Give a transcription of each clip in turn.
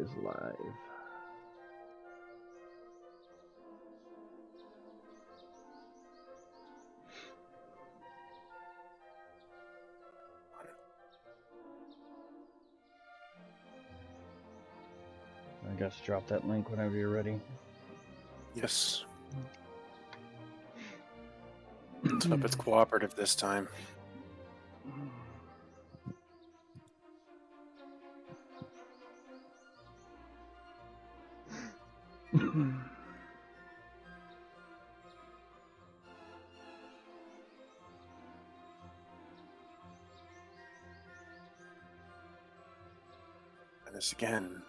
is live. I guess drop that link whenever you're ready. Yes. Let's hope it's cooperative this time. And this again.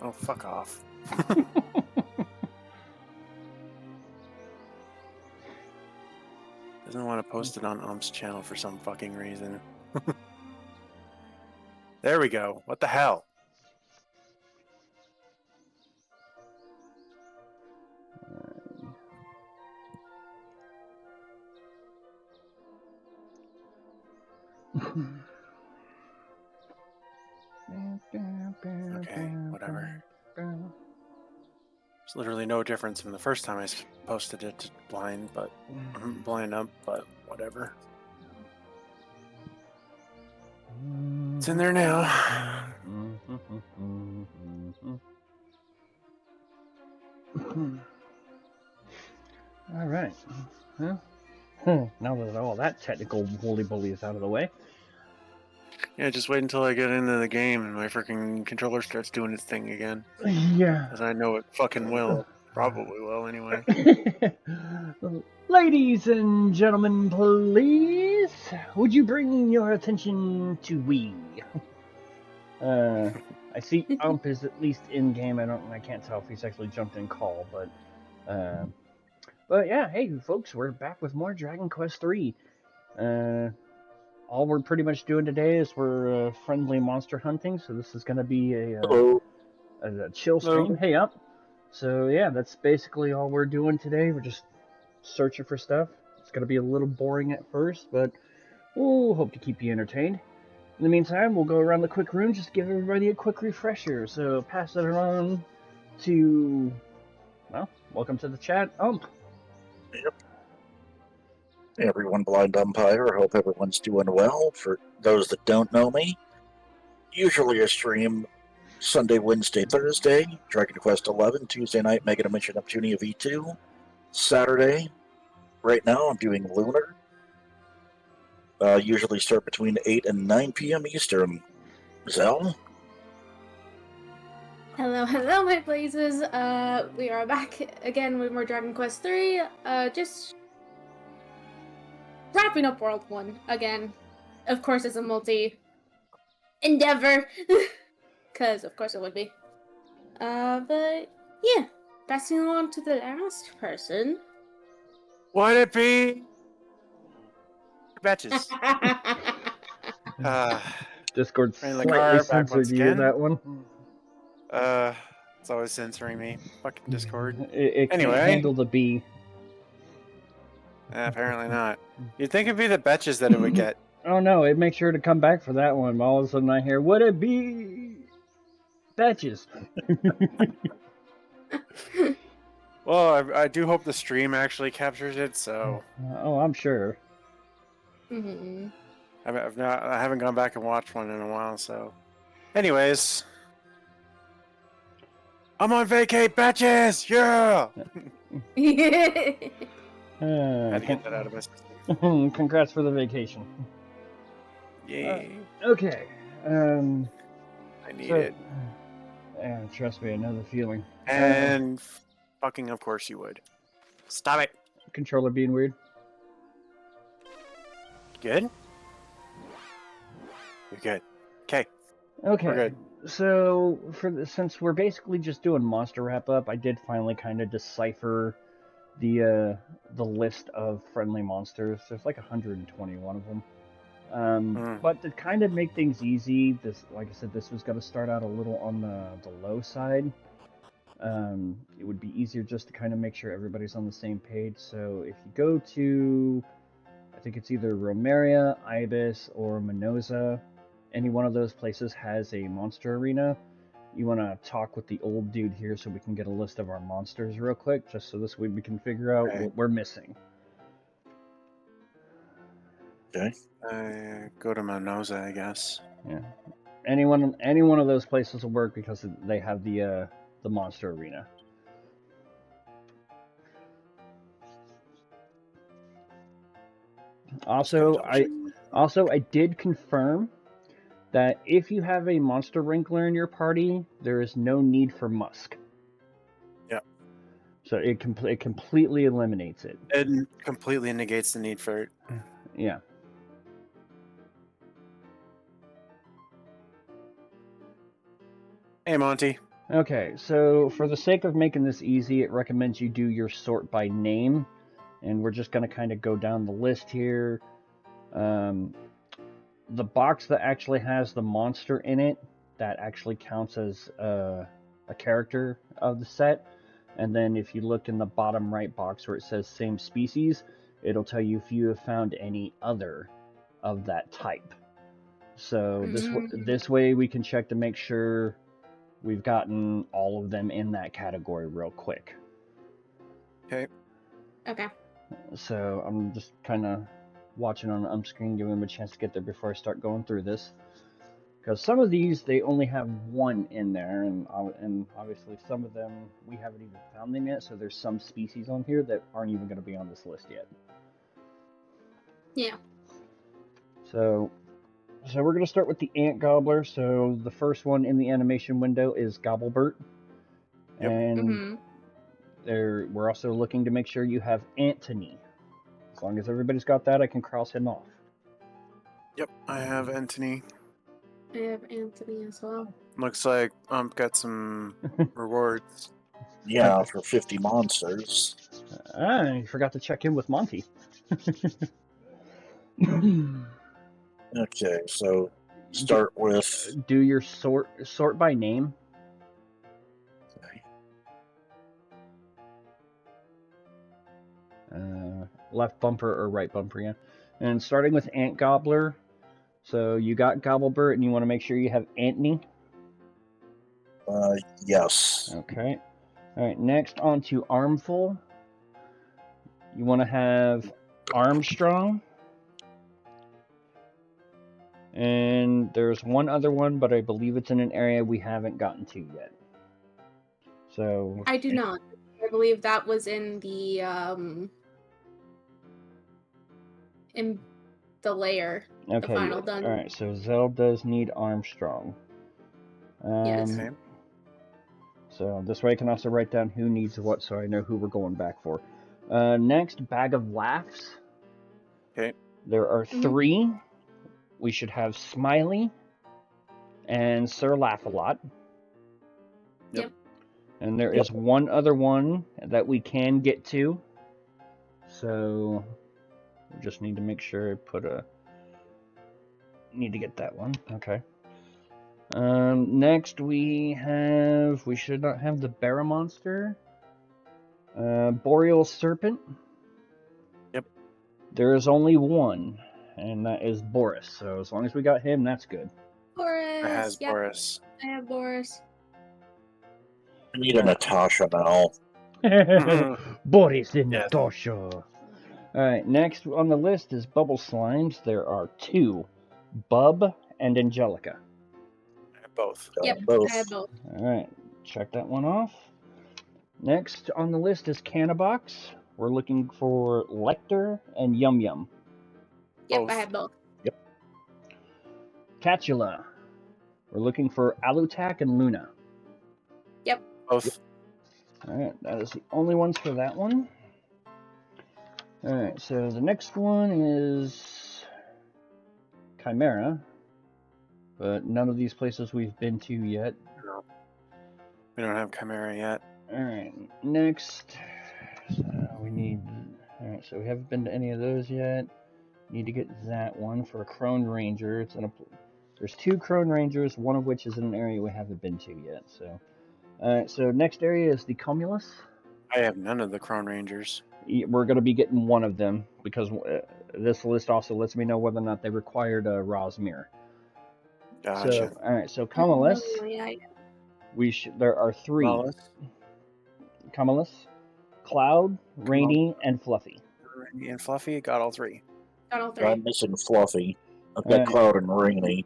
Oh, fuck off. Doesn't want to post it on Ump's channel for some fucking reason. There we go. What the hell? Okay, whatever. There's literally no difference from the first time I posted it to blind up, but whatever. It's in there now. All right. Huh? Now that all that technical holy bully is out of the way. Yeah, just wait until I get into the game and my freaking controller starts doing its thing again. Yeah. Because I know it fucking will. Probably will, anyway. Ladies and gentlemen, please, would you bring your attention to we? I see Ump is at least in game. I can't tell if he's actually jumped in call, but yeah, hey folks, we're back with more Dragon Quest III. All we're pretty much doing today is we're friendly monster hunting, so this is gonna be a chill stream. Hello. Hey Ump. So yeah, that's basically all we're doing today. We're just searching for stuff. It's gonna be a little boring at first, but we'll hope to keep you entertained. In the meantime, we'll go around the quick room, just give everybody a quick refresher. So pass it around to, well, welcome to the chat, Ump. Yep. Hey everyone, Blind Umpire. Hope everyone's doing well. For those that don't know me, usually I stream Sunday, Wednesday, Thursday, Dragon Quest XI, Tuesday night, Mega Dimension Neptunia V2, Saturday, right now I'm doing Lunar. Usually start between 8 and 9 p.m. Eastern. Zell? Hello, hello, my blazes. We are back again with more Dragon Quest III. Just wrapping up World 1 again. Of course, it's a multi-endeavor. Because, of course, it would be. But, yeah. Passing on to the last person. Would it be? Betches. Discord Rayn the slightly car, back censored once you again. that one. It's always censoring me. Fucking Discord. It Anyway. can't handle the B. Apparently not. You'd think it'd be the betches that it would get. Oh no, it makes sure to come back for that one. All of a sudden I hear, would it be Betches? Well, I do hope the stream actually captures it, so... Oh, I'm sure. Mm-hmm. I haven't gone back and watched one in a while, so... Anyways... I'm on vacate, betches! Yeah! I had to get that out of my system. Congrats for the vacation. Yay. Okay. I need it. Trust me, I know the feeling. And fucking of course you would. Stop it. Controller being weird. Good? You're good. Okay. Okay. We're good. So, since we're basically just doing monster wrap up, I did finally kind of decipher the list of friendly monsters. There's like 121 of them. But to kind of make things easy, like I said, this was going to start out a little on the low side. It would be easier just to kind of make sure everybody's on the same page. So if you go to, I think it's either Romeria, Ibis, or Minoza, any one of those places has a monster arena, you want to talk with the old dude here so we can get a list of our monsters real quick, just so this way we can figure out Okay. what we're missing. Okay. Go to Manoza, I guess. Yeah. Any one of those places will work because they have the monster arena. Also, I did confirm that if you have a monster wrinkler in your party, there is no need for musk. Yep. So it completely eliminates it. It completely negates the need for it. Yeah. Hey, Monty. Okay, so for the sake of making this easy, it recommends you do your sort by name, and we're just going to kind of go down the list here. The box that actually has the monster in it, that actually counts as a character of the set. And then if you look in the bottom right box where it says same species, it'll tell you if you have found any other of that type. So this way we can check to make sure we've gotten all of them in that category real quick. Okay. Okay. So I'm just kind of watching on screen, giving them a chance to get there before I start going through this. Because some of these, they only have one in there, and obviously some of them, we haven't even found them yet, so there's some species on here that aren't even going to be on this list yet. Yeah. So we're going to start with the ant gobbler. So the first one in the animation window is Gobblebert. Yep. And we're also looking to make sure you have Antony. As long as everybody's got that, I can cross him off. Yep, I have Antony. I have Anthony as well. Looks like got some rewards. Yeah, for 50 monsters. I forgot to check in with Monty. Okay, so start with. Do your sort by name. Left bumper or right bumper, yeah. And starting with Ant Gobbler. So you got Gobblebert, and you want to make sure you have Antony. Yes. Okay. All right. Next, on to Armful. You want to have Armstrong. And there's one other one, but I believe it's in an area we haven't gotten to yet. So I do not. I believe that was in the layer. okay, the final dungeon. All right. So Zell does need Armstrong. Yes. Okay. So this way I can also write down who needs what, so I know who we're going back for. Next, Bag of Laughs. Okay. There are 3. We should have Smiley and Sir Laugh-A-Lot. Yep. And there is one other one that we can get to. So we just need to make sure I put need to get that one. Okay. Next we should not have the Barra Monster. Boreal Serpent. Yep. There is only one, and that is Boris. So as long as we got him, that's good. Boris. I has Yep. Boris. I have Boris. I need a Natasha now. Boris and Yes. Natasha. Alright, next on the list is Bubble Slimes. There are 2, Bub and Angelica. I have both. Yep, Both. I have both. Alright, check that one off. Next on the list is Cannabox. We're looking for Lecter and Yum Yum. Yep, Both. I have both. Catula. We're looking for Alutak and Luna. Yep. Both. Alright, that is the only ones for that one. Alright, so the next one is Chimera. But none of these places we've been to yet. No. We don't have Chimera yet. Alright, next. So we need. Alright, so we haven't been to any of those yet. Need to get that one for a Crone Ranger. There's 2 Crone Rangers, one of which is in an area we haven't been to yet. So, alright, so next area is the Cumulus. I have none of the Crone Rangers. We're going to be getting one of them because this list also lets me know whether or not they required a Rosmere. Gotcha. So, all right. So Kamalis, Oh, yeah. there are 3. Lawless, Kamalis, Cloud, Rainy, and Fluffy. Rainy, and Fluffy got all 3. Got all 3. I'm missing Fluffy. I've got Alright. Cloud and Rainy.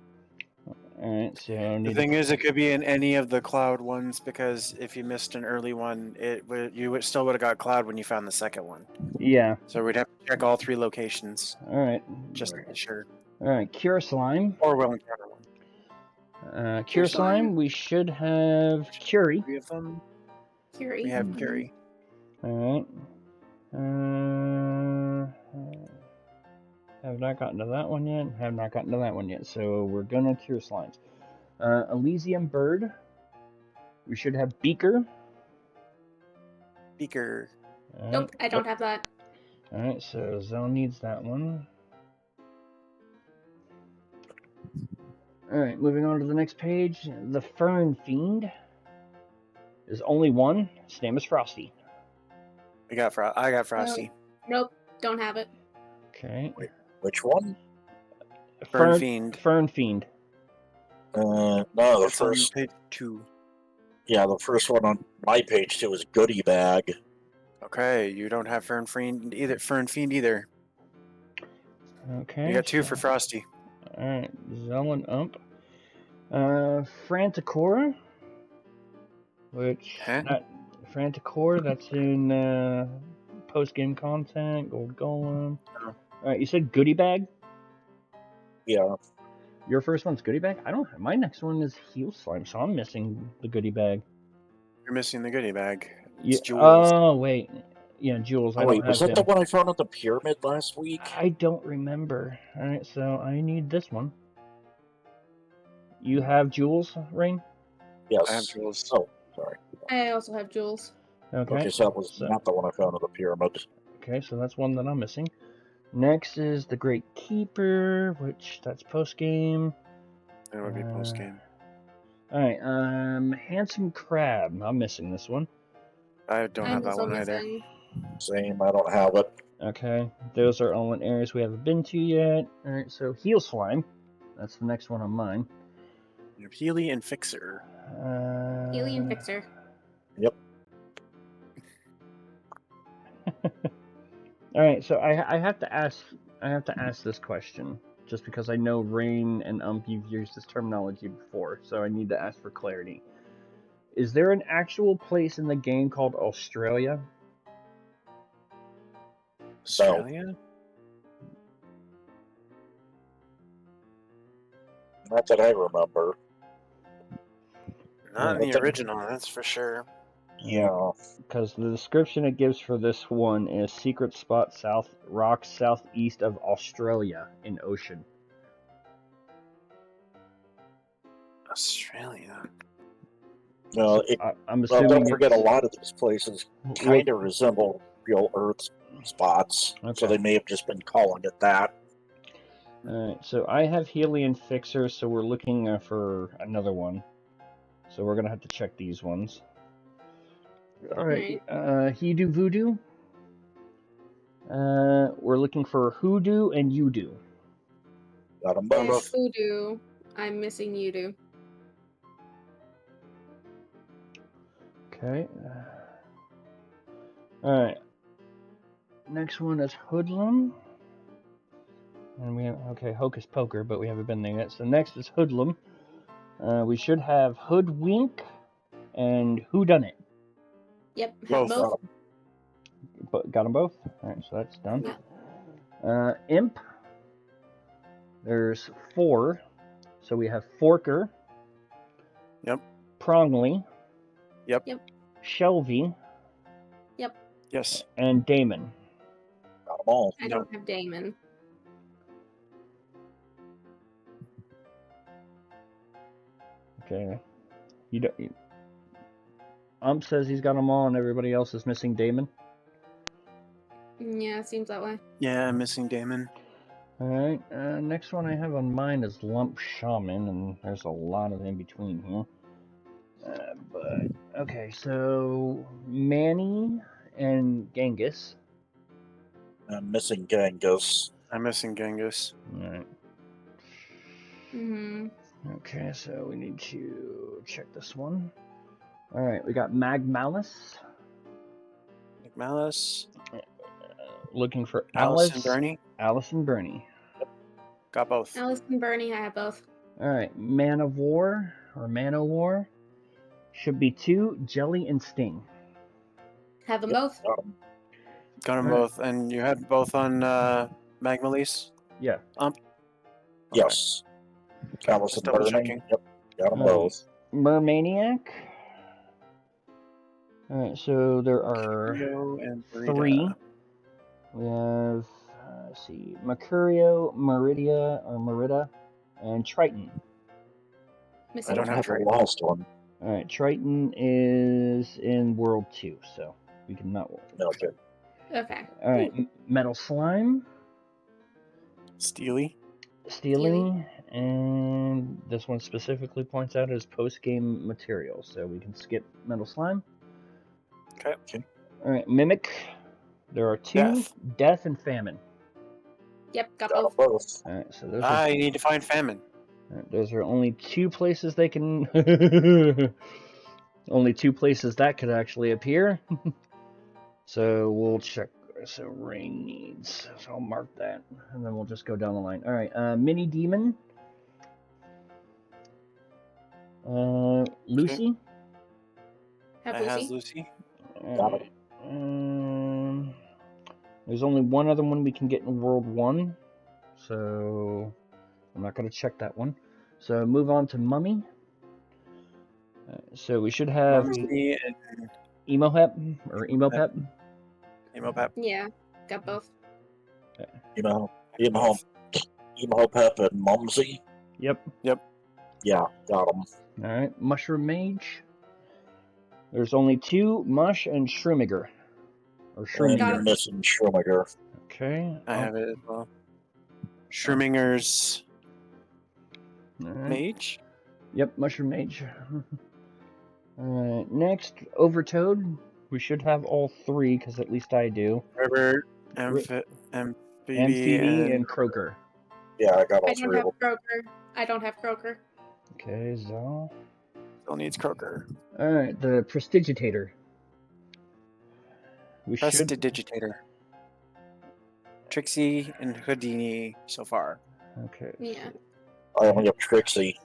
All right. So I The need thing is, it could be in any of the Cloud ones because if you missed an early one, still would have got Cloud when you found the second one. Yeah. So we'd have to check all 3 locations All right. just to be sure. All right. Cure Slime. Or we'll encounter one. Cure Slime. We should have Curie. 3 of them. Curie. We have Curie. All right. Have not gotten to that one yet. Have not gotten to that one yet. So we're gonna Cure Slimes. Elysium Bird. We should have Beaker. Beaker. All right. Nope, I don't have that. All right. So Zone needs that one. All right. Moving on to the next page. The Fern Fiend. There's only one. His name is Frosty. I got Frosty. Nope, don't have it. Okay. Which one? Fern Fiend. Fern Fiend. No, the It's on first. page 2. Yeah, the first one on my page too is Goodie Bag. Okay, you don't have Fern Fiend either. Okay. You got 2 for Frosty. All right. Zell and Ump. Franticora. Which Franticora, that's in post-game content, Gold Golem. Oh. Alright, you said Goodie Bag? Yeah. Your first one's Goodie Bag? I don't have, my next one is Heal Slime, so I'm missing the Goodie Bag. You're missing the Goodie Bag. It's Jewels. Oh, wait. Yeah, Jewels. Oh, wait, was that the one I found at the pyramid last week? I don't remember. Alright, so I need this one. You have Jewels, Rayn? Yes. I have Jewels. Oh, sorry. I also have Jules. Okay, so that was not the one I found at the pyramid. Okay, so that's one that I'm missing. Next is the Great Keeper, which that's post game. It would be post game. Alright, Handsome Crab. I'm missing this one. I don't have that one either. Same, I don't have it. Okay, those are all in areas we haven't been to yet. Alright, so Heal Slime. That's the next one on mine. You have Healy and Fixer. Healy and Fixer. Yep. All right, so I have to ask this question just because I know Rayn and you've used this terminology before, so I need to ask for clarity. Is there an actual place in the game called Australia? Australia? Not that I remember. Not in the original, that's for sure. Yeah. Because the description it gives for this one is secret spot rocks southeast of Australia in ocean. Australia. No, I'm assuming. Don't forget, a lot of these places kind of resemble real Earth spots, so they may have just been calling it that. Alright, so I have Healy and Fixer, so we're looking for another one. So we're gonna have to check these ones. Alright, He-Do Voodoo. We're looking for Hoodoo and You-Do. Got them both. Voodoo. I'm missing You-Do. Okay. Alright. Next one is Hoodlum. And we have, Hocus Poker, but we haven't been there yet. So next is Hoodlum. We should have Hoodwink and Whodunit. Yep, have both. Got them both? Alright, so that's done. Yeah. Imp. There's 4. So we have Forker. Yep. Prongly. Yep. Shelby. Yep. Yes. And Damon. Got them all. I don't have Damon. Okay. Says he's got them all and everybody else is missing Damon. Yeah, it seems that way. Yeah, I'm missing Damon. Alright, next one I have on mine is Lump Shaman, and there's a lot of in between here. Okay, so Manny and Genghis. I'm missing Genghis. I'm missing Genghis. Alright. Okay, so we need to check this one. Alright, we got Magmalice. Malice, Looking for Alice, Alice. and Bernie. Alice and Bernie. Got both. Alice and Bernie, I have both. Alright, Man of War, or Man o' War. Should be 2, Jelly and Sting. Have them Yep, both. got 'em. Got them Alright. both. And you had both on Magmalice? Yeah. Yes. Alice Just and double Bernie. checking. Yep, got them Alright. both. Mermaniac. Alright, so there are Rio and Burrito. 3. We have, let's see, Mercurio, Merida, and Triton. I Missing don't have have the Triton. last one. Alright, Triton is in World 2, so we can not. Okay. Okay. Alright, Metal Slime, Steely. Steely, and this one specifically points out as post-game material, so we can skip Metal Slime. Okay. Alright, Mimic. There are 2, Death and Famine. Yep, got Got them both. both. Alright, so those are, You need to find Famine. those are only 2 places they can. Only 2 places that could actually appear. So we'll check. So Rayn needs. So I'll mark that, and then we'll just go down the line. All right, Mini Demon. Lucy. Have That has Lucy. Lucy. Got it. There's only one other one we can get in World 1, so I'm not going to check that one. So move on to Mummy. So we should have Mummy and Emo Pep or Emo Pep. Emo Pep. Yeah, got both. Emo Pep and Mumsy. Yep. Yeah, got them. All right, Mushroom Mage. There's only 2, Mush and Shroomiger. Or And Shroomiger. you're missing Schumacher. Okay. I have it as well. Schruminger's Alright. Mage. Yep, Mushroom Mage. Alright, next, Overtoad. We should have all 3, because at least I do. River, Amphibi Amphibi, and Croaker. Yeah, I got all I don't 3 of have them. Croaker. I don't have Croaker. Okay, Zal. Still needs Croaker. Alright, the Prestidigitator. We should. Prestidigitator. Trixie and Houdini so far. Okay. Yeah. I only have Trixie.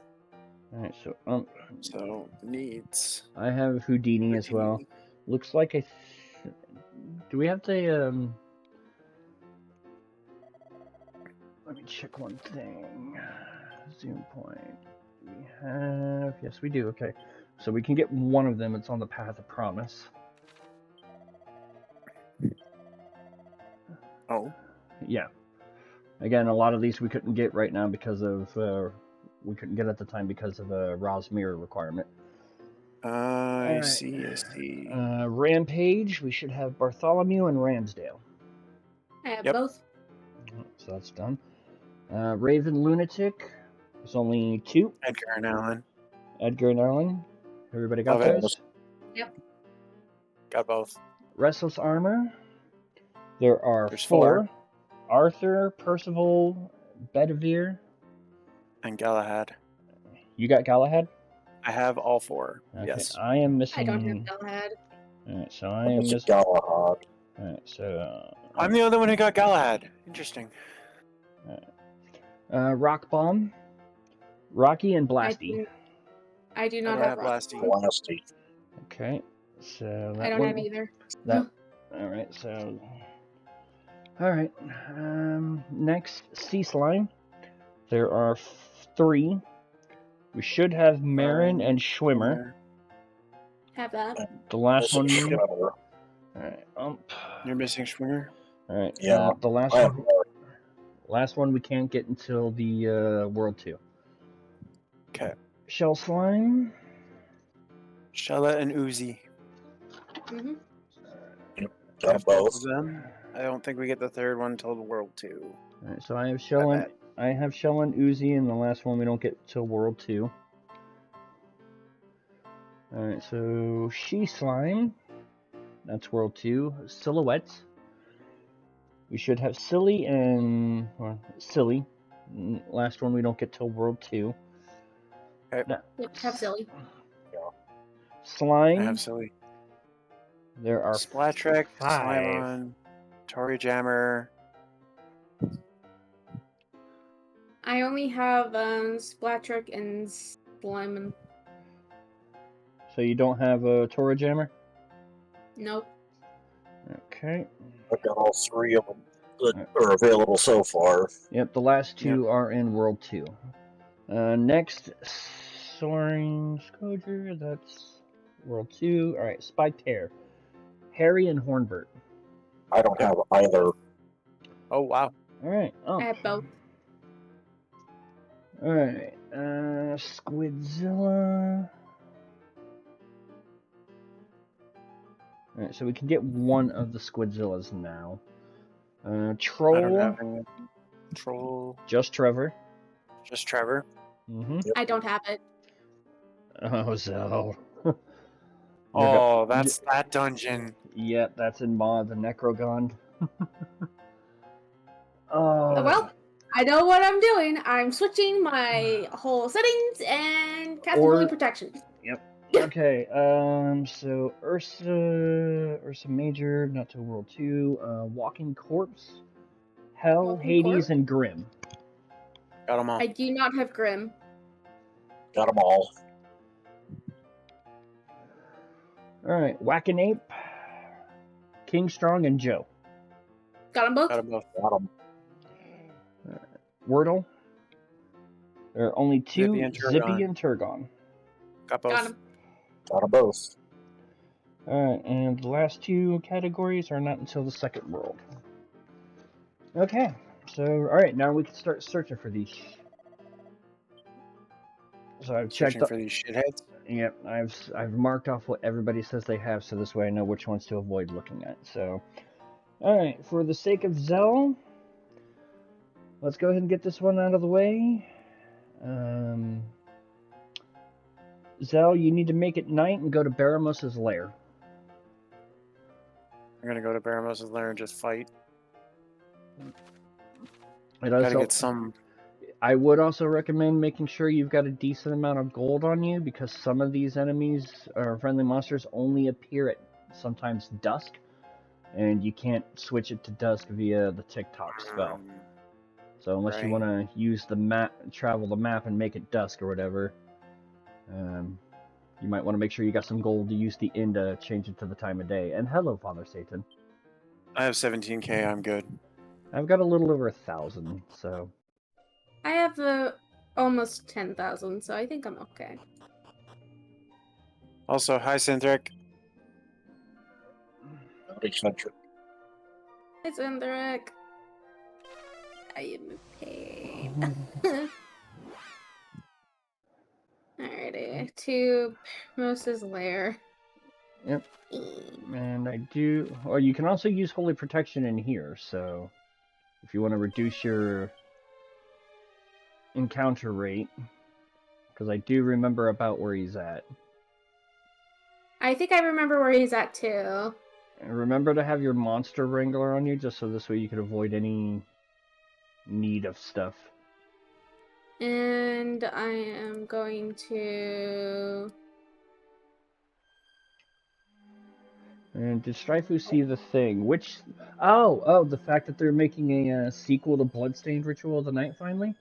Alright, so So needs I have Houdini as well. Houdini. Looks like do we have the Let me check one thing. Zoom point. Do we have? Yes, we do. Okay, so we can get one of them. It's on the Path of Promise. Oh, Yeah. Again, a lot of these we couldn't get right now because of we couldn't get at the time because of a Ra's mirror requirement. I Alright. see. I see. Rampage. We should have Bartholomew and Ramsdale. I have Yep. both. So that's done. Raven Lunatic. There's only 2. Edgar and Allen. Edgar and Arlen. Everybody got Love it. those? Got both. Restless Armor. There are There's 4. 4. Arthur, Percival, Bedivere. And Galahad. You got Galahad? I have all 4. Okay. Yes. I am missing. I don't have Galahad. Alright, so I I'm am missing missing. Galahad. Alright, so. I'm the other one who got Galahad. Interesting. Rock Bomb. Rocky and Blasty. I do not I have have Blasty. Rock. Blasty. Okay. So that I don't one, have either. That. Alright, so. Alright. Next, Sea Slime. There are 3. We should have Marin and Schwimmer. Have that. The last one. Missing Schwimmer. Alright. You're missing Schwinger? Alright. Yeah, The last I have one. Last one we can't get until the World 2. Okay. Shell Slime. Shella and Uzi. Hmm. Got them both. of them. I don't think we get the third one until the World 2. Alright, so I have Shell and bet. Uzi, and the last one we don't get till World 2. Alright, so She Slime. That's World 2. Silhouette. We should have Silly. Last one we don't get till World 2. Now, Yep, have silly. I slime. have silly. There are Splat Trick, 5. Slimon, Tory Jammer. I only have Splatrick and Slimen. So you don't have a Tora Jammer? Nope. Okay. I've got all 3 of them that are available so far. Yep, the last 2 are in World 2. Next, Soaring Scourger, that's World 2. Alright, Spiked Hair. Harry and Hornbert. I don't have either. Oh, wow. Alright. Oh. I have both. Alright. Squidzilla. Alright, so we can get one of the Squidzillas now. Troll. I don't have any. Troll. Just Trevor. Just Trevor. Mm-hmm. I don't have it. Oh, Zell. Oh, that's that dungeon. Yep, that's in Maw, the Necrogond. Oh, well, I know what I'm doing. I'm switching my whole settings and casting Holy Protection. Yep. Okay, so Ursa Major, not till World 2, Walking Corpse, Hell, Walking Hades, Corpse? and Grim. Got them all. I do not have Grim. Got them all. Alright, Whack-a-Nape, King Strong, and Joe. Got them both? Got them both. Got them. Wordle. There are only 2, Zippy and Turgon. Zippy and Turgon. Got both. Got them. Got them both. Alright, and the last 2 categories are not until the second world. Okay, so, alright, now we can start searching for these. So I've checked Searching for these shitheads. Yep, I've marked off what everybody says they have, so this way I know which ones to avoid looking at. So, alright, for the sake of Zell, let's go ahead and get this one out of the way. Zell, you need to make it night and go to Baramos' lair. I'm gonna go to Baramos' lair and just fight. Gotta get some. I would also recommend making sure you've got a decent amount of gold on you, because some of these enemies or friendly monsters only appear at sometimes dusk, and you can't switch it to dusk via the TikTok spell. So unless you want to use the map, travel the map and make it dusk or whatever, you might want to make sure you got some gold to use the inn to change it to the time of day. And hello, Father Satan. I have 17k. I'm good. I've got a little over 1,000, so. I have almost 10,000, so I think I'm okay. Also, hi, Synthric. Eccentric. It's Endrick. I am in pain. Alrighty, to Moses' lair. Yep. And I do, or you can also use Holy Protection in here, so if you want to reduce your encounter rate, because I do remember about where he's at. I think I remember where he's at too. And remember to have your monster wrangler on you, just so this way you can avoid any need of stuff. And I am going to... And did Strife see the thing? Which... Oh, the fact that they're making a sequel to Bloodstained Ritual of the Night, finally?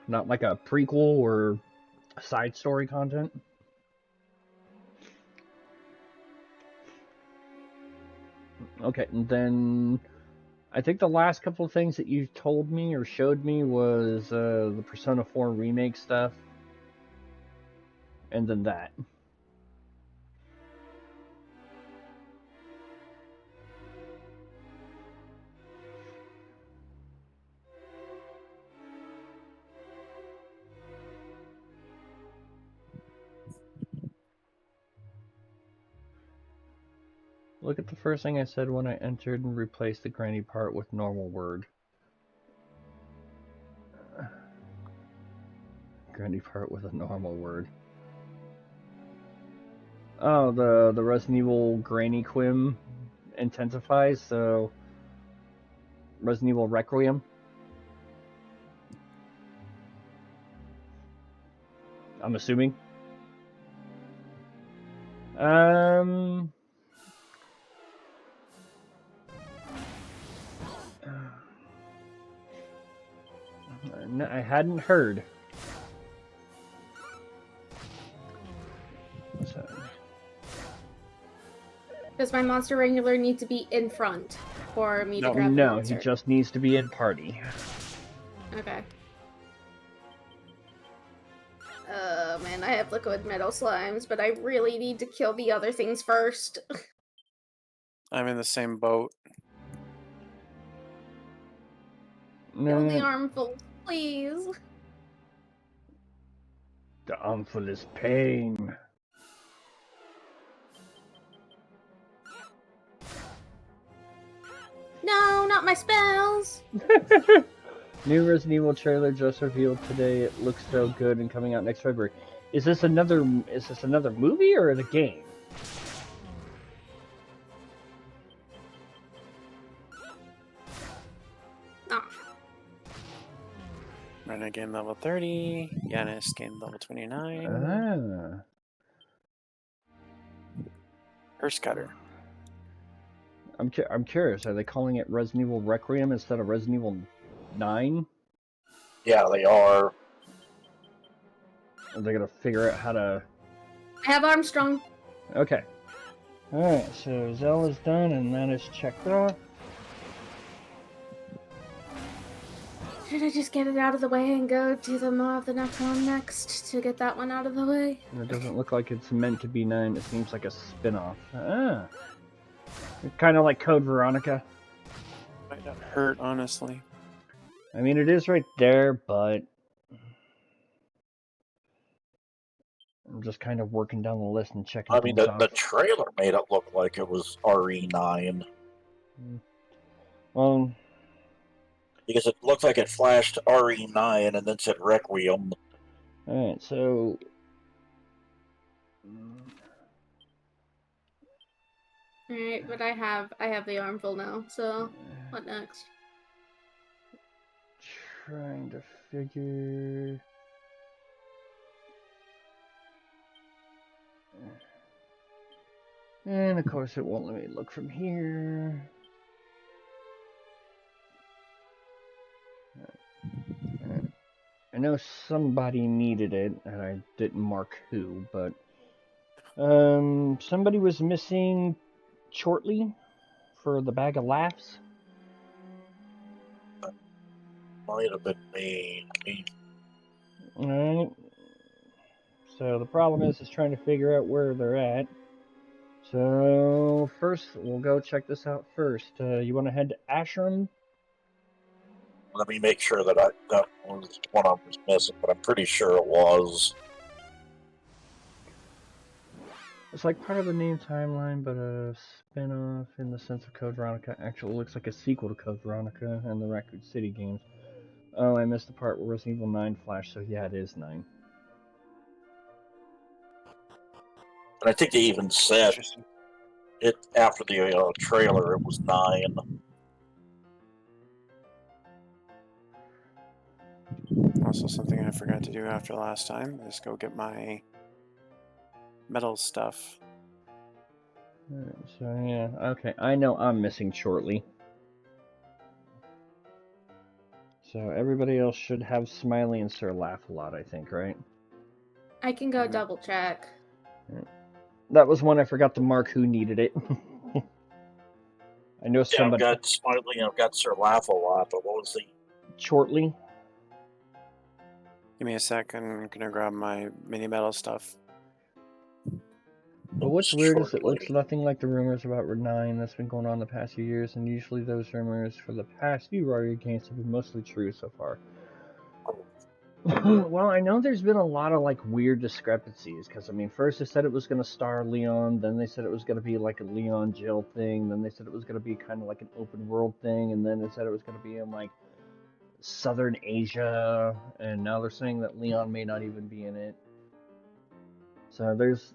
Not like a prequel or side story content? Okay, and then... I think the last couple of things that you told me or showed me was the Persona 4 remake stuff. And then that. Look at the first thing I said when I entered and replaced the granny part with normal word. Granny part with a normal word. Oh, the Resident Evil Granny Quim intensifies, so Resident Evil Requiem. I'm assuming. No, I hadn't heard. So, Does my monster wrangler need to be in front for me to grab the no, monster? he just needs to be in party. Okay. Oh man, I have liquid metal slimes, but I really need to kill the other things first. I'm in the same boat. Kill the No, armful, please. the armful is pain. No, not my spells. New Resident Evil trailer just revealed today. It looks so good and coming out next February. Is this another movie or the game? Oh. Renegade game level 30. Yanis game level 29. Ah. Curse Cutter. I'm curious. Are they calling it Resident Evil Requiem instead of Resident Evil 9? Yeah, they are. Are they gonna figure out how to? I have Armstrong. Okay. All right. So Zella's done, and that is checked off. Should I just get it out of the way and go to the Maw of the Necron next to get that one out of the way? It doesn't look like it's meant to be 9. It seems like a spin-off. Ah. Kind of like Code Veronica. Might not hurt, honestly. I mean, it is right there, but I'm just kind of working down the list and checking I mean, things the off. trailer made it look like it was RE9. Well, Because it looked like it flashed RE9 and then said Requiem. alright, so... Alright, but I have the armful now, so what next? Trying to figure... And of course it won't let me look from here. I know somebody needed it, and I didn't mark who, but... somebody was missing shortly for the bag of laughs. Might have been me. Alright. So the problem is trying to figure out where they're at. So first, we'll go check this out first. You want to head to Ashram? Let me make sure that that was one I was missing, but I'm pretty sure it was. It's like part of the main timeline, but a spin-off in the sense of Code Veronica. Actually, looks like a sequel to Code Veronica and the Raccoon City games. Oh, I missed the part where Resident Evil 9 flashed, so yeah, it is 9. And I think they even said it after the trailer. It was 9. Also, something I forgot to do after last time is go get my metal stuff. Alright, so yeah, okay. I know I'm missing shortly. So everybody else should have Smiley and Sir Laugh a lot, I think, right? I can go double check. That was one I forgot to mark who needed it. I know Yeah, somebody... I've got Smiley and I've got Sir Laugh a lot, but what was the... Shortly? Give me a sec, I'm gonna grab my mini metal stuff. But what's weird is it Shortly. looks nothing like the rumors about 9 that's been going on the past few years, and usually those rumors for the past few Warrior games have been mostly true so far. Well, I know there's been a lot of like weird discrepancies, because I mean, first they said it was going to star Leon, then they said it was going to be like a Leon Jill thing, then they said it was going to be kind of like an open world thing, and then they said it was going to be in like Southern Asia, and now they're saying that Leon may not even be in it. So there's...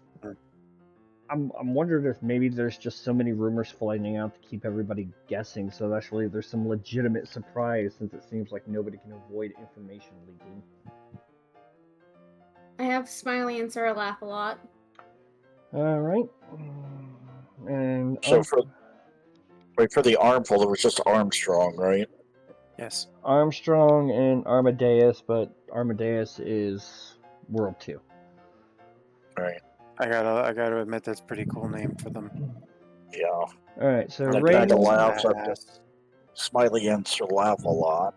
I'm wondering if maybe there's just so many rumors floating out to keep everybody guessing, so actually there's some legitimate surprise, since it seems like nobody can avoid information leaking. I have Smiley and Sarah laugh a lot. All right. And So for the armful, it was just Armstrong, right? Yes. Armstrong and Armadeus, but Armadeus is World 2. Right. I gotta admit that's a pretty cool name for them. Yeah. All right, so Like Rayn. Bag of Laughs, Badass. Smiley ends to laugh a lot.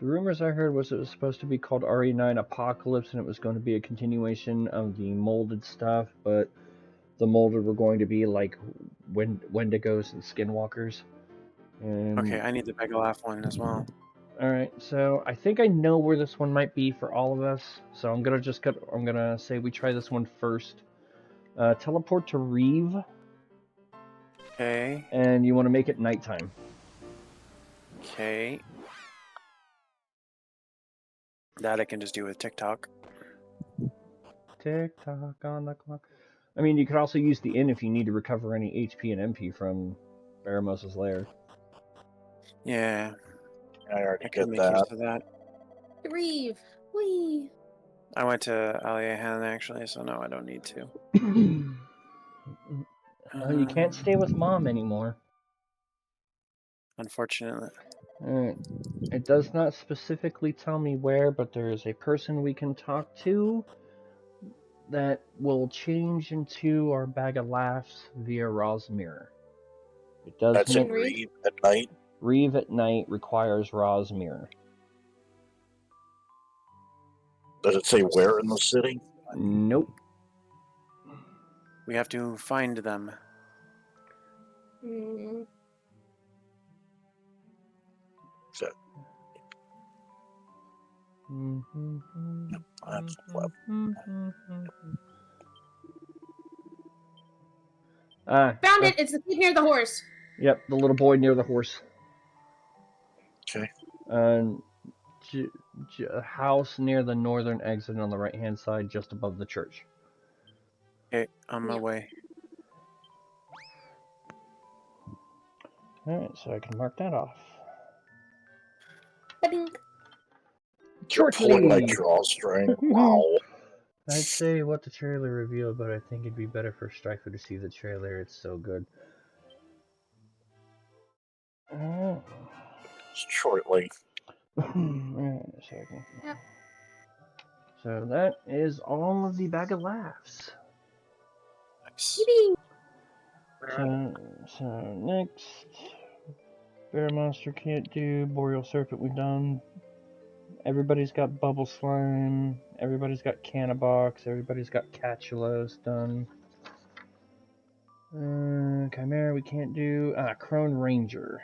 The rumors I heard was it was supposed to be called RE9 Apocalypse, and it was going to be a continuation of the molded stuff, but the molded were going to be like Wendigos and Skinwalkers. And Okay, I need the Bag of Laugh one as well. all right, so I think I know where this one might be for all of us. So I'm gonna say we try this one first. Teleport to Reeve, Okay. and you want to make it nighttime. Okay. That I can just do with TikTok. Tick tock on the clock. I mean, you could also use the inn if you need to recover any HP and MP from Baramos' lair. Yeah, I already I could did make that. use of that. Reeve. Whee. I went to Aliahan actually, so no, I don't need to. You can't stay with Mom anymore. Unfortunately. It does not specifically tell me where, but there is a person we can talk to that will change into our Bag of Laughs via Ra's Mirror. It does That's in make Reeve at night. Reeve at night requires Ra's Mirror. Does it say where in the city? Nope. We have to find them. Mm. So, that's left. Found it! It's the kid near the horse. Yep, the little boy near the horse. Okay. A house near the northern exit on the right-hand side, just above the church. Okay, on my Yep. way. Alright, so I can mark that off. Ba-ding. You're pulling my Shortly! drawstring. Wow. I'd say what the trailer revealed, but I think it'd be better for Strife to see the trailer. It's so good. Shortly. Yep. So that is all of the Bag of Laughs. Nice. Yippee. So next, Bear Monster can't do, Boreal Serpent we've done. Everybody's got Bubble Slime, everybody's got Canabox, everybody's got Catulos done. Chimera we can't do. Crone Ranger.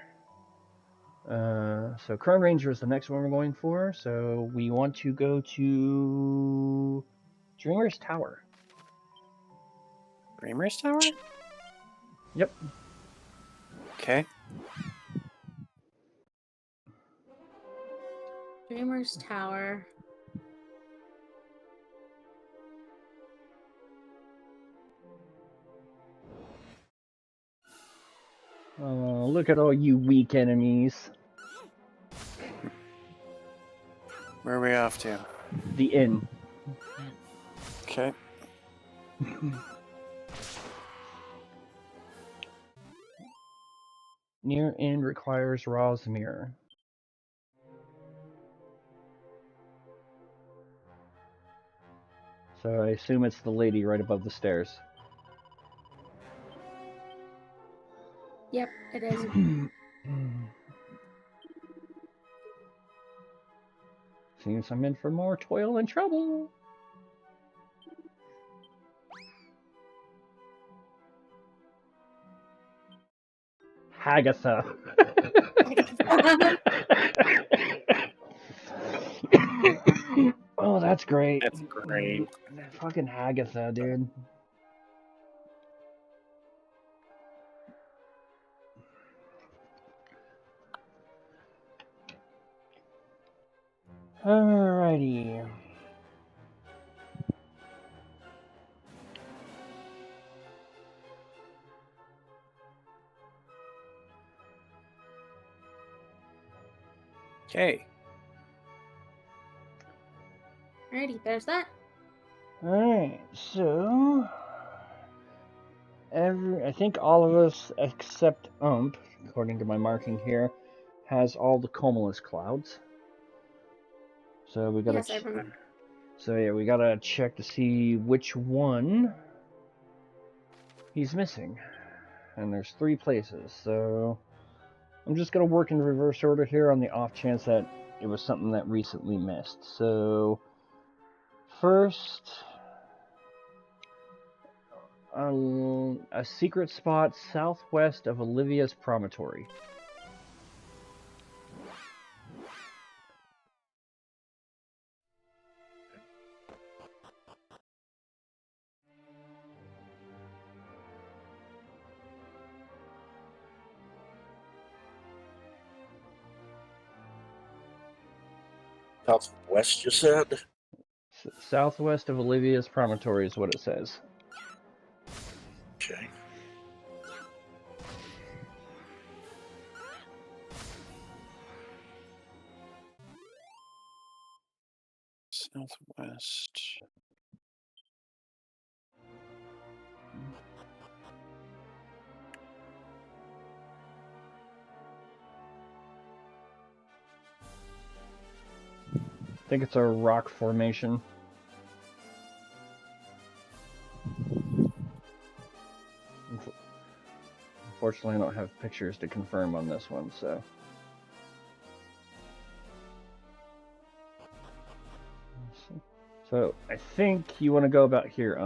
So Crone Ranger is the next one we're going for. So we want to go to Dreamer's Tower. Dreamer's Tower? Yep. Okay. Dreamer's Tower. Oh, look at all you weak enemies. Where are we off to? The inn. Okay. Near inn requires Ra's Mirror. So I assume it's the lady right above the stairs. Yep, it is. Seems I'm in for more toil and trouble. Hagatha. Oh, that's great. That's great. Fucking Hagatha, dude. Alrighty. Okay. Alrighty, there's that. Alright, so I think all of us except according to my marking here, has all the cumulus clouds. So we gotta Yes, I remember. so yeah, we gotta check to see which one he's missing. And there's 3 places, so I'm just gonna work in reverse order here on the off chance that it was something that recently missed. So first, a secret spot southwest of Olivia's promontory. Southwest, you said? Southwest of Olivia's promontory is what it says. Okay. Southwest. I think it's a rock formation. Unfortunately, I don't have pictures to confirm on this one, so. So, I think you want to go about here,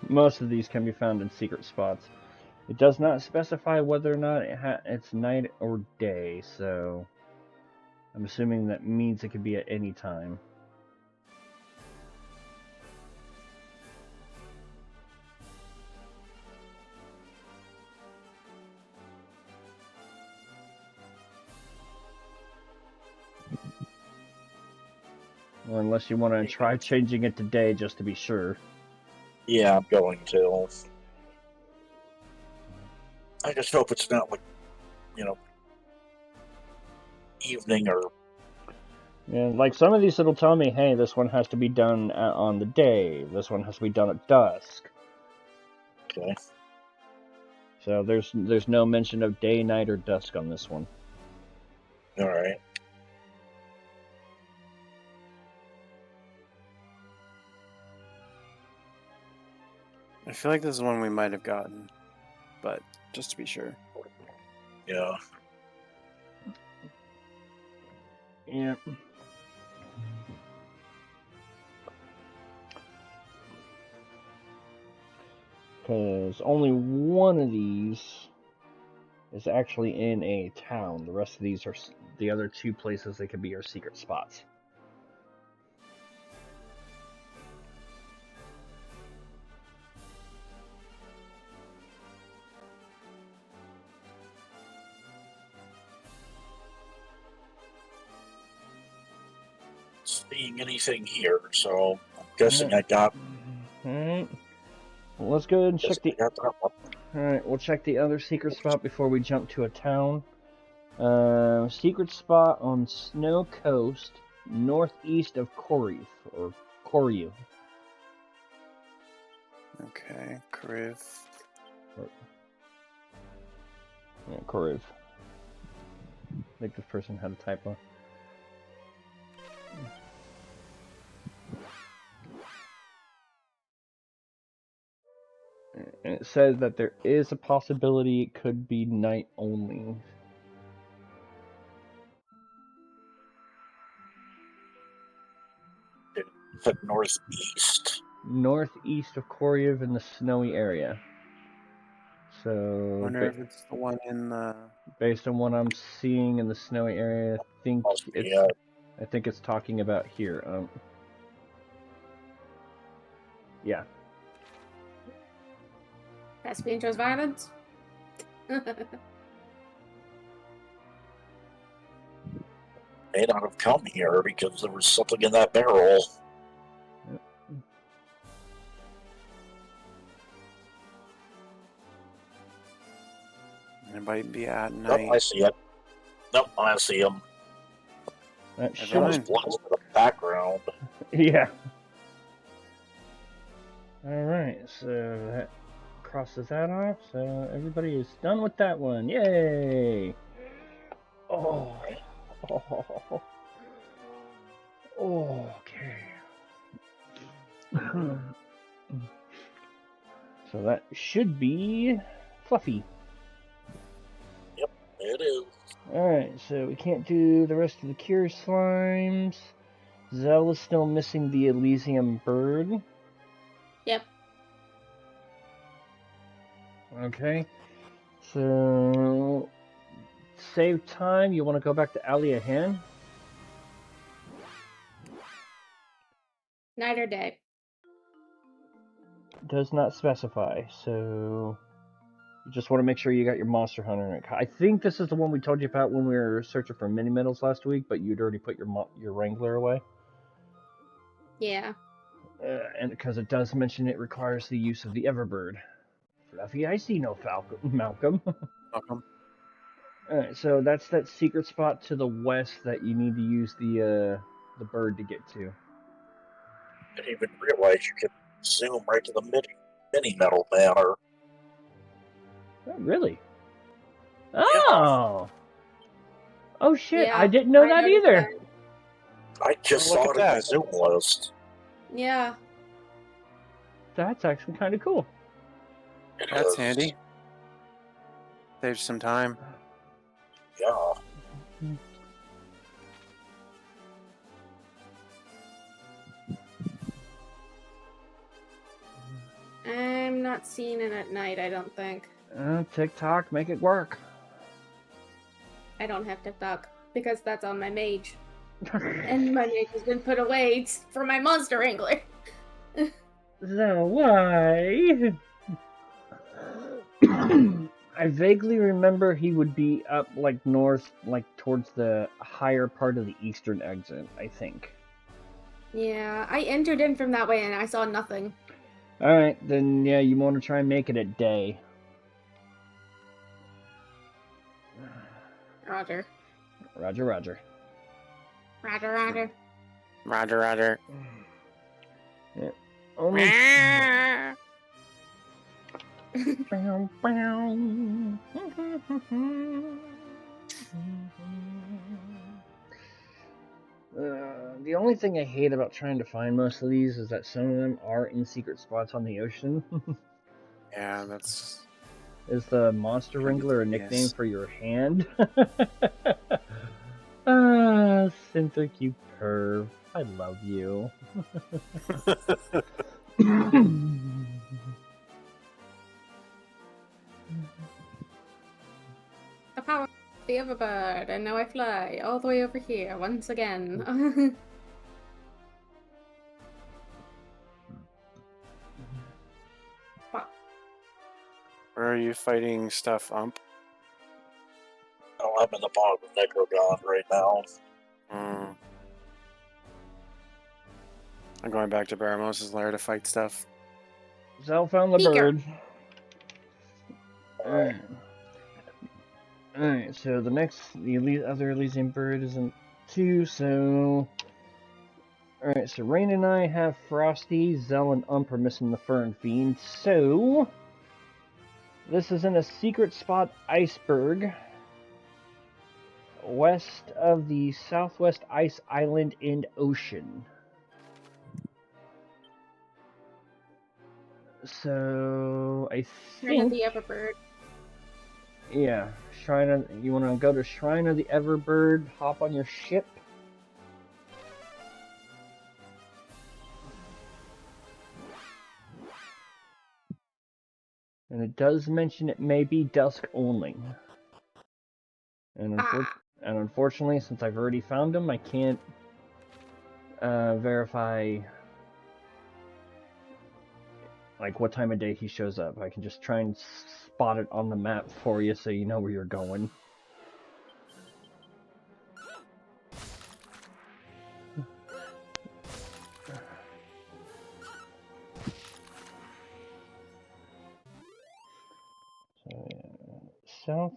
Most of these can be found in secret spots. It does not specify whether or not it's night or day, so I'm assuming that means it could be at any time. Well, unless you want to try changing it to day just to be sure. Yeah, I'm going to. I just hope it's not like, evening or... Yeah, like some of these it'll tell me, hey, this one has to be done on the day. This one has to be done at dusk. Okay. So there's no mention of day, night, or dusk on this one. All right. I feel like this is one we might have gotten, but just to be sure. Yeah. Yeah. Because only one of these is actually in a town. The rest of these are the other 2 places they could be are secret spots. Seeing anything here, so I'm guessing I got... Alright. Well, let's go ahead and check the... that one. Alright, we'll check the other secret spot before we jump to a town. Secret spot on Snow Coast, northeast of Koryu, or Koryu. Okay, Kriv. Yeah, Koryu. I think this person had a typo. And it says that there is a possibility it could be night only. It's at northeast. Northeast of Koryu in the snowy area. So, Wonder if it's the one in the. based on what I'm seeing in the snowy area, Must be, I think it's talking about here. Yeah. Caspian chose violence. may not have come here because there was something in that barrel. It might be at Nope, night. I see it. Nope, I see him. That Never should. mind. Blows in the background. Yeah. Alright, so that crosses that off. So everybody is done with that one. Yay! Oh. Okay. So that should be Fluffy. It is. Alright, so we can't do the rest of the cure slimes. Zell is still missing the Elysium bird. Yep. Okay. So save time. You want to go back to Alia Hen? Night or day. Does not specify. So you just want to make sure you got your Monster Hunter in it. I think this is the one we told you about when we were searching for mini medals last week, but you'd already put your Wrangler away. Yeah. And because it does mention it requires the use of the Everbird. Fluffy, I see no Malcolm. Welcome. Alright, so that's that secret spot to the west that you need to use the bird to get to. I didn't even realize you could zoom right to the mini metal banner. Oh, really? Yeah. Oh! Oh shit, Yeah, I didn't know that noticed either! I just Oh, look saw at it in the that. zoom list. Yeah. That's actually kind of cool. It That's is. handy. Saves some time. Yeah. I'm not seeing it at night, I don't think. TikTok, make it work. I don't have TikTok because that's on my mage. And my mage has been put away for my monster wrangler. So why? I vaguely remember he would be up like north, like towards the higher part of the eastern exit, I think. Yeah, I entered in from that way and I saw nothing. Alright, then yeah, you want to try and make it at day. Roger. Roger, roger. Roger, roger. Roger, roger. Yeah. Only... The only thing I hate about trying to find most of these is that some of them are in secret spots on the ocean. Yeah, that's. Is the Monster Wrangler a nickname Yes. for your hand? Ah, Cynthia, you perv. I love you. The power of the Everbird, and now I fly all the way over here once again. Where are you fighting stuff, Ump? Oh, I'm in the bog of Necrogon right now. I'm going back to Baramos' lair to fight stuff. Zell found the Eager. bird. Alright. Alright, so the other Elysian bird isn't 2, so... Alright, so Rayn and I have Frosty, Zell and Ump are missing the Fern Fiend, so... This is in a secret spot iceberg, west of the Southwest Ice Island and Ocean. So, I Shrine of think... the Everbird. Yeah, you want to go to Shrine of the Everbird, hop on your ship. And it does mention it may be dusk only. And, unfortunately, since I've already found him, I can't verify like what time of day he shows up. I can just try and spot it on the map for you so you know where you're going. So,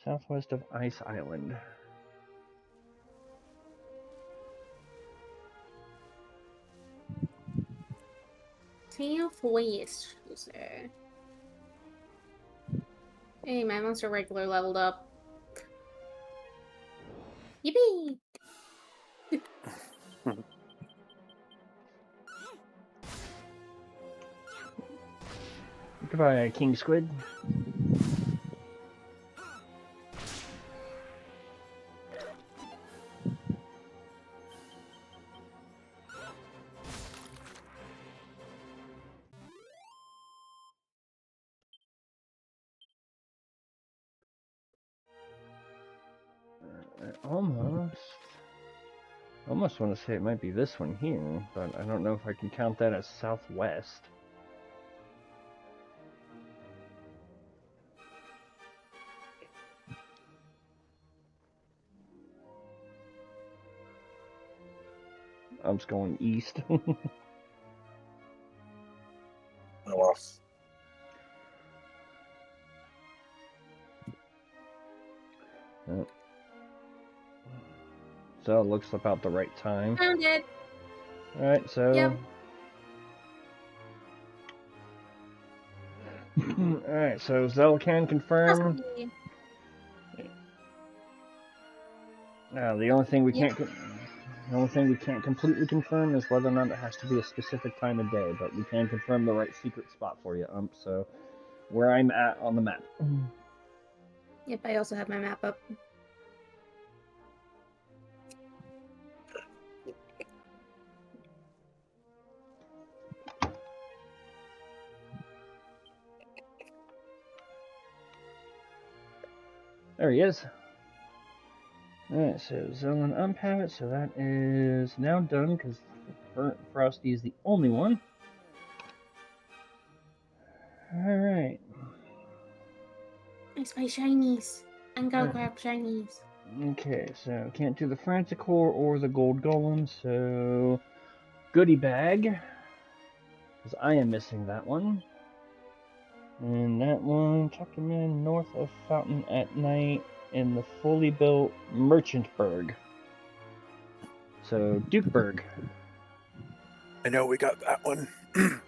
southwest of Ice Island. Southwest, so. Hey, my monster regular leveled up. Yippee! Goodbye, King Squid. Almost want to say it might be this one here, but I don't know if I can count that as southwest. I'm just going east. Well, Yep. So it looks about the right time. Found it. Alright, so... Yep. Alright, so Zell can confirm. The only thing we can't completely confirm is whether or not it has to be a specific time of day, but we can confirm the right secret spot for you, so where I'm at on the map. Yep, I also have my map up. There he is. Alright, so Zell and Ump have it, so that is now done, because Frosty is the only one. Alright. I spy shinies. I'm gonna grab shinies. Okay, so can't do the Franticore or the Gold Golem, so Goodie Bag, because I am missing that one. And that one, tucked him in north of Fountain at Night in the fully built Merchantburg. So, Dukeburg. I know we got that one.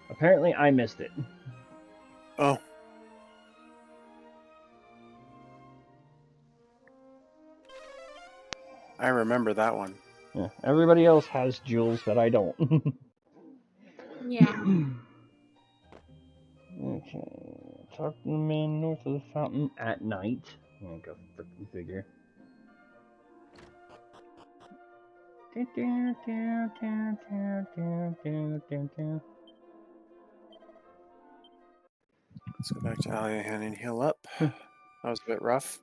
Apparently, I missed it. Oh. I remember that one. Yeah, everybody else has jewels that I don't. Yeah. Okay, tuck them in north of the Fountain at night. Yeah, go frickin' figure. Let's go back to Aliahan and heal up. That was a bit rough.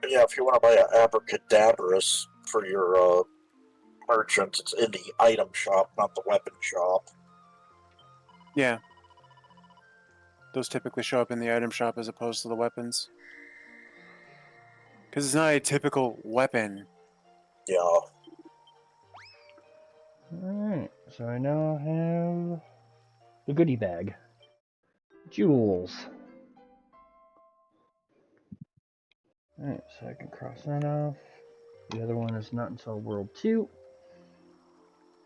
yeah, if you want to buy an abracadabrus for your merchant, it's in the item shop, not the weapon shop. Yeah. Those typically show up in the item shop as opposed to the weapons. Because it's not a typical weapon. Yeah. Alright, so I now have the goodie bag. Jewels. Alright, so I can cross that off. The other one is not until World 2.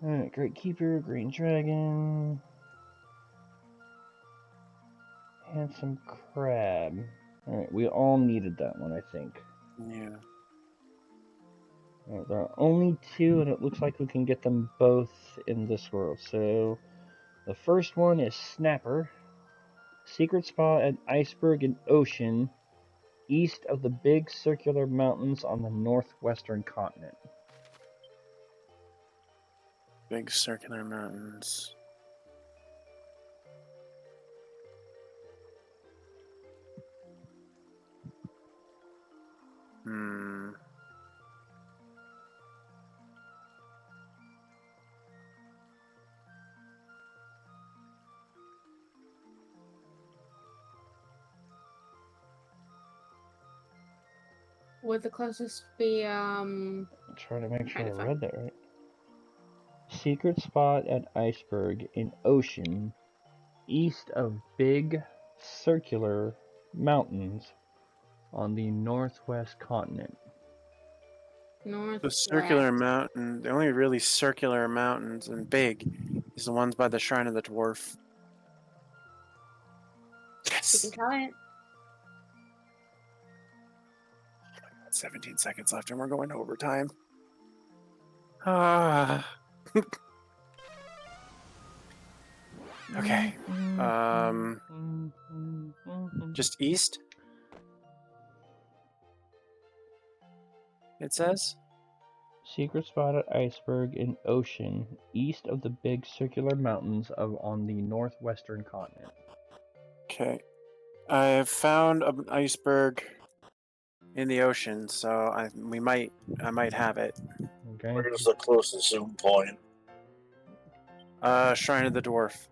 Alright, Great Keeper, Green Dragon. Handsome Crab. Alright, we all needed that one, I think. Yeah. Alright, there are only 2, and it looks like we can get them both in this world. So, the first one is Snapper. Secret spot at Iceberg and Ocean. east of the big circular mountains on the northwestern continent. Big circular mountains. Would the closest be I'm trying to make sure Kind of I read that right. Secret spot at iceberg in ocean east of big circular mountains on the northwest continent. The circular northwest? mountain, the only really circular mountains and big is the ones by the Shrine of the Dwarf. You Yes! can try it. 17 seconds left and we're going to overtime. Ah. Okay. Just east? It says? Secret spot at iceberg in ocean east of the big circular mountains on the northwestern continent. Okay. I have found an iceberg in the ocean, so I might have it. Okay. Where's the closest zoom point? Shrine of the Dwarf.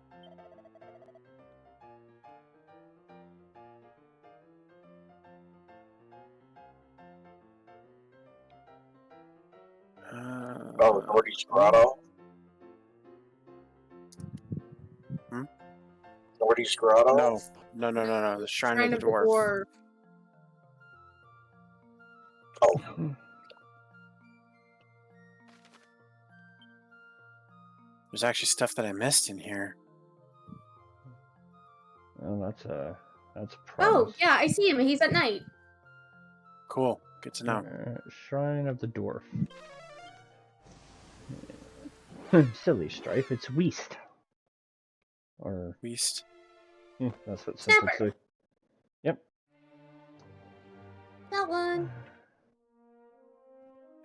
Oh, Nordy's Grotto? Nordy's Grotto? No. The Shrine of the Dwarf. Dwarf. Oh, There's actually stuff that I missed in here. Well, that's a Oh, promise. yeah, I see him. He's at night. Cool. Good to know. Shrine of the Dwarf. Silly Strife, it's Weast. Or Beast. that's what Snapper. it's a. Yep. That one.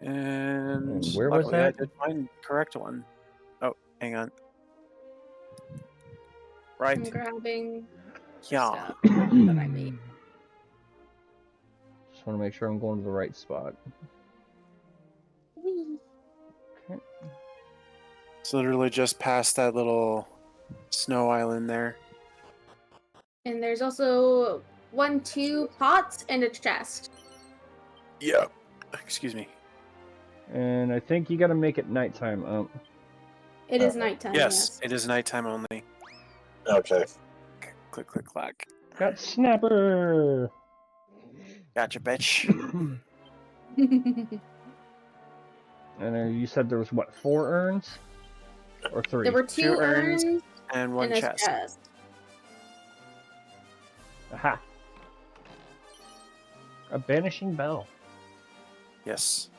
And where was luckily that? I did find the correct one. Oh, hang on. Right. I'm grabbing Yeah. stuff that I made. Just want to make sure I'm going to the right spot. Whee. Okay. It's literally just past that little snow island there. And there's also 2 pots and a chest. Yeah. Excuse me. And I think you got to make it nighttime. It is nighttime. Yes, it is nighttime only. okay. Click, click, clack. Got Snapper. Gotcha, bitch. And you said there was what, 4 urns? Or 3? There were 2 2 urns urns and 1 and a chest. chest. Aha. A banishing bell. Yes.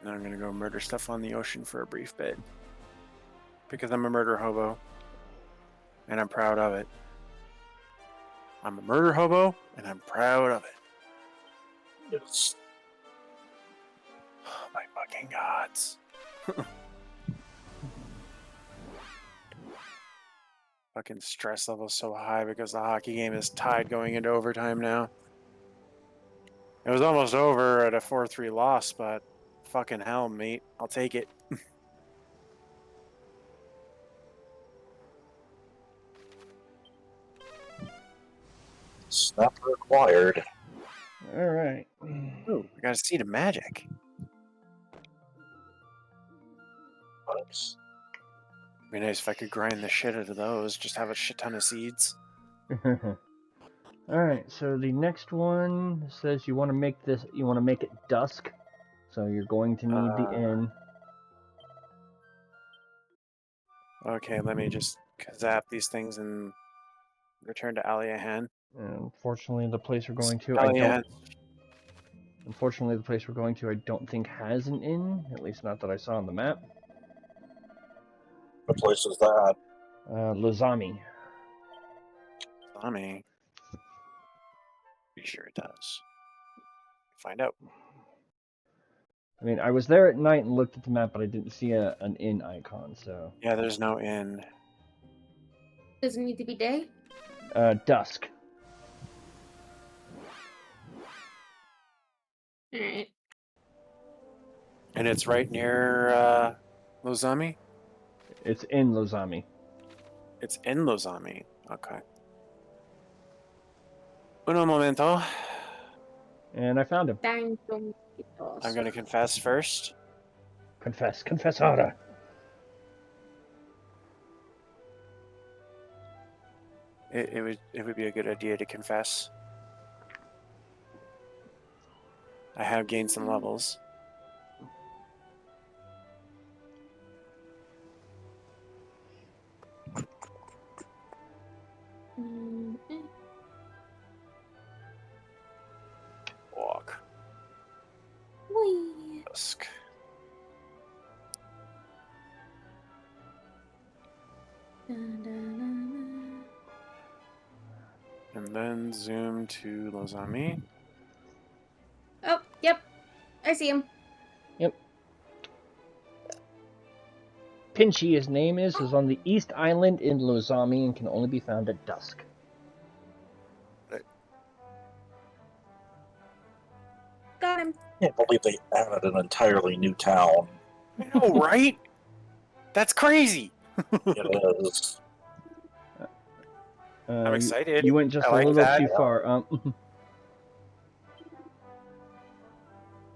Now I'm gonna go murder stuff on the ocean for a brief bit. Because I'm a murder hobo. And I'm proud of it. I'm a murder hobo, and I'm proud of it. Yes. Oh, my fucking gods. Fucking stress level so high because the hockey game is tied going into overtime now. It was almost over at a 4-3 loss, but fucking hell, mate. I'll take it. Snapper acquired. Alright. Ooh, I got a seed of magic. Nice. It'd be nice if I could grind the shit out of those, just have a shit ton of seeds. Alright, so the next one says you want to make it dusk. So you're going to need the inn. Okay, let me just zap these things and return to Aliahan. Unfortunately, the place we're going to, I don't think has an inn. At least not that I saw on the map. What place is that? Lozami. Lozami. Pretty sure it does. Find out. I mean, I was there at night and looked at the map, but I didn't see an inn icon, so... Yeah, there's no inn. Does it need to be day? Dusk. Alright. And it's right near Lozami? It's in Lozami. It's in Lozami. Okay. Uno momento. And I found him. Dang, I'm going to confess first. Confess. Confessada. It would be a good idea to confess. I have gained some levels. Walk. Whee. Dusk. And then zoom to Lozami. Oh, yep. I see him. Yep. Pinchy, his name is on the East Island in Lozami and can only be found at dusk. Got him. Can't believe they added an entirely new town. I know, right? That's crazy. It is. I'm excited. You went just I a like little that. too far.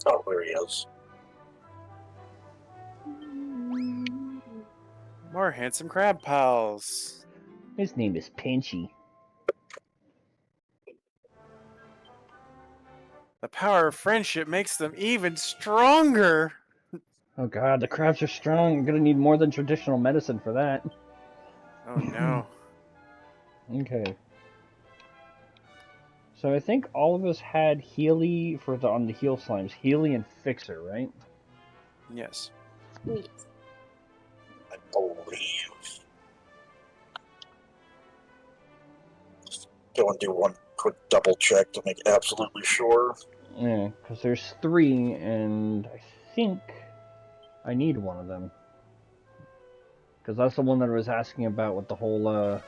Oh, there he is. More handsome crab pals. His name is Pinchy. The power of friendship makes them even stronger. Oh god, the crabs are strong. You're gonna need more than traditional medicine for that. Oh no. Okay. So I think all of us had Healy on the heal slimes. Healy and Fixer, right? Yes. Sweet. I believe. Just go and do one quick double check to make absolutely sure. Yeah, because there's 3, and I think I need one of them. Because that's the one that I was asking about with the whole,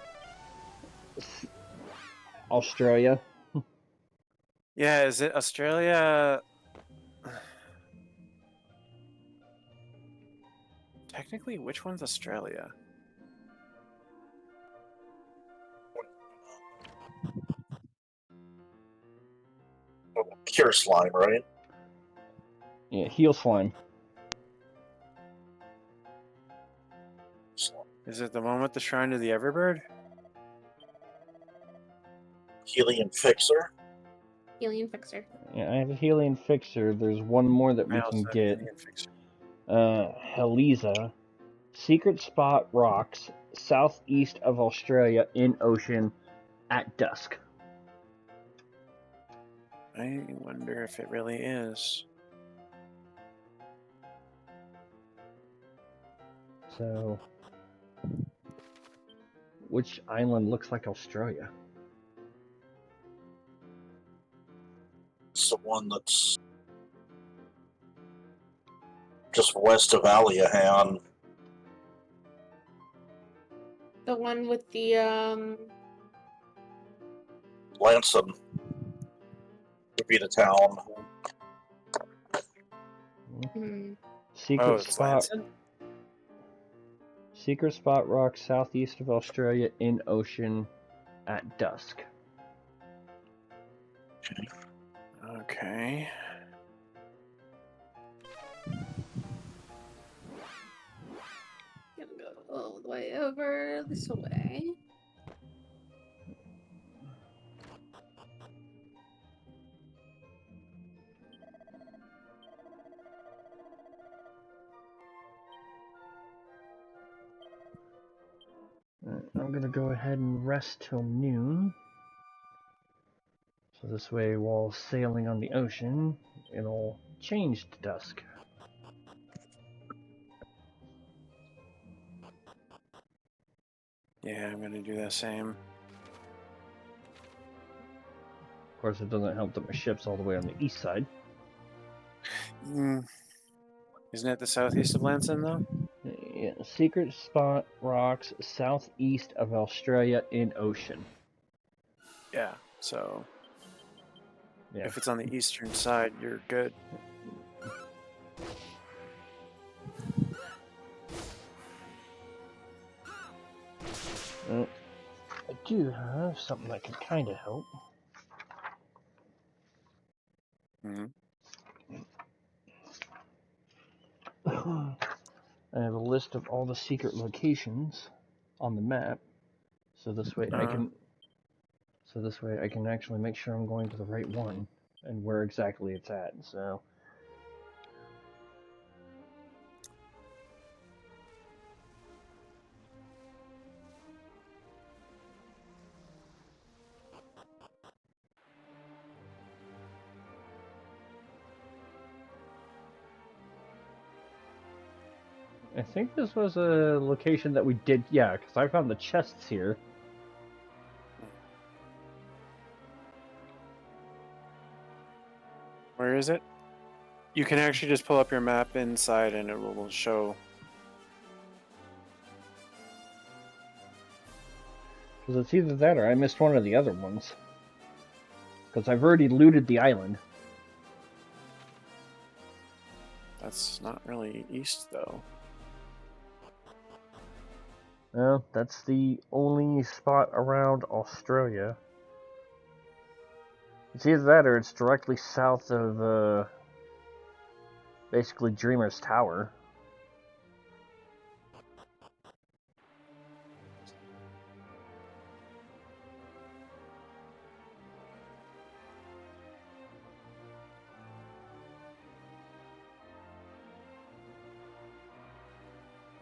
Australia. Yeah, is it Australia? Technically, which one's Australia? Cure slime, right? Yeah, heal slime. Is it the one with the Shrine to the Everbird? Helium Fixer. Alien Fixer. Yeah, I have a Healy and Fixer. There's one more that we I also can have get. Alien Fixer. Heliza. Secret spot rocks southeast of Australia in ocean at dusk. I wonder if it really is. So, which island looks like Australia? It's the one that's just west of Aliahan. The one with the Lanson would be the town. Secret it's spot. Lanson? Secret spot rocks southeast of Australia in ocean at dusk. Okay. gonna go all the way over this way. I'm gonna go ahead and rest till noon. So this way, while sailing on the ocean, it'll change to dusk. Yeah, I'm gonna do the same. course, it doesn't help that my ship's all the way on the east side. Isn't it the southeast of Lanson, though? Yeah, secret spot rocks southeast of Australia in ocean. Yeah, so Yeah. if it's on the eastern side, you're good. Well, I do have something that can kind of help. Mm-hmm. I have a list of all the secret locations on the map, so this way I can. So this way I can actually make sure I'm going to the right one and where exactly it's at. So. I think this was a location that we did, yeah, because I found the chests here. Where is it? You can actually just pull up your map inside and it will show. Because it's either that or I missed one of the other ones. Because I've already looted the island. That's not really east, though. Well, that's the only spot around Australia. It's either that or it's directly south of, basically Dreamer's Tower.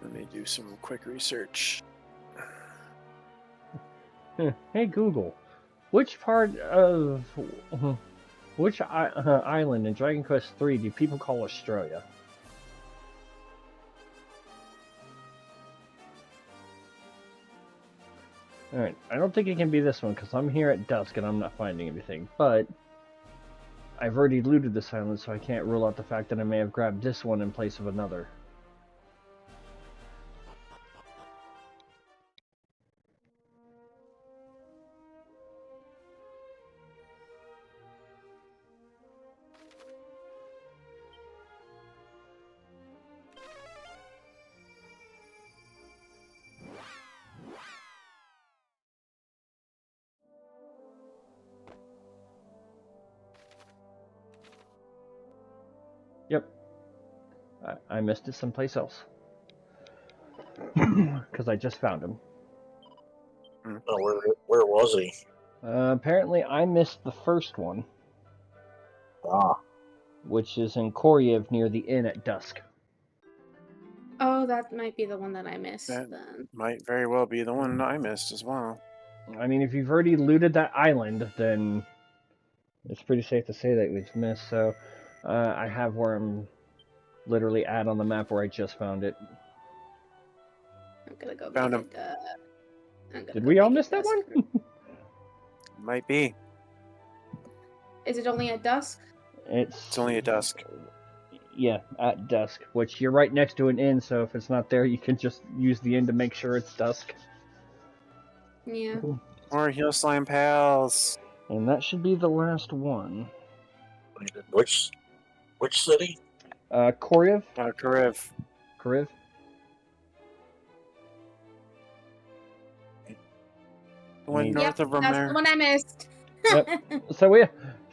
Let me do some quick research. Hey Google, which part of which island in Dragon Quest III do people call Australia? Alright, I don't think it can be this one because I'm here at dusk and I'm not finding anything, but I've already looted this island, so I can't rule out the fact that I may have grabbed this one in place of another. Yep. I missed it someplace else. Because I just found him. Oh, where was he? Apparently I missed the first one, Ah, which is in Koryev near the inn at dusk. Oh, that might be the one that I missed That then. might very well be the one I missed as well. I mean, if you've already looted that island, then it's pretty safe to say that it was missed. So I have where I'm literally at on the map where I just found it. I'm gonna go Found make him. it, I'm gonna Did go we all make it miss that dusk. one? Might be. Is it only at dusk? It's only at dusk. Yeah, at dusk, which you're right next to an inn, so if it's not there, you can just use the inn to make sure it's dusk. Yeah. More Heel Slime Pals. And that should be the last one. which city? Koryev? Kariv. Kariv? The one Yep, north of That's Remake. the one I missed. Yep. So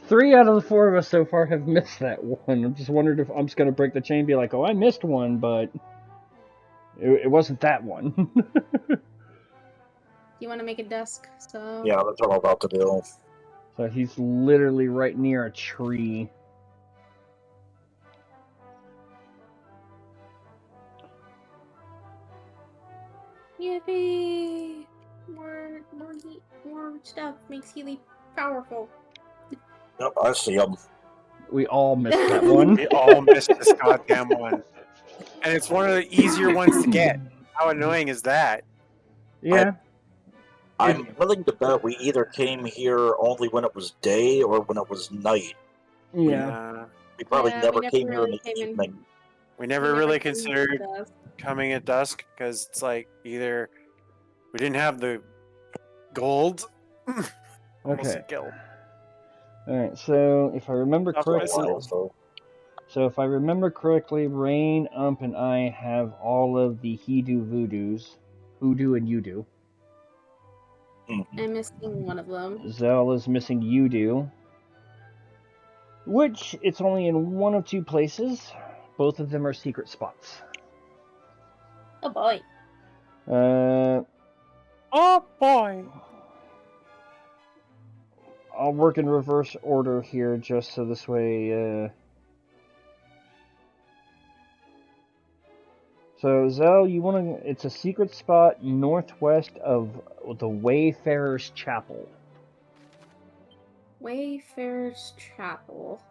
3 out of the 4 of us so far have missed that one. I'm just wondering if I'm just going to break the chain and be like, oh, I missed one, but it wasn't that one. You want to make it dusk, so... Yeah, that's what I'm about to do. So he's literally right near a tree. Yippee! More stuff makes Healy powerful. Yep, I see him. We all missed that one. We all missed this goddamn one. And it's one of the easier ones to get. How annoying is that? Yeah. I'm willing to bet we either came here only when it was day or when it was night. Yeah. We probably Yeah, never we came here in really the came in. evening. We never really came in considered dusk. coming at dusk because it's like either we didn't have the gold. Almost Okay. said guild. Alright, so if I remember Off correctly, myself. Rayn, and I have all of the He-Do Voodoos. Hoodoo and You-Do. I'm missing one of them. Zell is missing You-Do. Which, it's only in one of two places. Both of them are secret spots. Oh boy. Oh boy. I'll work in reverse order here, just so this way, So, Zell, you want to... It's a secret spot northwest of the Wayfarer's Chapel. Wayfarer's Chapel.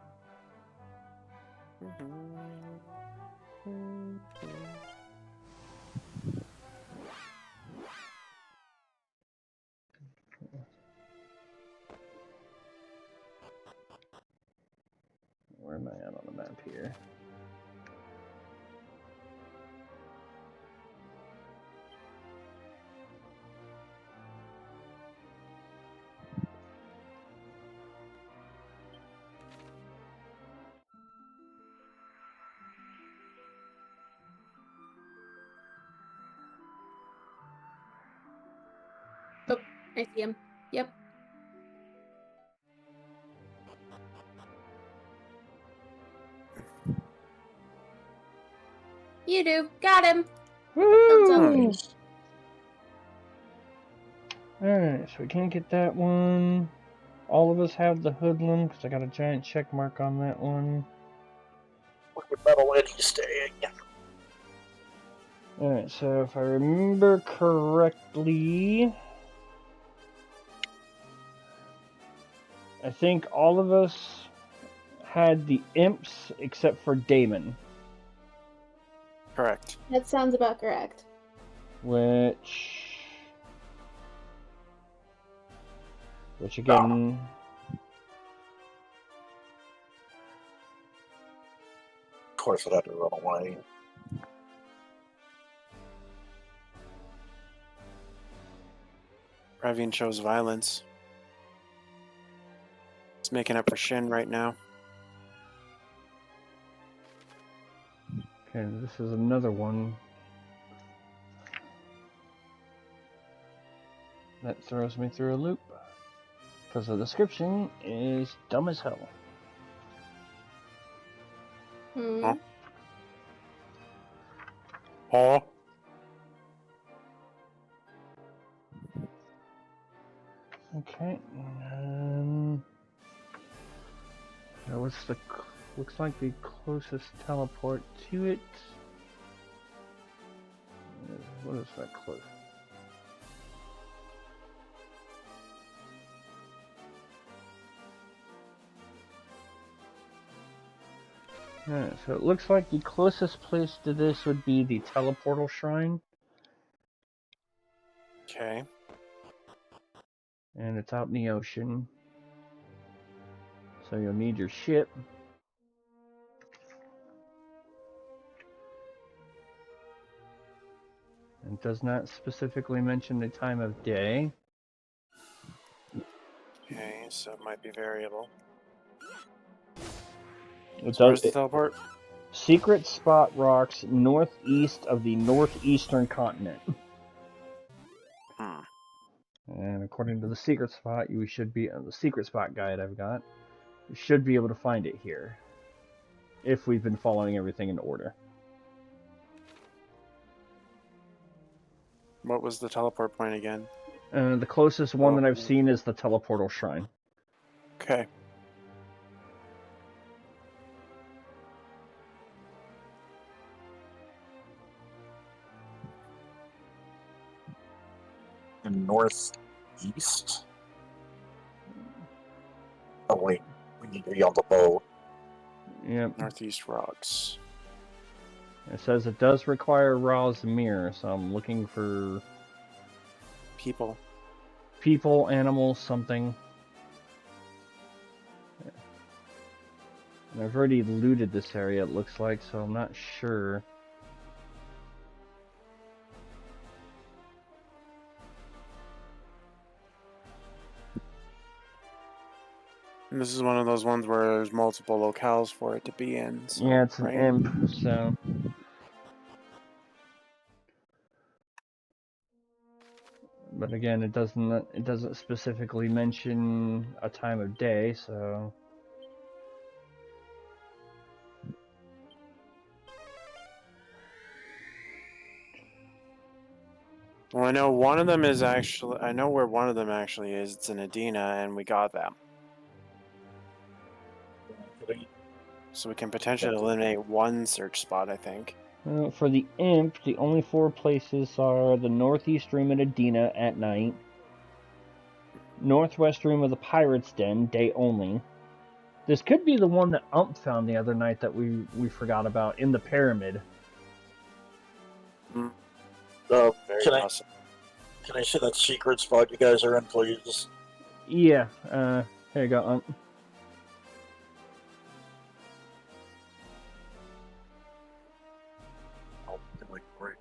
Where am I at on the map here? Oh, I see him. Yep. You do. Got him. Thumbs up. Woo! Alright, so we can't get that one. All of us have the hoodlum, because I got a giant check mark on that one. Liquid metal Eddie staying. Alright, so if I remember correctly, I think all of us had the imps except for Damon. Correct. That sounds about correct. Which again... Of course, it had to run away. Ravine shows violence. It's making up for Shin right now. Okay, this is another one that throws me through a loop, because the description is dumb as hell. Huh? Oh. Okay, now what's the... looks like the closest teleport to it. What is that close? Alright, so it looks like the closest place to this would be the teleportal shrine. Okay. And it's out in the ocean. So you'll need your ship. It does not specifically mention the time of day. Okay, so it might be variable. Where's the teleport? Secret spot rocks northeast of the northeastern continent. And according to the secret spot, you should be the secret spot guide I've got. You should be able to find it here, if we've been following everything in order. What was the teleport point again? The closest one that I've seen is the teleportal shrine. Okay. Northeast? Oh wait, we need to be on the boat. Yep. Northeast rocks. It says it does require Ra's mirror, so I'm looking for people. people, animals, something. And I've already looted this area, it looks like, so I'm not sure. And this is one of those ones where there's multiple locales for it to be in. So, Yeah, it's an right? imp, so... But again, it doesn't specifically mention a time of day, so... Well, I know one of them is actually... I know where one of them actually is. It's in Adina, and we got them. So we can potentially eliminate one search spot, I think. For the imp, the only 4 places are the northeast room at Adina at night, northwest room of the Pirate's Den, day only. This could be the one that Ump found the other night that we forgot about, in the pyramid. Can Awesome. I see that secret spot you guys are in, please? Yeah, here you go, Ump. Oh, great.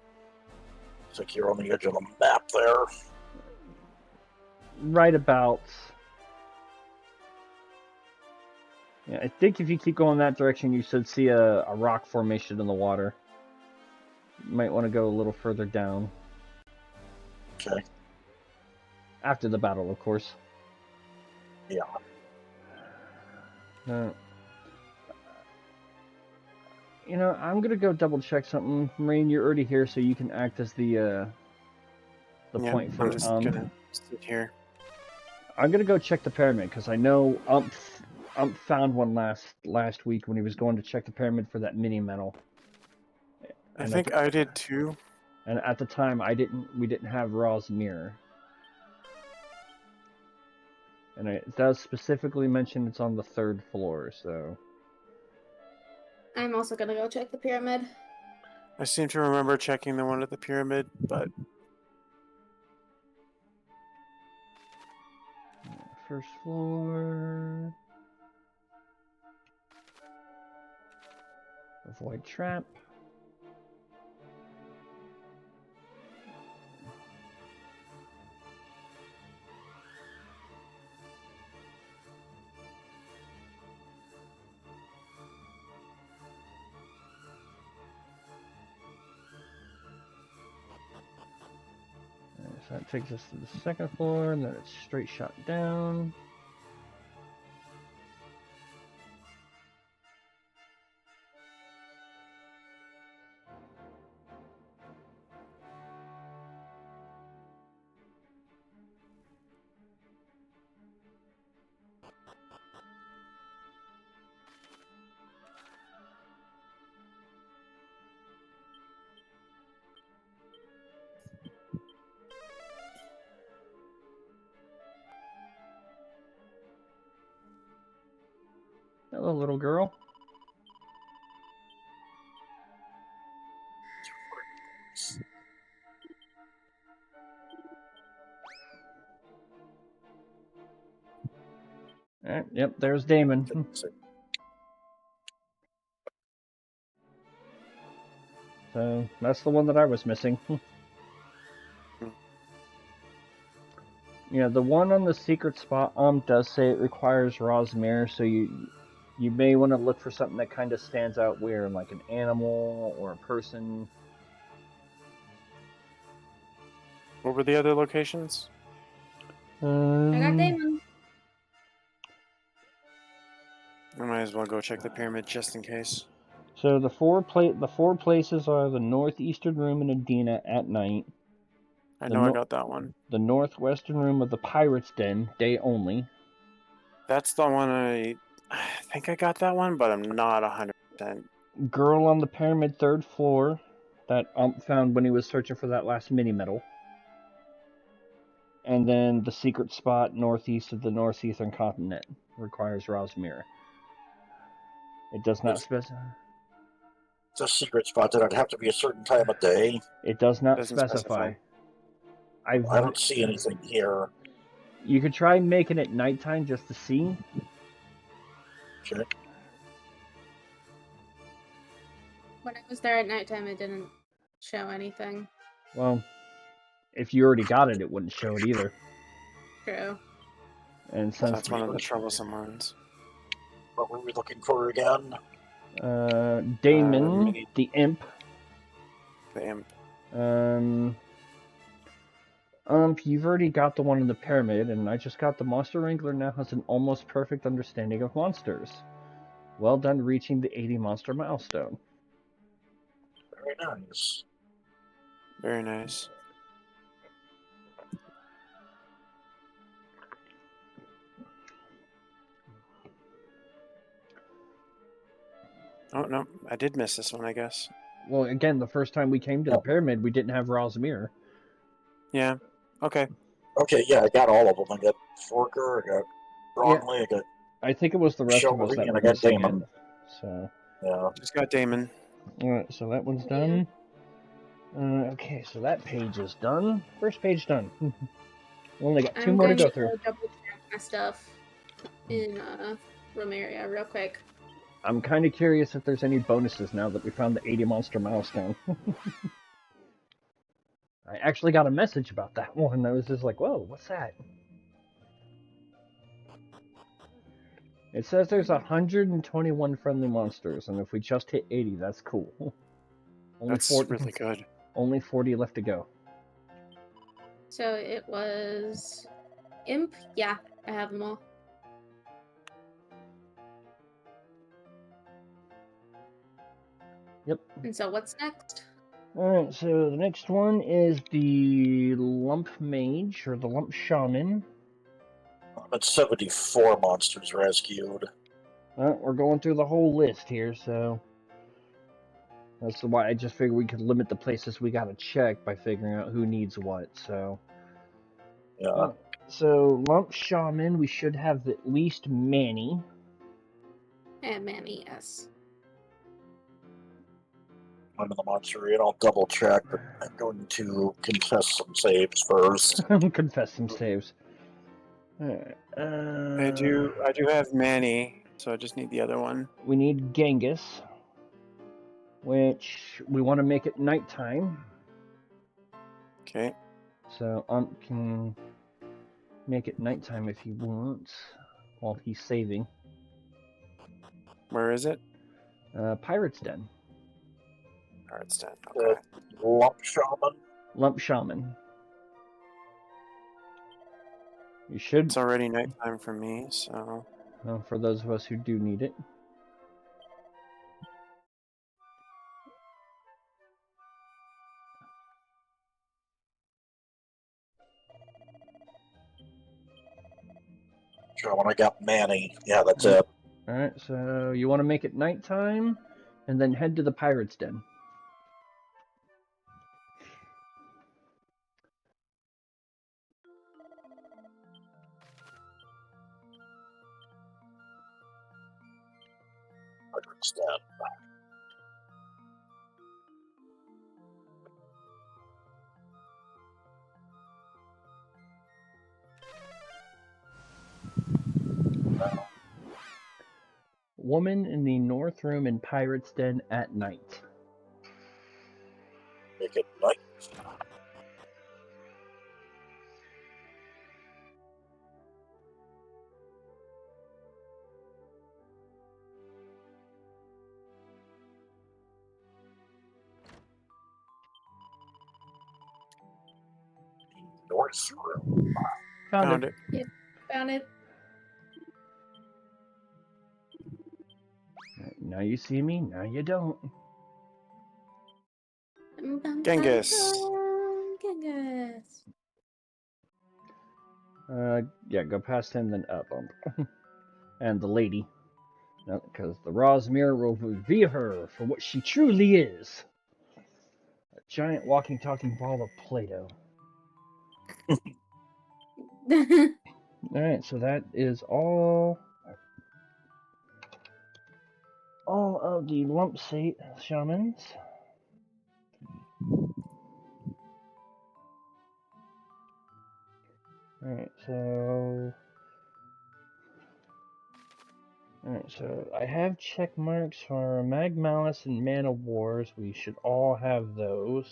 Looks like you're on the edge of the map there. Right about... Yeah, I think if you keep going that direction, you should see a rock formation in the water. You might want to go a little further down. Okay. After the battle, of course. Yeah. You know, I'm gonna go double check something. Rayn, you're already here, so you can act as the point for I'm just gonna sit here. I'm gonna go check the pyramid because I know Ump found one last week when he was going to check the pyramid for that mini medal. I think I did too. And at the time, we didn't have Ra's mirror. And it does specifically mention it's on the 3rd floor, so... I'm also gonna go check the pyramid. I seem to remember checking the one at the pyramid, but... First floor... Avoid trap. So that takes us to the 2nd floor, and then it's straight shot down. Hello, little girl. Alright, yep, there's Damon. So, that's the one that I was missing. Yeah, the one on the secret spot does say it requires Ra's mirror, so you may want to look for something that kind of stands out weird, like an animal or a person. What were the other locations? I got Damon. I might as well go check the pyramid just in case. So the four places are the northeastern room in Adina at night. I know I got that one. The northwestern room of the Pirate's Den, day only. That's the one I think I got that one, but I'm not 100%. Girl on the pyramid 3rd floor that Ump found when he was searching for that last mini medal. And then the secret spot northeast of the northeastern continent requires Ra's mirror. It does not specify. It's a secret spot that it'd have to be a certain time of day. It does not Doesn't specify. I don't see anything here. You could try making it nighttime just to see. Okay. When I was there at nighttime, it didn't show anything. Well, if you already got it, it wouldn't show it either. True. And since That's one of the troublesome ones. What were we looking for again? Damon, Mini- the imp, The imp. you've already got the one in the pyramid, and I just got the Monster Wrangler now has an almost perfect understanding of monsters. Well done reaching the 80 monster milestone. Very nice. Very nice. Oh, no. I did miss this one, I guess. Well, again, the first time we came to the pyramid, we didn't have Rosmir. Yeah. Okay. Okay, yeah, I got all of them. I got Forker, I got Broadway, I got I think it was the rest of us Chivalry, that and were I got missing Damon. it. So, Yeah. Just got Damon. alright, so that one's done. Okay, so that page is done. First page done. We only got two more to go through. Double check my stuff in Romaria real quick. I'm kind of curious if there's any bonuses now that we found the 80 monster milestone. I actually got a message about that one. I was just like, whoa, what's that? It says there's 121 friendly monsters, and if we just hit 80, that's cool. That's really good. Only 40 left to go. So it was Imp. Yeah, I have them all. Yep. And so what's next? Alright, so the next one is the Lump Mage, or the Lump Shaman. I'm at 74 monsters rescued. We're going through the whole list here, so that's why I just figured we could limit the places we gotta check by figuring out who needs what, so. Yeah. So, Lump Shaman, we should have at least Manny. And Manny, yes. I'm in the monster and I'll double check, but I'm going to confess some saves first. Confess some saves. Alright, I do have Manny, so I just need the other one. We need Genghis, which we want to make it nighttime. Okay. So can make it nighttime if he wants, while he's saving. Where is it? Pirate's Den. Pirate's Den. Okay. Lump Shaman. Lump Shaman. You should. It's already nighttime for me, so. For those of us who do need it. Sure, when I got Manny. Yeah, that's it. Alright, so you want to make it nighttime, and then head to the Pirate's Den. Pirate's Den. Woman in the North Room in Pirate's Den at night. Make it night. North Room. Found it. Yep, found it. Now you see me, now you don't. Genghis. Genghis. Yeah, go past him, then up. And the lady. No, because the Rosmir will reveal her for what she truly is. A giant walking, talking ball of Play-Doh. Alright, so that is all of the lump shamans. Alright, so... Alright, so I have check marks for Mag Malice and Man of Wars. We should all have those.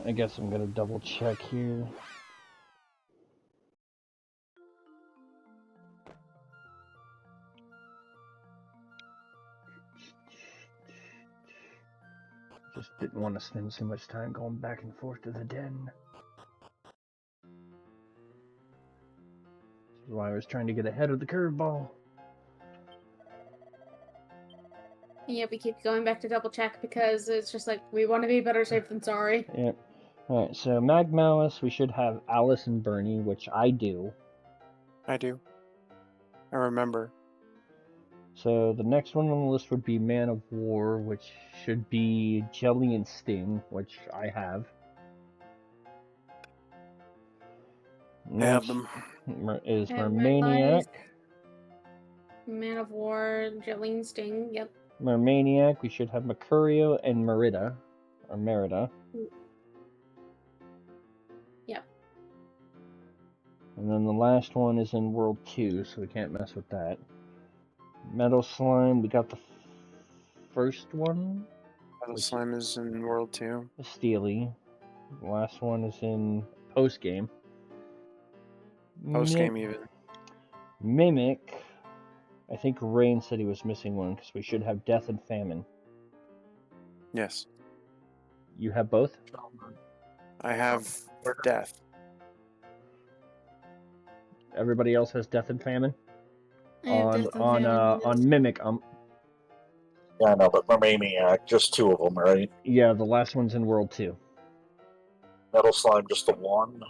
I guess I'm gonna double check here. Just didn't want to spend too much time going back and forth to the den. This is why I was trying to get ahead of the curveball. Yeah, we keep going back to double check because it's just like we want to be better safe than sorry. Yep. Alright, so Mag Malice, we should have Alice and Bernie, which I do. I do. I remember. So the next one on the list would be Man of War, which should be Jelly and Sting, which I have. I have Next them. is I have Mermaniac. Man of War, Jolene Sting, yep. Mermaniac, we should have Mercurio and Merida. Or Merida. Yep. And then the last one is in World 2, so we can't mess with that. Metal Slime, we got the first one. Metal Slime is in World 2. Steely. The last one is in Post Game. Post game even. Mimic. I think Rayn said he was missing one because we should have Death and Famine. Yes. You have both? I have Death. Everybody else has Death and Famine? I have Death and Famine. On Mimic, Yeah, I know, but Mermaniac, just two of them, right? yeah, the last one's in World 2. Metal Slime, just the one.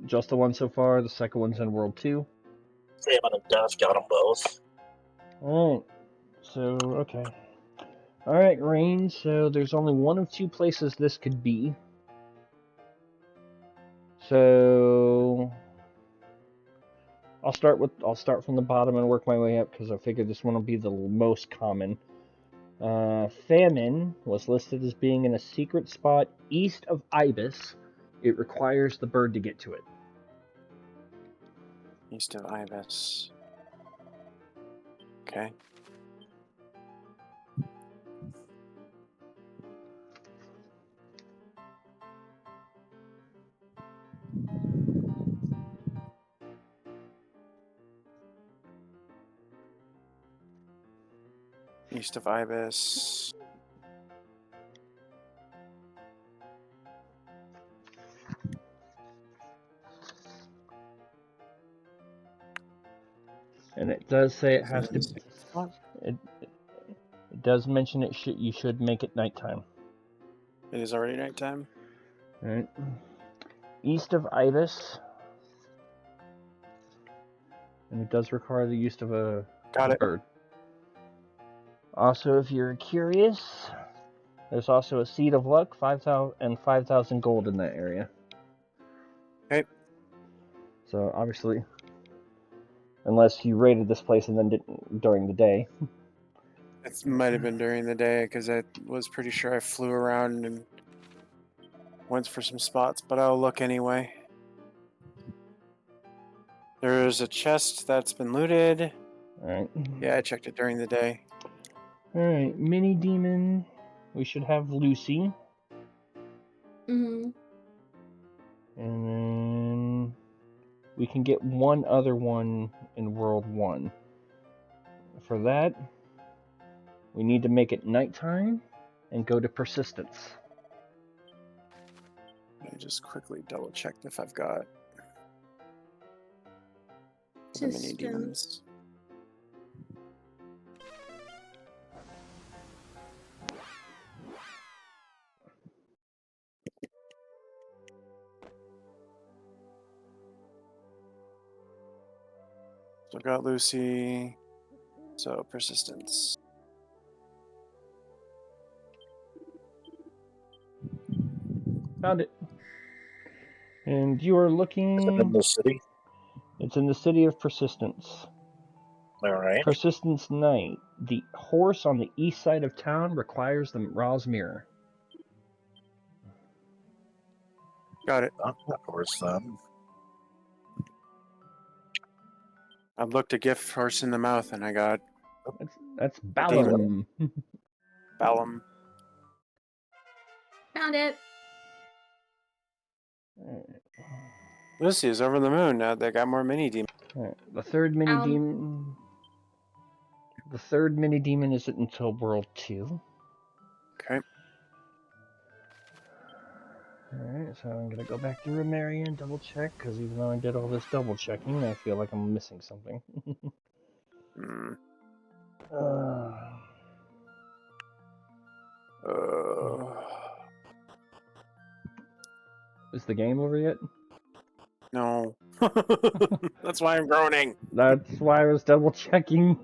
Just the one so far, the second one's in World 2. Famine and Death got them both. Alright, so, okay. Alright, Rain, so there's only one of two places this could be. So... I'll start from the bottom and work my way up, because I figured this one will be the most common. Famine was listed as being in a secret spot east of Ibis. It requires the bird to get to it. East of Ibis. Okay. East of Ibis. And it does say it has to. What? It does mention you should make it nighttime. It is already nighttime. Right. East of Ibis. And it does require the use of a bird. Also, if you're curious, there's also a Seed of Luck, 5,000 gold in that area. Okay. So obviously, unless you raided this place and then didn't during the day. It might have been during the day because I was pretty sure I flew around and went for some spots, but I'll look anyway. There's a chest that's been looted. Alright. Yeah, I checked it during the day. Alright, Mini Demon. We should have Lucy. Mm-hmm. And then we can get one other one in World 1. For that, we need to make it nighttime and go to Persistence. Let me just quickly double check if I've got the mini demons. So I've got Lucy. So Persistence. Found it. And you are Is it in looking... the city? It's in the city of Persistence. All right. Persistence Knight. The horse on the east side of town requires the Ra's Mirror. Got it. Not that horse then. I looked a gift horse in the mouth and I got That's Balam. Balam. Found it. Lucy is over the moon now. They got more mini demons. The third mini demon. The third mini demon isn't until World 2. Okay. Alright, so I'm gonna go back to Remake and double check, because even though I did all this double checking, I feel like I'm missing something. Is the game over yet? No. That's why I'm groaning. That's why I was double checking.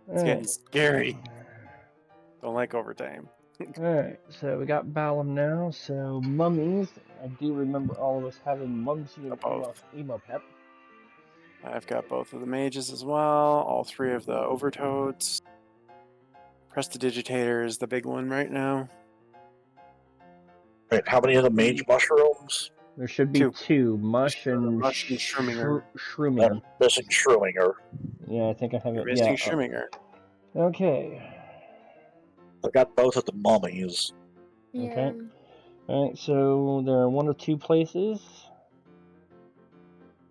It's getting scary. Don't like overtime. Alright, so we got Balam now, so mummies. I do remember all of us having Mumsy and emo Pep. I've got both of the mages as well, all three of the overtoads. Prestidigitators is the big one right now. Right, how many of the mage mushrooms? There should be two, Mush and Shroominger. Shroominger. I'm missing Shroominger. Yeah, I think I have You're it. missing Yeah. Shroominger. Okay. I got both of the mummies. Yeah. Okay. Alright, so there are one of two places.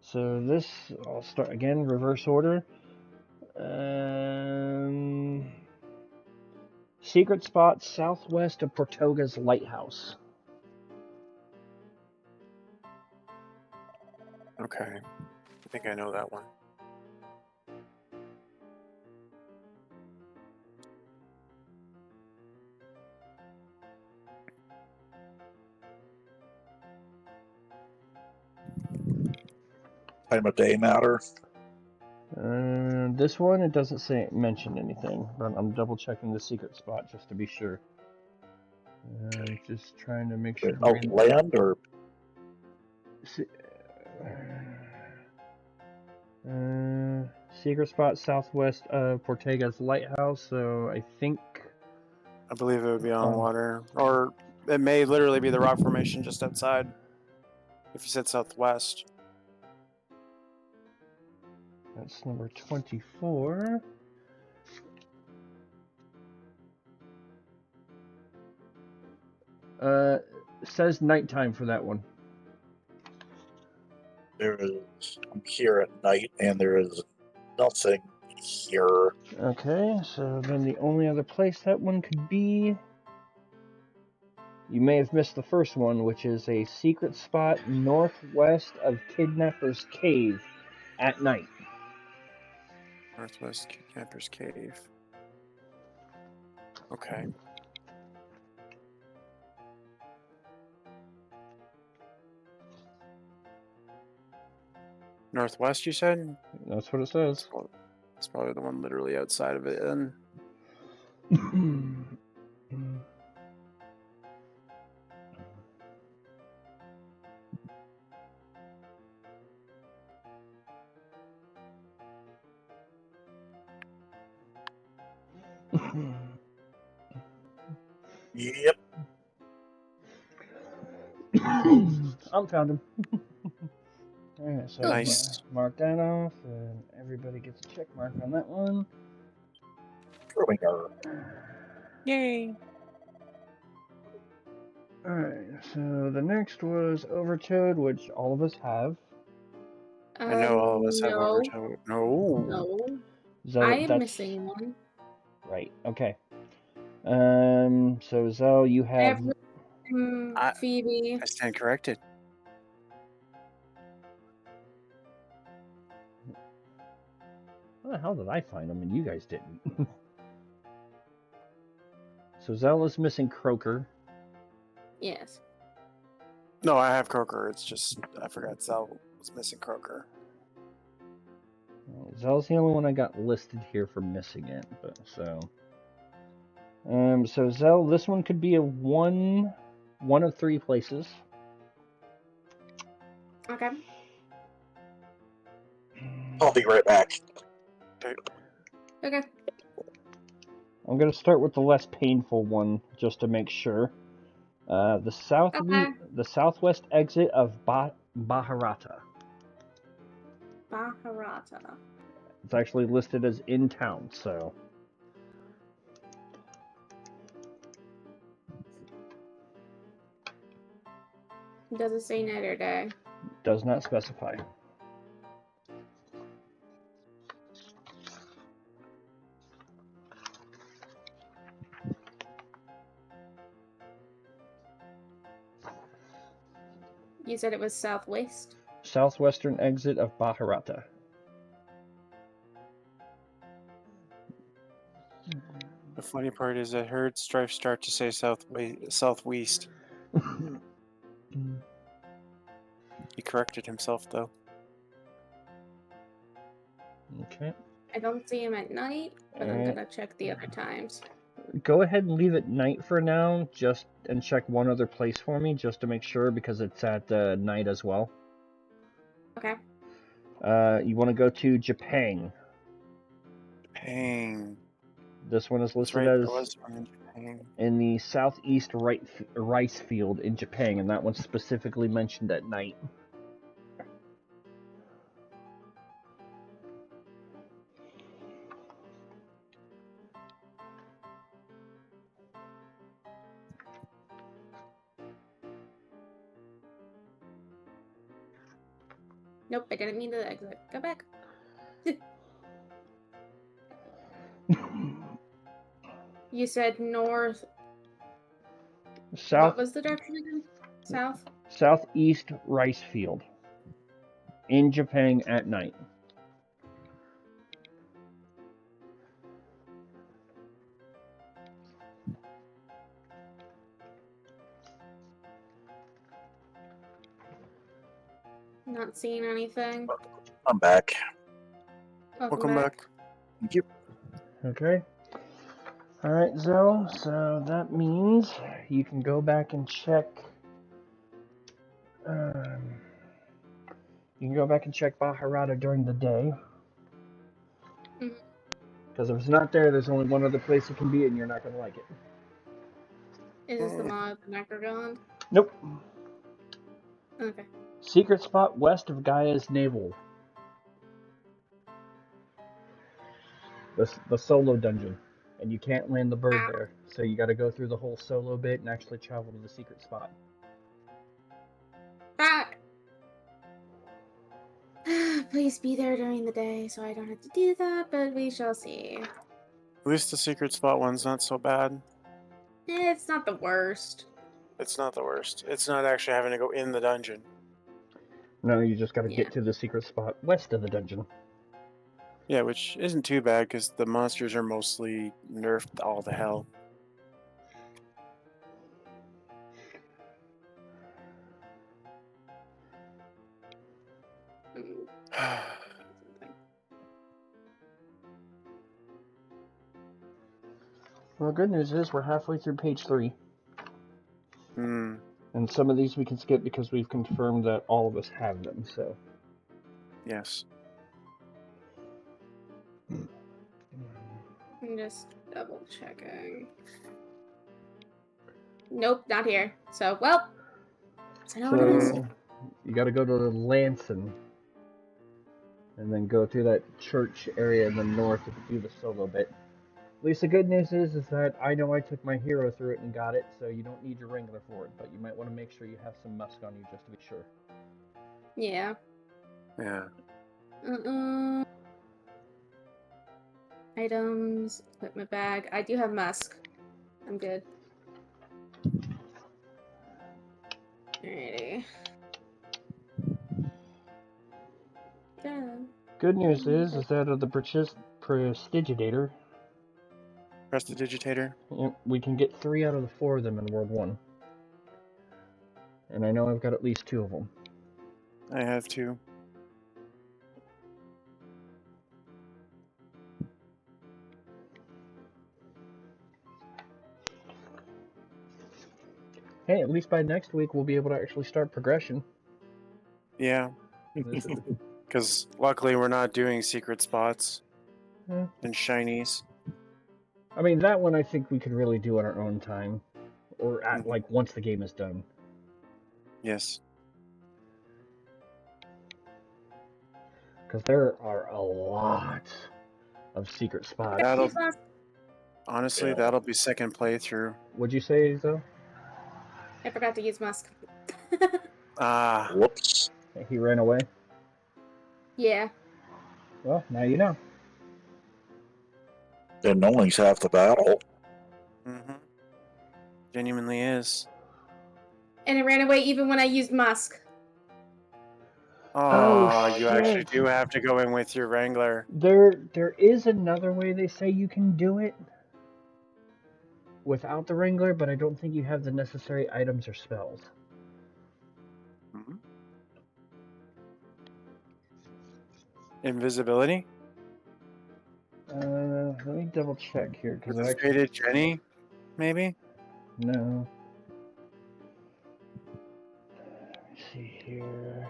So this, I'll start again, reverse order. Secret spot southwest of Portoga's lighthouse. Okay. I think I know that one. Time of day matter. This one, it doesn't say mention anything, but I'm double checking the secret spot just to be sure. Just trying to make sure. Oh, land or? Secret spot southwest of Portega's lighthouse, so I think... I believe it would be on water. Or it may literally be the rock formation just outside. If you said southwest. That's number 24. Says nighttime for that one. I'm here at night, and there is nothing here. Okay, so then the only other place that one could be... You may have missed the first one, which is a secret spot northwest of Kidnapper's Cave at night. Northwest Kidnapper's Cave. Okay. Northwest, you said? That's what it says. It's probably the one literally outside of it then. Yep. I found him. Alright, so Nice. mark that off, and everybody gets a check mark on that one. Shroominger. Yay! Alright, so the next was Overtoad, which all of us have. I know all of us have No. Overtoad. No. No. So I am that's... missing one. Right, okay. So Zell, you have... Phoebe. I stand corrected. How the hell did I find them and you guys didn't? So Zell is missing Croaker. Yes. No, I have Croaker. It's just, I forgot Zell was missing Croaker. Zell's the only one I got listed here for missing it, but so... So Zell, this one could be a one of three places. Okay. I'll be right back. Okay. I'm gonna start with the less painful one just to make sure. The southwest exit of Baharata. Baharata. It's actually listed as in town, so. Does it say night or day? Does not specify. You said it was southwest? Southwestern exit of Baharata. The funny part is I heard Strife start to say southwest. He corrected himself, though. Okay. I don't see him at night, but I'm gonna check the other times. Go ahead and leave it night for now, and check one other place for me, just to make sure, because it's at night as well. Okay. You want to go to Japan. Japan. This one is That's listed right, as there was one in Japan. in the southeast rice field in Japan, and that one's specifically mentioned at night. Nope, I didn't mean to exit. Go back. You said north. South. What was the direction again? South? Southeast rice field in Japan at night. Not seeing anything. I'm back. Welcome back. Thank you. Okay. Alright, Zoe, so that means you can go back and check. You can go back and check Baharata during the day. Because if it's not there, there's only one other place it can be, and you're not going to like it. Is this the mod, the Necrogond? Nope. Okay. Secret spot west of Gaia's navel. The solo dungeon. And you can't land the bird there, so you gotta go through the whole solo bit and actually travel to the secret spot. Please be there during the day so I don't have to do that, but we shall see. At least the secret spot one's not so bad. It's not the worst. It's not the worst. It's not actually having to go in the dungeon. No, you just gotta get to the secret spot west of the dungeon. Yeah, which isn't too bad because the monsters are mostly nerfed all to hell. Well, good news is we're halfway through page 3. Hmm. And some of these we can skip because we've confirmed that all of us have them, so. Yes. I'm just double checking. Nope, not here. So, well, I know what it is. You gotta go to Lanson. And then go through that church area in the north to do the solo bit. At least the good news is that I know I took my hero through it and got it, so you don't need your Wrangler for it, but you might want to make sure you have some musk on you just to be sure. Yeah. Yeah. Items, equipment bag. I do have musk. I'm good. Alrighty. Good news is that of the Prestidigitator. Prestidigitator? We can get 3 out of the 4 of them in World 1. And I know I've got at least 2 of them. I have 2. Hey, at least by next week we'll be able to actually start progression. Yeah, because luckily we're not doing secret spots Yeah. and shinies. I mean, that one I think we could really do at our own time, or at Mhm. like once the game is done. Yes. Because there are a lot of secret spots. That'll- Use Musk. Honestly, Yeah. that'll be second playthrough. What'd you say, though? I forgot to use Musk. Ah, Whoops. He ran away? Yeah. Well, now you know. Then knowing's half the battle. genuinely is. And it ran away even when I used Musk. Oh, you shit. actually do have to go in with your Wrangler. There is another way they say you can do it without the Wrangler, but I don't think you have the necessary items or spells. Mhm. Invisibility? Let me double check here because I actually Faded Jenny, maybe? no. Let me see here.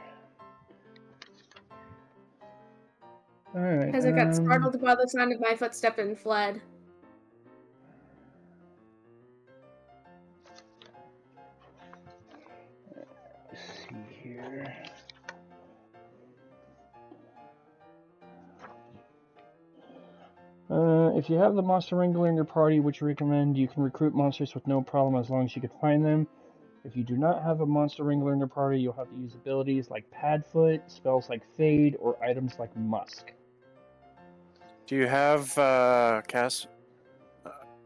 All right. Because it got startled by the sound of my footstep and fled. Let's see here. If you have the monster wrangler in your party, which you recommend, you can recruit monsters with no problem as long as you can find them. If you do not have a monster wrangler in your party, you'll have to use abilities like Padfoot, spells like Fade, or items like Musk. Do you have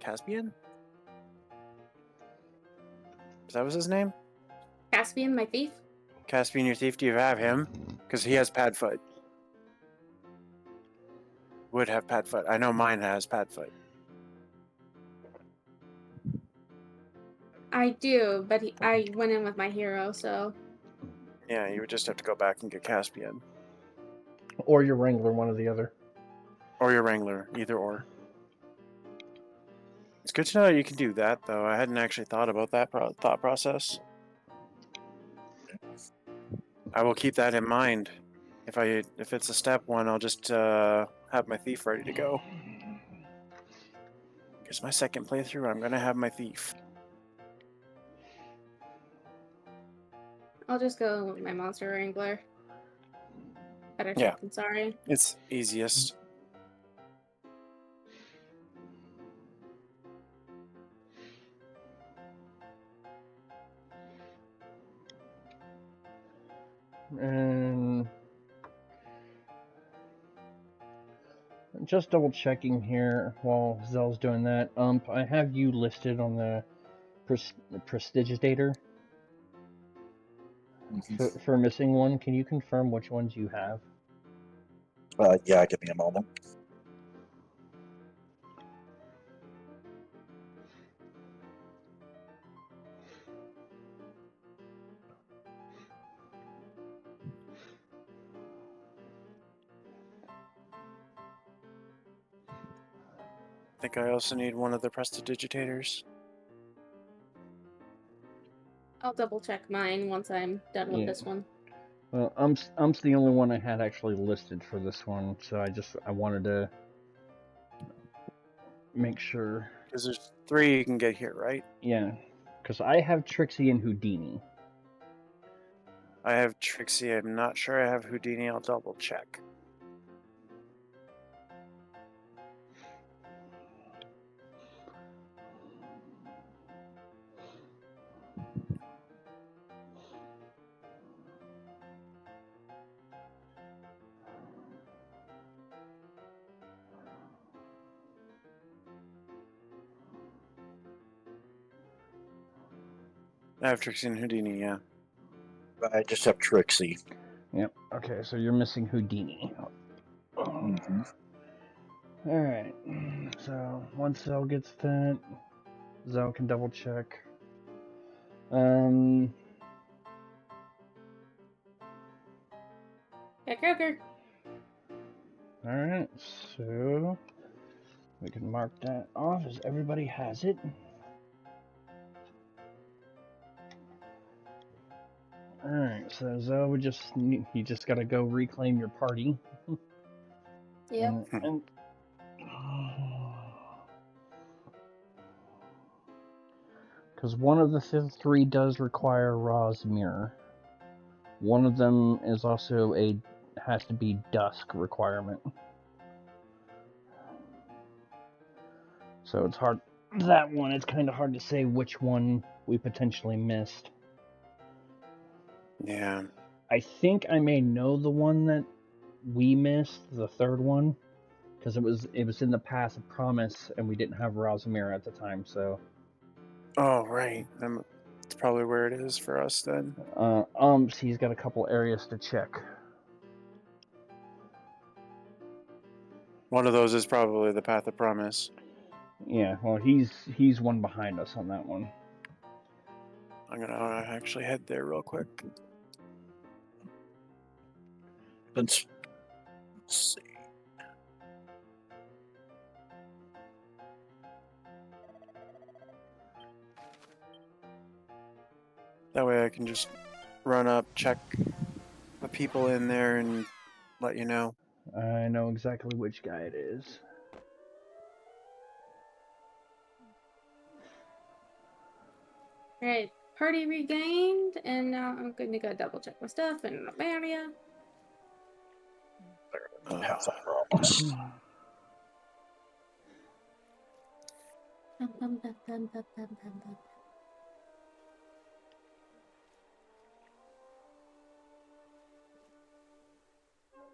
Caspian? That was his name? Caspian, my thief? Caspian, your thief, do you have him? Because he has Padfoot. Would have Padfoot. I know mine has Padfoot. I do, but I went in with my hero, so. Yeah, you would just have to go back and get Caspian. Or your wrangler, one or the other. Or your Wrangler, either or. It's good to know that you can do that, though. I hadn't actually thought about that thought process. I will keep that in mind. If it's a step one, I'll just have my thief ready to go. Because my second playthrough, I'm gonna have my thief. I'll just go with my monster wrangler. Better Yeah. safe than sorry. It's easiest. And just double checking here while Zell's doing that. I have you listed on the Prestidigitator for missing one. Can you confirm which ones you have? Yeah, give me a moment. I think I also need one of the Prestidigitators. I'll double check mine once I'm done with this one. Well, Ump's the only one I had actually listed for this one, so I wanted to make sure. Because there's 3 you can get here, right? Yeah, because I have Trixie and Houdini. I have Trixie. I'm not sure I have Houdini. I'll double check. I have Trixie and Houdini, yeah. I just have Trixie. Yep. Okay, so you're missing Houdini. Mm-hmm. Alright, so once Zell gets that, Zell can double check. Yeah, Kroger. Alright, so we can mark that off as everybody has it. Alright, so Zoe you just gotta go reclaim your party. Yep. And because one of the three does require Ra's mirror. One of them is also has to be dusk requirement. So it's hard. That one, it's kind of hard to say which one we potentially missed. Yeah. I think I may know the one that we missed, the third one, because it was in the Path of Promise, and we didn't have Razmir at the time. So. Oh, right. It's probably where it is for us then. So he's got a couple areas to check. One of those is probably the Path of Promise. Yeah, well, he's one behind us on that one. I'm gonna actually head there real quick. Let's see. That way I can just run up, check the people in there, and let you know. I know exactly which guy it is. Alright, party regained, and now I'm going to go double check my stuff in the area. Path of Promise.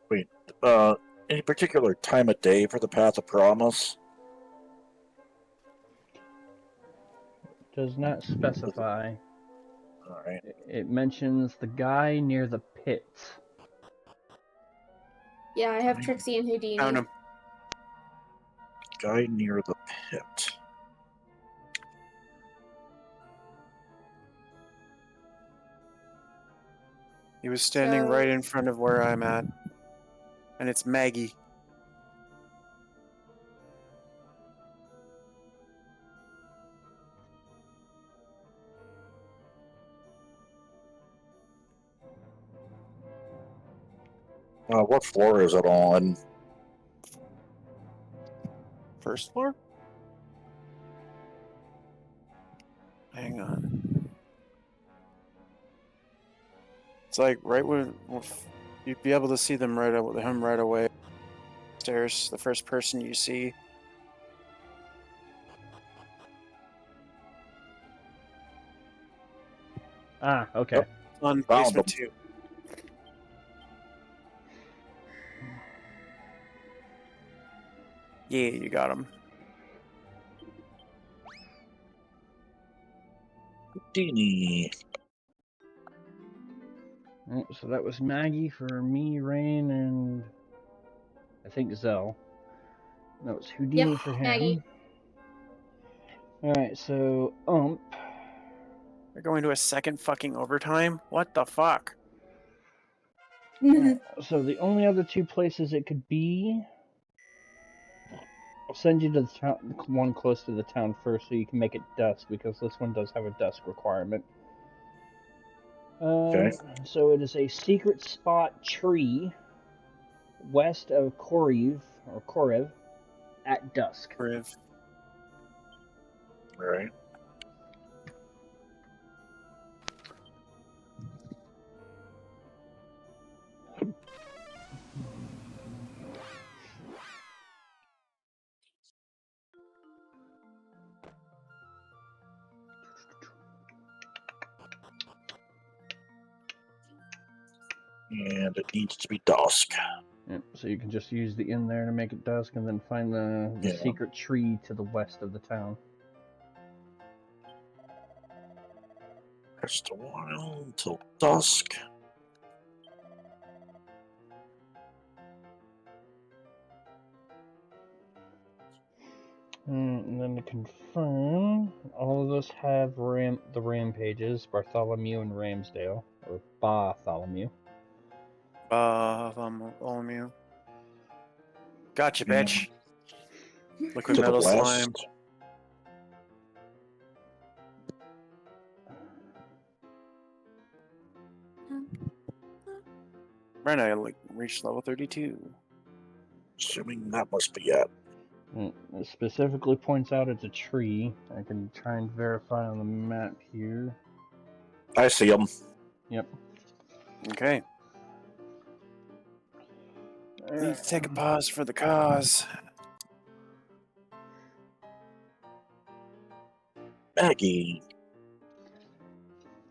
Wait, any particular time of day for the Path of Promise? Does not specify. All right. It mentions the guy near the pits. Yeah, I have Trixie and Houdini. Found him. Guy near the pit. He was standing So- right in front of where I'm at. And it's Maggie. What floor is it on? First floor? Hang on. It's like right when you'd be able to see him right away. Stairs, the first person you see. Ah, okay. Yep. On Found basement him. 2. Yeah, you got him. Houdini. So that was Maggie for me, Rayn, and I think Zell. That was Houdini Yep, for him. Maggie. Alright, so We're going to a second fucking overtime? What the fuck? So the only other two places it could be, I'll send you to the town, one close to the town first, so you can make it dusk, because this one does have a dusk requirement. Okay. So it is a secret spot tree west of Korev at dusk. Riv. All right. And it needs to be dusk. Yep, so you can just use the inn there to make it dusk, and then find the Yeah. secret tree to the west of the town. Just a while until dusk. And then to confirm, all of us have the rampages, Bartholomew and Ramsdale, or Bartholomew. Bartholomew. Gotcha, bitch. Liquid To the metal west. slime. Right, I reached level 32. Assuming that must be it. It specifically points out it's a tree. I can try and verify on the map here. I see them. Yep. Okay. Need to take a pause for the cause. Maggie.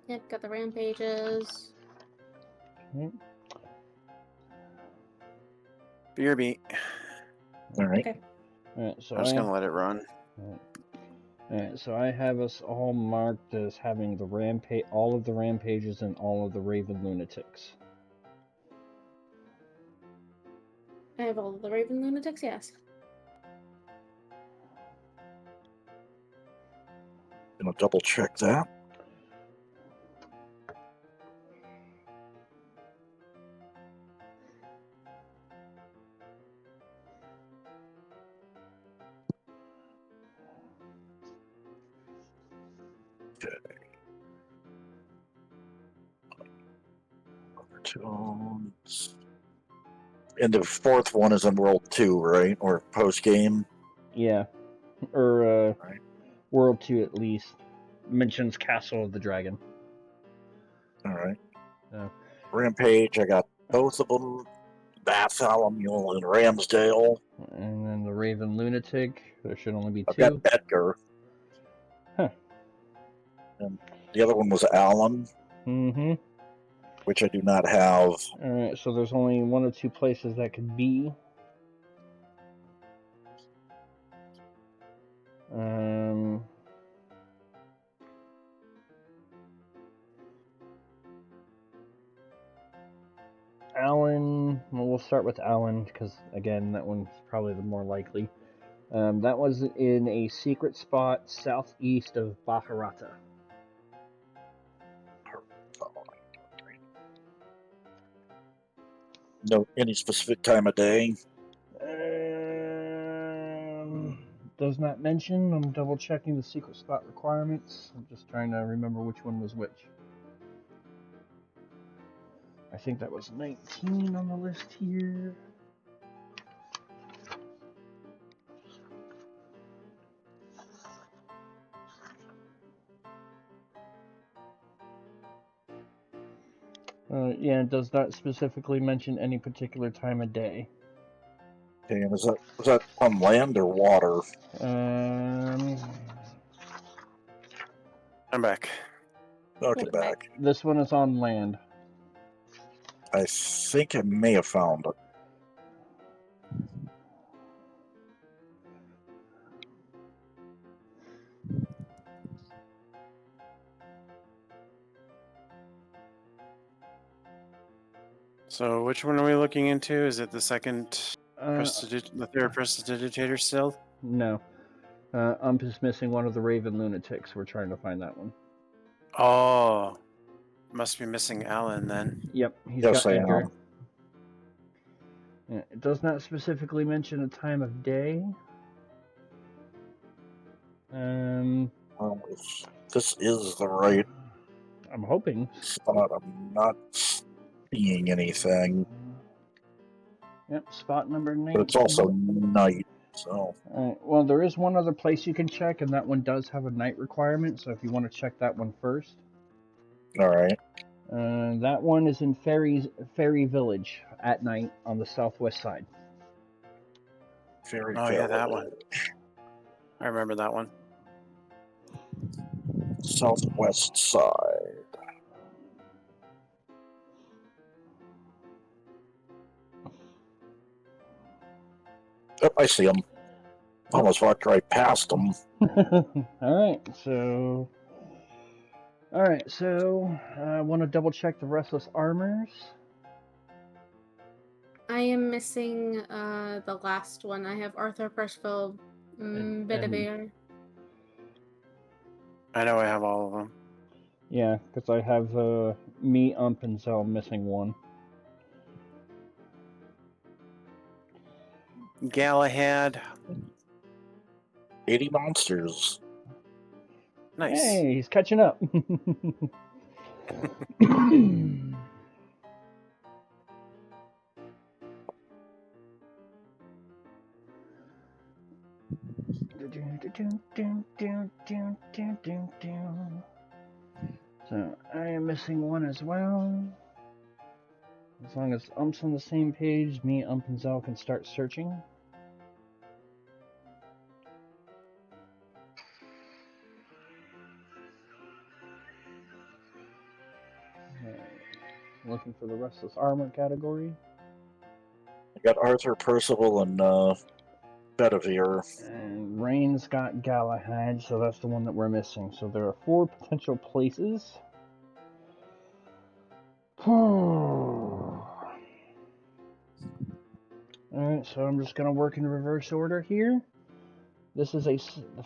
Yep, got the rampages. Okay. BRB. All right. Okay. Alright, so I'm just gonna let it run. Alright, so I have us all marked as having the all of the rampages and all of the Raven lunatics. I have all of the Raven lunatics, yes. Gonna double check that. And the fourth one is in World 2, right? Or post game? Yeah. Or, Right. World 2 at least. Mentions Castle of the Dragon. All right. Oh. Rampage, I got both of them. Bartholomew and Ramsdale. And then the Raven Lunatic. There should only be 2. I've got Edgar. Huh. And the other one was Alan, Mm-hmm. which I do not have. Alright, so there's only 1 or 2 places that could be. Alan, well, we'll start with Alan, because, again, that one's probably the more likely. That was in a secret spot southeast of Baharata. No, any specific time of day? Does not mention. I'm double checking the secret spot requirements. I'm just trying to remember which one was which. I think that was 19 on the list here. Yeah, it does not specifically mention any particular time of day. Okay, and was that on land or water? I'm back. Okay, Welcome back. back. This one is on land. I think I may have found it. So which one are we looking into? Is it the the third prestidigitator still? No. I'm just missing one of the Raven lunatics. We're trying to find that one. Oh, must be missing Alan then. Yep, he's Yes, got I Edgar. am. Yeah, it does not specifically mention a time of day. Well, if this is the right I'm hoping. spot, I'm not seeing anything. Yep, spot number 19. But it's also night, so. Alright, well, there is one other place you can check, and that one does have a night requirement, so if you want to check that one first. Alright. That one is in Fairy Village at night on the southwest side. Very Yeah, that one. I remember that one. Southwest side. Oh, I see him. Almost walked right past him. Alright, so I want to double check the Restless Armors. I am missing the last one. I have Arthur Percival Bedivere. I know I have all of them. Yeah, because I have me, and Zell missing one. Galahad. 80 monsters. Nice. Hey, he's catching up. So I am missing one as well. As long as Ump's on the same page, me, Ump, and Zell can start searching. Okay. Looking for the Restless Armor category. I got Arthur, Percival, and Bedivere. And Rayn's got Galahad, so that's the one that we're missing. So there are 4 potential places. Alright, so I'm just going to work in reverse order here. The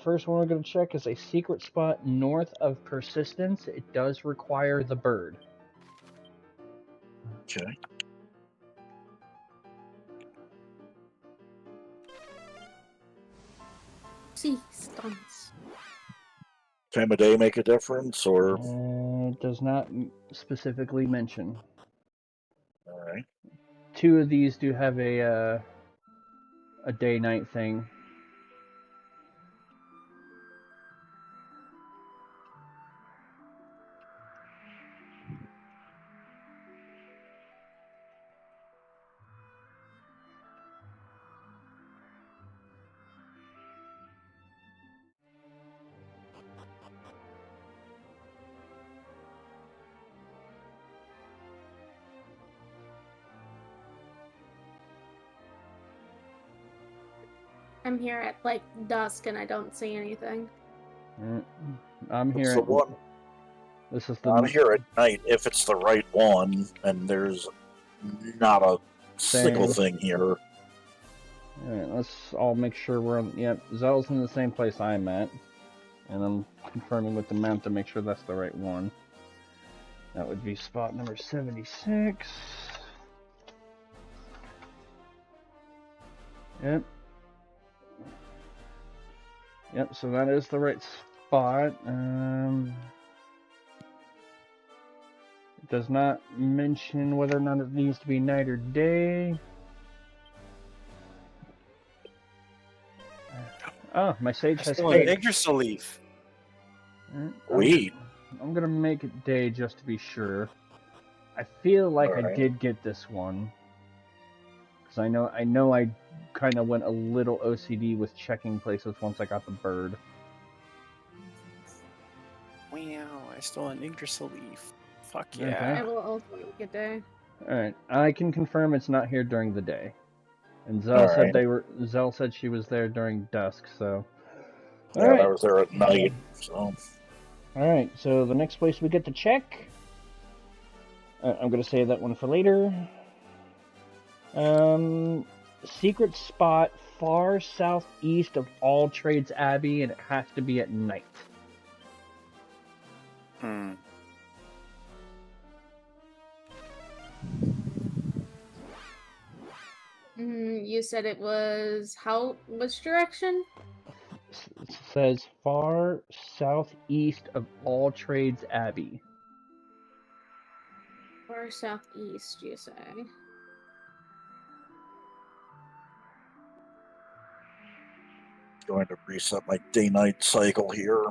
first one we're going to check is a secret spot north of Persistence. It does require the bird. Okay. See, stunts. Time of day make a difference, or? It does not specifically mention. All right. 2 of these do have a day-night thing. I'm here at like dusk and I don't see anything. I'm It's here. the one. This is the. I'm here at night if it's the right one, and there's not a single thing here. Alright, let's all make sure we're on. Yep, Zell's in the same place I'm at. And I'm confirming with the map to make sure that's the right one. That would be spot number 76. Yep. Yep, so that is the right spot. It does not mention whether or not it needs to be night or day. Oh, my sage has Still faded. an Yggdrasil leaf. Sweet. I'm gonna make it day just to be sure. I feel like I Alright. did get this one. Because I know I kind of went a little OCD with checking places once I got the bird. Wow, I stole an Yggdrasil leaf. Fuck Okay. yeah. I will also make a day. Alright, I can confirm it's not here during the day. And Zell Alright. said Zell said she was there during dusk, so. Yeah, Alright. I was there at night, so. Alright, so the next place we get to check. I'm gonna save that one for later. Secret spot far southeast of All Trades Abbey, and it has to be at night. You said it was which direction? It says far southeast of All Trades Abbey. Or southeast, you say? Going to reset my day-night cycle here.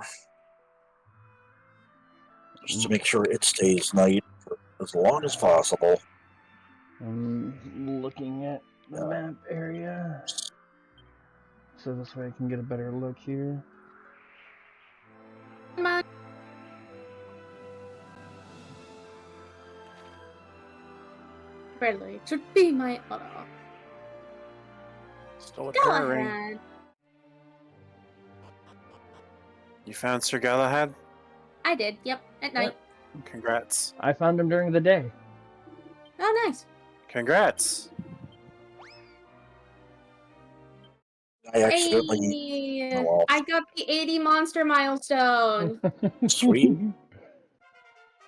Just to make sure it stays night for as long as possible. I'm looking at the map area. So this way I can get a better look here. Come on. Bradley should be my auto. Stole a Go prayer ring. ahead. You found Sir Galahad? I did, yep, at night. Congrats. I found him during the day. Oh, nice. Congrats. I accidentally. Hey, Oh, well. I got the 80 monster milestone. Sweet.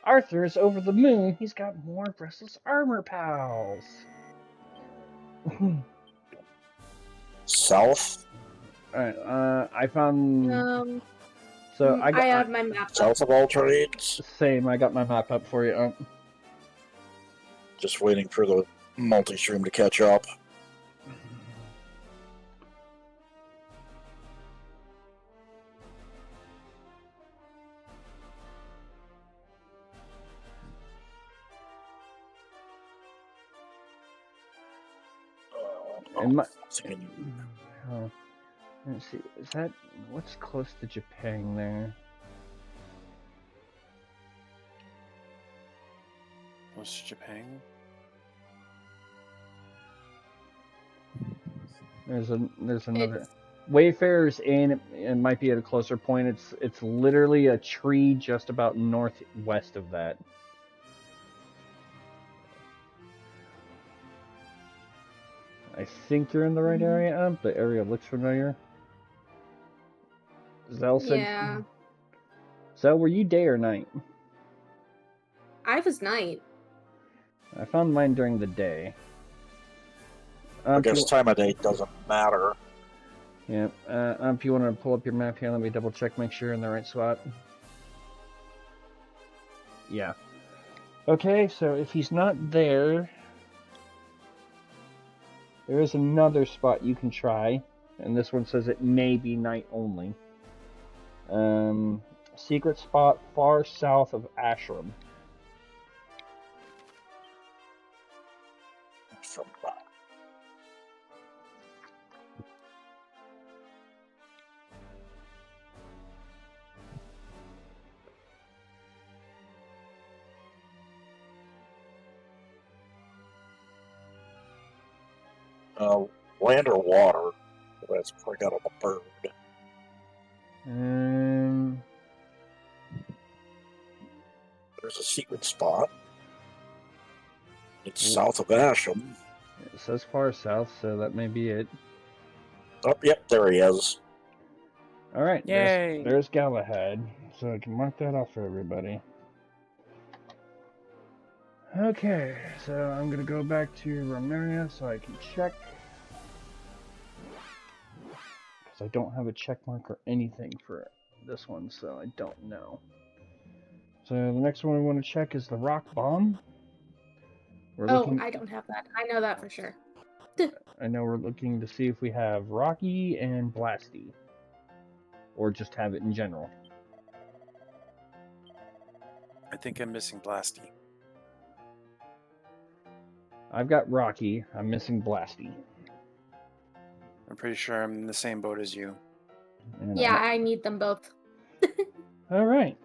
Arthur is over the moon. He's got more Restless Armor pals. South? Alright, I found... So I have my map up. South of All Trades? Same, I got my map up for you. Just waiting for the multi-stream to catch up. Let's see. Is that what's close to Japan there? What's Japan? There's another. Wayfarer's Inn. It might be at a closer point. It's literally a tree just about northwest of that. I think you're in the right area. The area looks familiar. Zell said. Yeah. Zell, were you day or night? I was night. I found mine during the day. I guess time of day doesn't matter. Yeah. If you want to pull up your map here, let me double check, make sure you're in the right spot. Yeah. Okay, so if he's not there, there is another spot you can try, and this one says it may be night only. Secret spot far south of Ashram. Land or water? That's forgot on the bird. There's a secret spot. It's south of Asham. It says far south, so that may be it. Oh, yep, there he is. Alright, Yay! there's Galahad. So I can mark that off for everybody. Okay, so I'm gonna go back to Romaria so I can check. Because I don't have a check mark or anything for this one, so I don't know. So the next one I want to check is the rock bomb. I don't have that. I know that for sure. I know we're looking to see if we have Rocky and Blasty. Or just have it in general. I think I'm missing Blasty. I've got Rocky. I'm missing Blasty. I'm pretty sure I'm in the same boat as you. And Yeah, I need them both. Alright.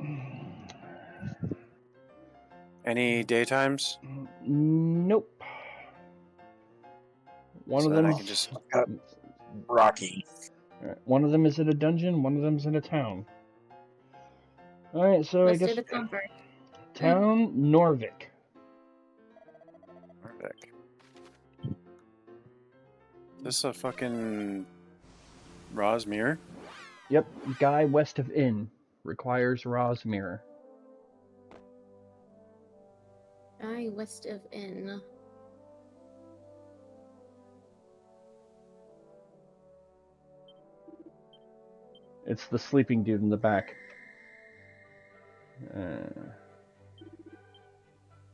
Any daytimes? Nope. One of them. I can just Rocky. Alright, one of them is in a dungeon, one of them's in a town. Alright, so Let's I do guess the town first. town Norvik. Norvik. This a fucking Ra's mirror? Yep, guy west of Inn requires Ra's mirror. Guy west of Inn. It's the sleeping dude in the back.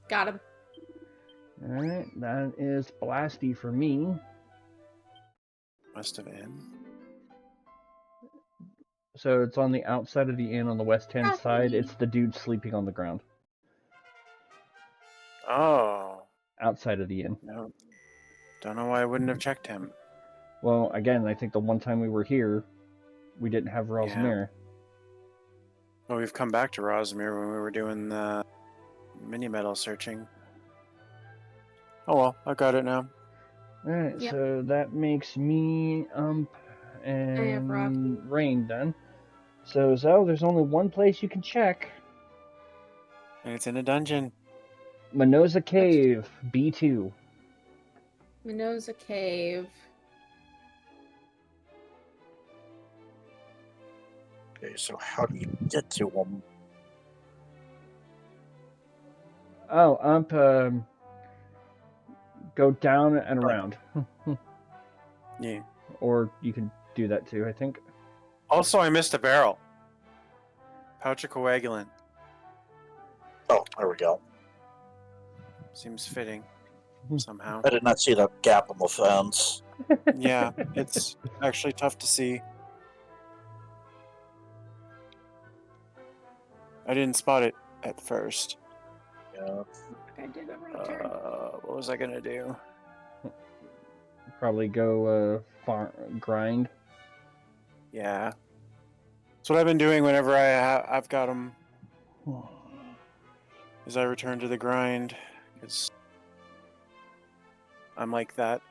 Got him. Alright, that is Blasty for me. West of Inn? So it's on the outside of the inn on the west-hand Rocky. side. It's the dude sleeping on the ground. Oh. Outside of the inn. No. Don't know why I wouldn't have checked him. Well, again, I think the one time we were here, we didn't have Ra's mirror. Well, we've come back to Ra's mirror when we were doing the mini metal searching. Oh well, I got it now. Alright, Yep. so that makes me, and Rayn done. So, Zell, there's only one place you can check. And it's in a dungeon. Minoza Cave, B2. Minoza Cave. Okay, so how do you get to him? Oh, go down and around. Yeah. Or you can do that too, I think. Also, I missed a barrel. Pouch of coagulant. Oh, there we go. Seems fitting. Somehow. I did not see that gap in the fence. Yeah, it's actually tough to see. I didn't spot it at first. Yeah. I did it right turn. What was I gonna do? probably go grind. Yeah. That's what I've been doing whenever I've got them. Is I return to the grind. Because I'm like that.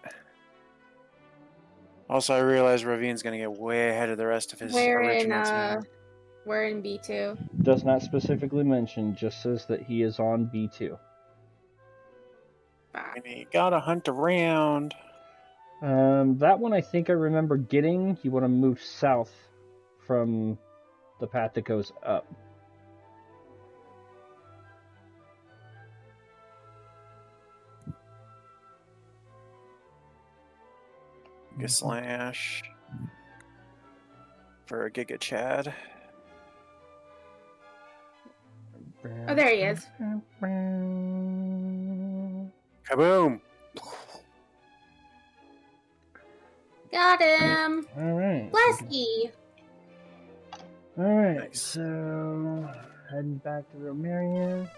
Also, I realize Ravine's going to get way ahead of the rest of his original team. We're in B2. Does not specifically mention, just says that he is on B2. And he gotta hunt around. That one I think I remember getting. You want to move south from the path that goes up. Slash for a Giga Chad. Oh, there he is. Kaboom! Got him. All right. Blesky. All right. Nice. So heading back to Romarian.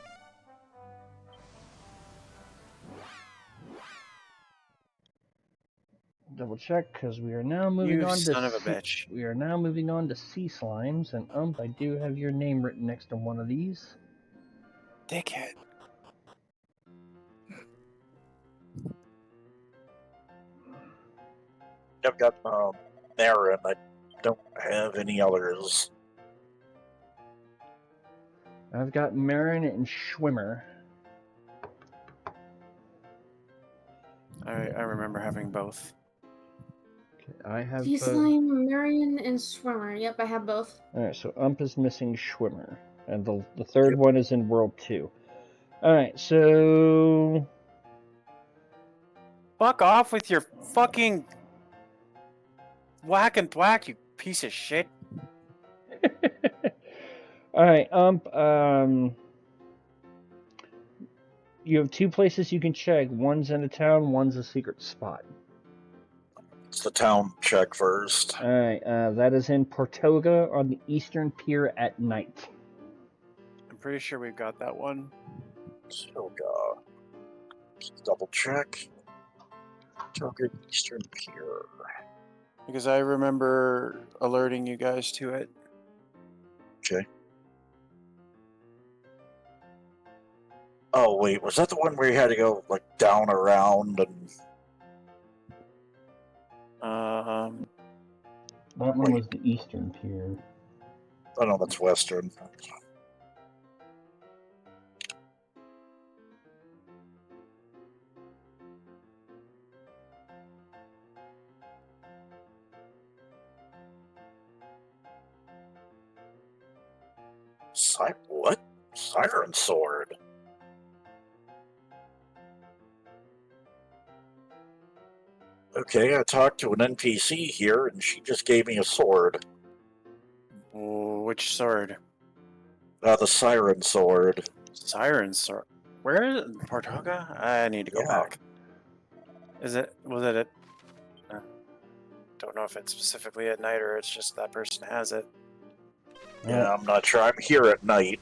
Double check because we are now moving You on to son of a bitch. We are now moving on to sea slimes, and I do have your name written next to one of these. Dickhead. I've got Marin. I don't have any others. I've got Marin and Schwimmer. I remember having both. Okay, I have. Sea slime, Marion, and Swimmer. Yep, I have both. All right, so is missing Schwimmer, and the third one is in World 2. All right, so Fuck off with your fucking whack and thwack, you piece of shit. all right, you have 2 places you can check. One's in a town, one's a secret spot. It's the town check first. All right, that is in Portoga on the eastern pier at night. I'm pretty sure we've got that one. Portoga. Just double check. Portoga Eastern Pier. Because I remember alerting you guys to it. Okay. Oh wait, was that the one where you had to go like down around and? That one was the eastern pier. Oh no, that's Western. What? Siren Sword? Okay, I talked to an NPC here, and she just gave me a sword. Which sword? The Siren Sword. Siren Sword. Where is it? Portoga? I need to go back. Was it at... don't know if it's specifically at night or it's just that person has it. Yeah, I'm not sure. I'm here at night.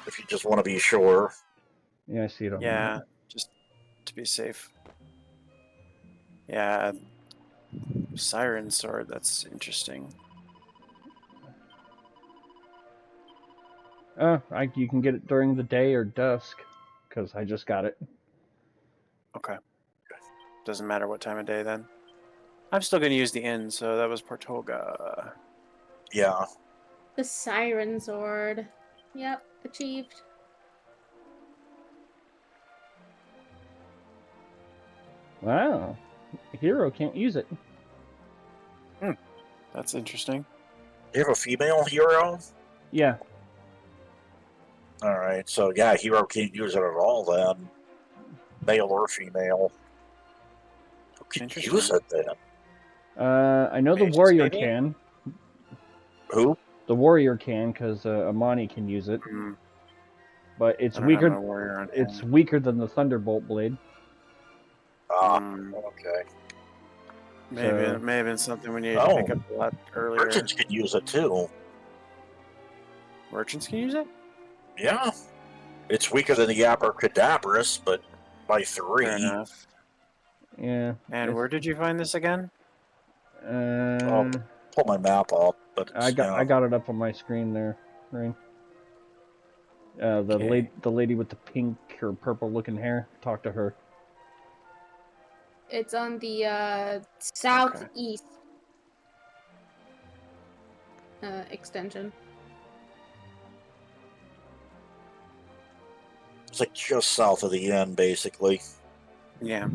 If you just want to be sure. Yeah, I see it on Yeah, just to be safe. Yeah, Siren Sword, that's interesting. You can get it during the day or dusk, because I just got it. Okay. Doesn't matter what time of day then. I'm still going to use the inn, so that was Portoga. Yeah. The Siren Sword. Yep, achieved. Wow. A hero can't use it. That's interesting. You have a female hero? Yeah. Alright, so yeah, hero can't use it at all then. Male or female. Who can use it then? I know the Mages, warrior maybe? can. Who? The warrior can, because Amani can use it. But it's weaker. It's weaker than the Thunderbolt blade. Okay. Maybe it may have been something we needed to pick up a lot earlier. Merchants can use it too. Merchants can use it? Yeah. It's weaker than the Abracadabras, but by 3. Fair enough. Yeah. And where did you find this again? I'll pull my map up, but I got it up on my screen there, Rayn. Okay. The lady with the pink or purple looking hair. Talk to her. It's on the southeast extension. it's like just south of the end, basically. Yeah.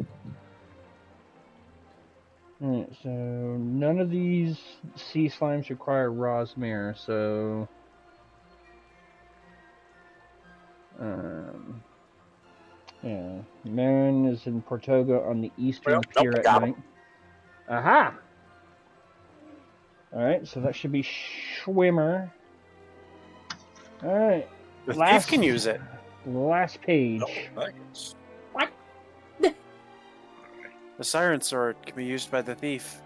Alright, so none of these sea slimes require Rosmere, so yeah. Marin is in Portoga on the eastern Well, pier nope, at got night. him. Aha! Alright, so that should be Schwimmer. Alright. The thief can use it. Last page. Oh, nice. What? The siren sword can be used by the thief.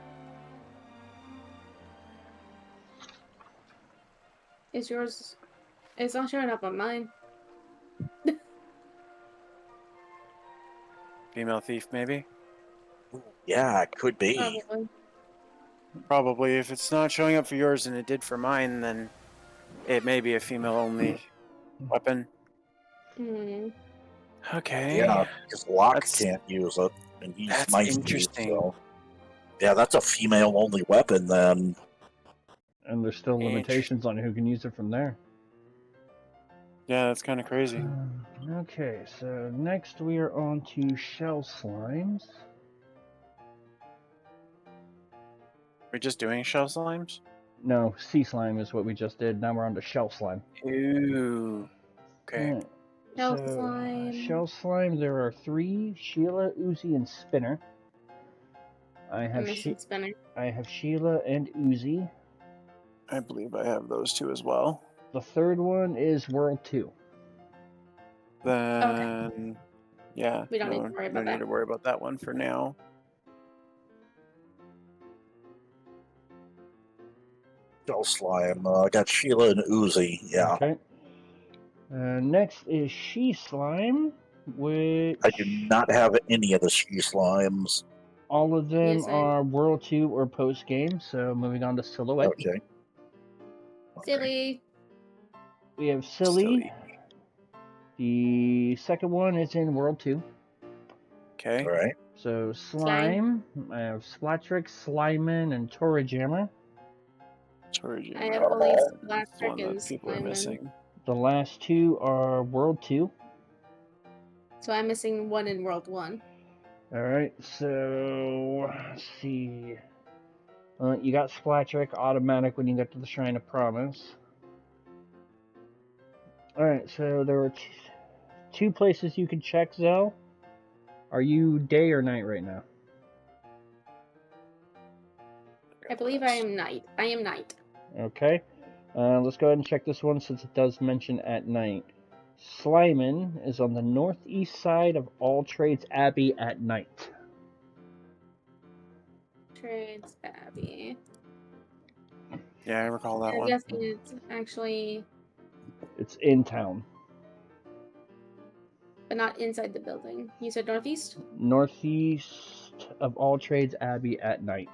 Is yours? It's not showing up on mine. Female thief, maybe? Yeah, it could be. Probably. Probably. If it's not showing up for yours and it did for mine, then it may be a female-only weapon. Hmm. Okay. Yeah, because Locke That's- can't use it, and he's that's nice interesting. So. Yeah, that's a female-only weapon, then. And there's still limitations on who can use it from there. Yeah, that's kind of crazy. Okay, so next we are on to shell slimes. We're just doing shell slimes? No, sea slime is what we just did. Now we're on to shell slime. Ooh. Okay. Alright, Shell so, slime. Shell slime, there are 3, Sheila, Uzi, and Spinner. I I'm have missing Spinner. I have Sheila and Uzi. I believe I have those two as well. The third one is World 2. Then, yeah, We don't need to worry about no need that. to worry about that one for now. Shell slime. I got Sheila and Uzi. Yeah. Okay. Next is She Slime, which... I do not have any of the she slimes. All of them Yes, are World 2 or post-game, so moving on to Silhouette. Okay. Silly. We have Silly. The second one is in World 2. Okay. All right. So Slime, I have Splatrix, Slimen, and Torajammer. I have only That's the one Splatrick and that people are Slimen. missing. The last 2 are World 2. So I'm missing one in World 1. Alright, so let's see. You got Splatrick automatic when you get to the Shrine of Promise. Alright, so there are 2 places you can check, Zell. Are you day or night right now? I believe I am night. I am night. Okay. Let's go ahead and check this one since it does mention at night. Slimen is on the northeast side of All Trades Abbey at night. Trades Abbey. Yeah, I recall that I'm one. guessing it's actually, It's in town. but not inside the building. You said northeast? Northeast of All Trades Abbey at night.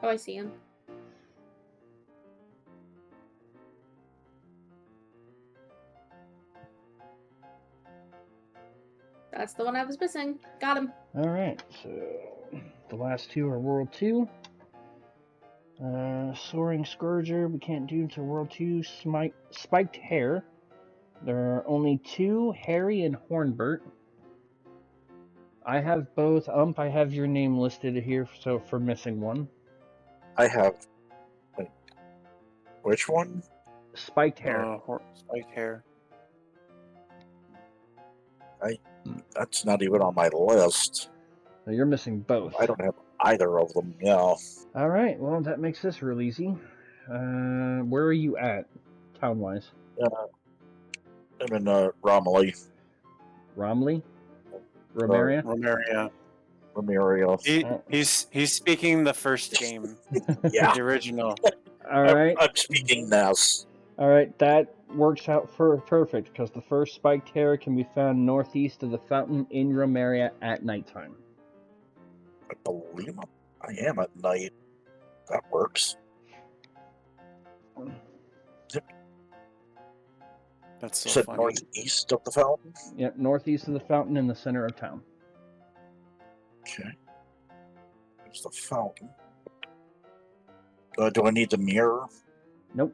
Oh, I see him. That's the one I was missing. Got him. Alright, so the last 2 are World 2. Soaring Scourger, we can't do until World 2. Spiked Hair. There are only 2, Harry and Hornbert. I have both. I have your name listed here, so for missing one. I have. Wait, which one? Spiked Hair. Spiked hair. That's not even on my list. So you're missing both. I don't have either of them. Yeah. Alright, well, that makes this real easy. Where are you at, town-wise? I'm in Romilly. Romley? Romaria? Romaria. Romario. He's speaking the first game. Yeah. The original. Alright. I'm speaking Ness. All right, that works out for perfect because the first spiked hair can be found northeast of the fountain in Romaria at nighttime. I believe I am at night. That works. That's so Said funny. northeast of the fountain? Yep, northeast of the fountain in the center of town. Okay. There's the fountain. Do I need the mirror? Nope.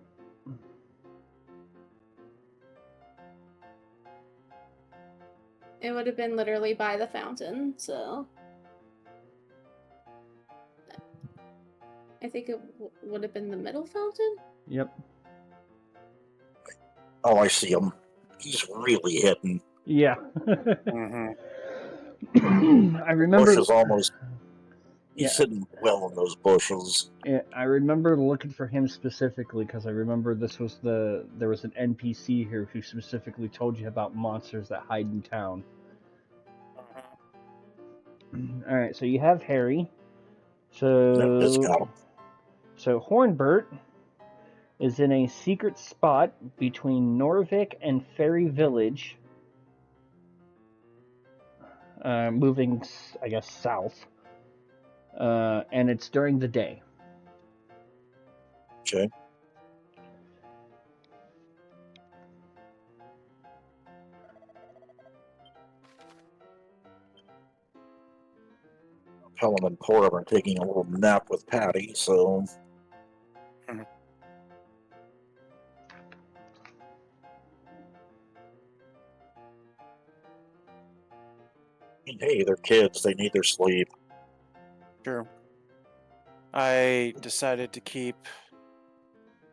It would have been literally by the fountain, so I think it would have been the middle fountain. Yep. Oh, I see him. He's really hidden. Yeah. Mm-hmm. I remember. Bush is almost. Yeah. He's hidden well in those bushes. Yeah, I remember looking for him specifically because I remember there was an NPC here who specifically told you about monsters that hide in town. All right, so you have Harry. Nope, it's got him. So Hornbert is in a secret spot between Norvik and Fairy Village, moving, I guess, south, and it's during the day. Okay. Helen and Porter are taking a little nap with Patty, so. Hey, they're kids. They need their sleep. True. I decided to keep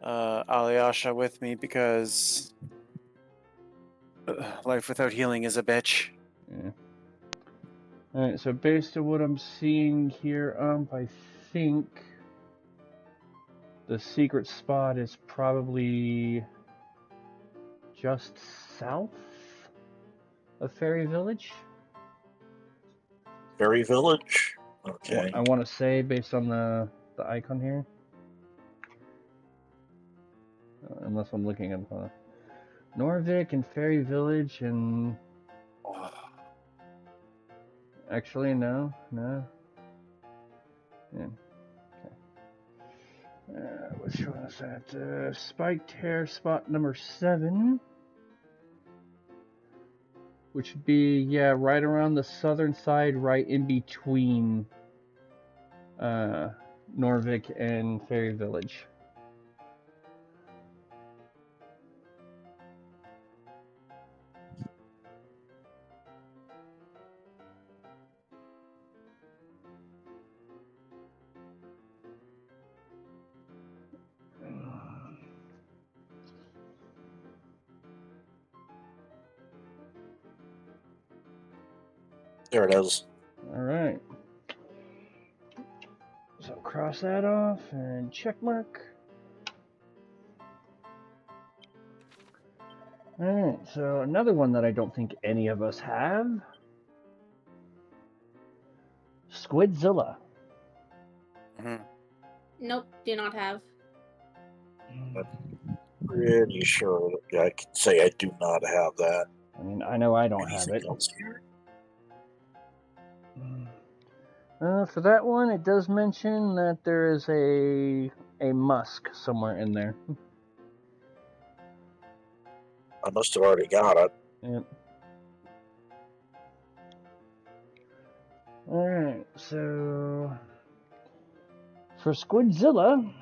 Alyosha with me because life without healing is a bitch. Yeah. Alright, so based on what I'm seeing here, I think the secret spot is probably just south of Fairy Village. Fairy Village? Okay. I want to say, based on the icon here. Unless I'm looking at Norvik and Fairy Village and... Actually, no. Yeah. Okay. Which one is that? Spiked hair spot number 7. Which would be, yeah, right around the southern side, right in between Norvik and Fairy Village. There it is. Alright. So cross that off and check mark. Alright, so another one that I don't think any of us have. Squidzilla. Mm-hmm. Nope, do not have. Pretty sure I can say I do not have that. I mean, I know I don't have Anything it. else here? For that one, it does mention that there is a musk somewhere in there. I must have already got it. Yep. Alright, so for Squidzilla,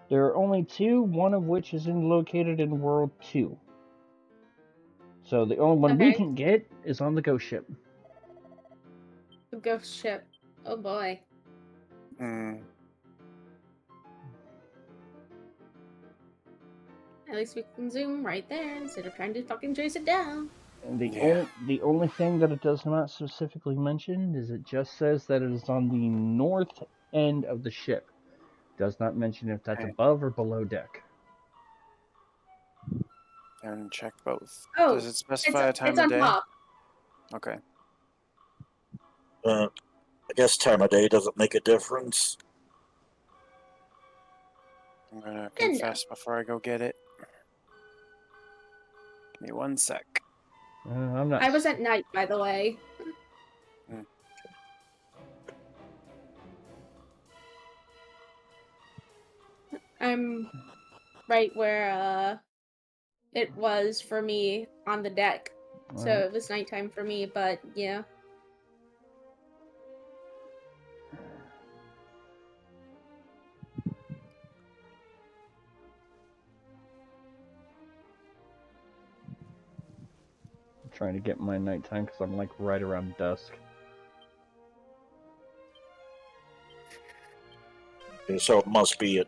there are only 2, one of which is located in World 2. So the only one we can get is on the ghost ship. The ghost ship. Oh boy. Mm. At least we can zoom right there instead of trying to fucking chase it down. And the only thing that it does not specifically mention is it just says that it is on the north end of the ship. It does not mention if that's above or below deck. And check both. Oh, does it specify a time it's of on day? top. Okay. I guess time of day doesn't make a difference. I'm gonna confess before I go get it. Give me 1 sec. I'm not. I was at night, by the way. I'm right where it was for me on the deck. So Alright. it was nighttime for me, but yeah. I'm trying to get my nighttime because I'm like right around dusk. Okay, so it must be at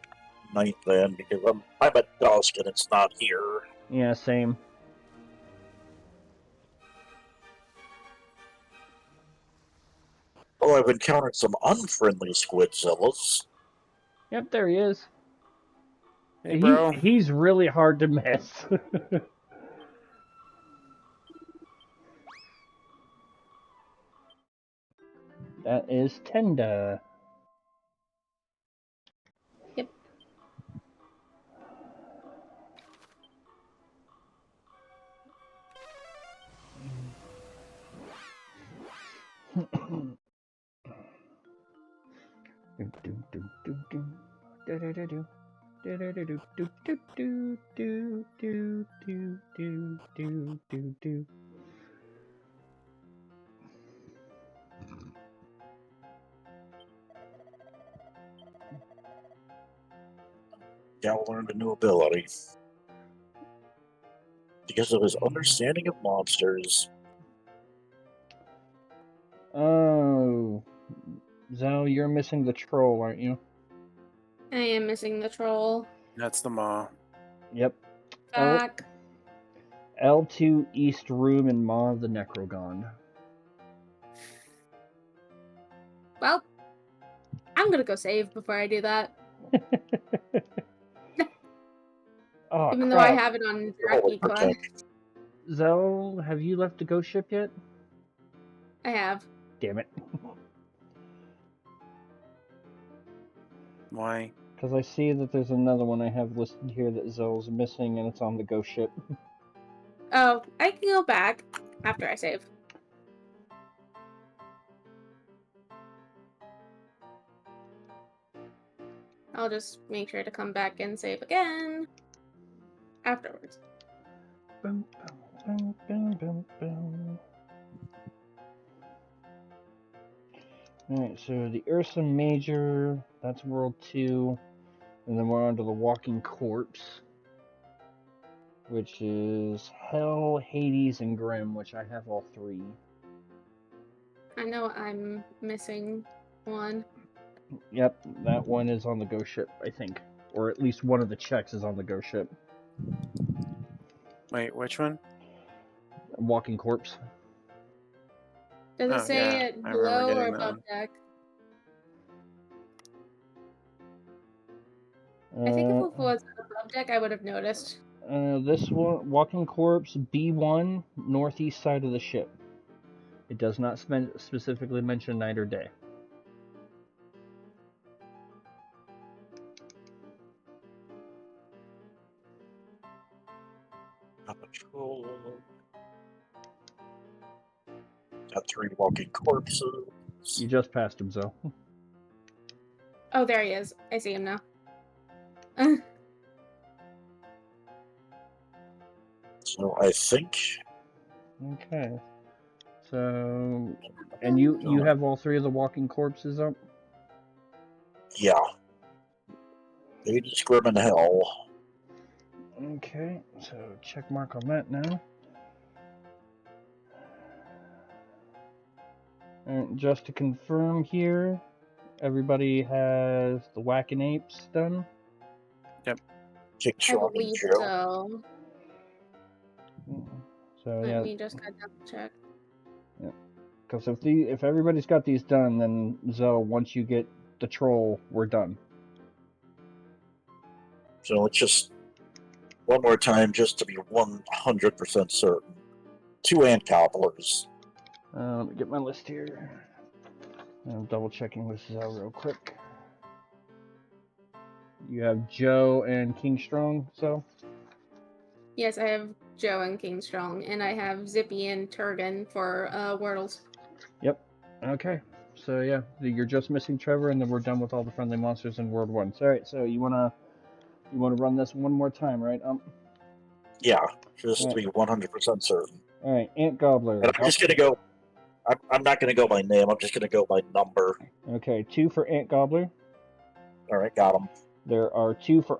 night then, because I'm at dusk and it's not here. Yeah, same. Oh, I've encountered some unfriendly squidzillas. Yep, there he is. Hey, bro. He's really hard to miss. That is Tenda. Yep. Gal learned a new ability. Because of his understanding of monsters. Oh, Zhao, you're missing the troll, aren't you? I am missing the troll. That's the maw. Yep. Fuck. L2 East Room and Maw of the Necrogon. Well, I'm gonna go save before I do that. Oh, Even though I crap. have it on Holy Direct Class. Zell, have you left the ghost ship yet? I have. Damn it. Why? Because I see that there's another one I have listed here that Zell's missing, and it's on the ghost ship. Oh, I can go back after I save. I'll just make sure to come back and save again afterwards. Boom, boom, boom, boom, boom. Alright, so the Ursa Major, that's World 2. And then we're on to the Walking Corpse, which is Hell, Hades, and Grim, which I have all 3. I know I'm missing one. Yep, that one is on the ghost ship, I think. Or at least one of the checks is on the ghost ship. Wait, which one? Walking Corpse. Does it Oh, say yeah, it I remember below or getting that above one. deck? I think if it was above deck, I would have noticed. This one, Walking Corpse, B1, northeast side of the ship. It does not specifically mention night or day. Patrol. Got 3 walking corpses. You just passed him, so. Oh, there he is. I see him now. So I think. Okay. So, and you have all 3 of the Walking Corpses up? Yeah. Hades, Grim, and Hell. Okay, so check mark on that now. And just to confirm here, everybody has the Whacking Apes done? Kick I Sean and believe Joe. so. So Let yeah, me just double check. because if everybody's got these done, then Zoe, once you get the troll, we're done. So let's just one more time, just to be 100% certain. 2 ant cobblers. Let me get my list here. I'm double checking with Zoe real quick. You have Joe and King Strong, so? Yes, I have Joe and King Strong, and I have Zippy and Turgan for Wordles. Yep. Okay. So yeah, you're just missing Trevor, and then we're done with all the friendly monsters in World 1. So, all right. So you wanna run this one more time, right? Yeah, just All to right. be 100% certain. All right. Ant Gobbler. And I'm just going to go. I'm not going to go by name. I'm just going to go by number. Okay. 2 for Ant Gobbler. All right, got him. There are 2 for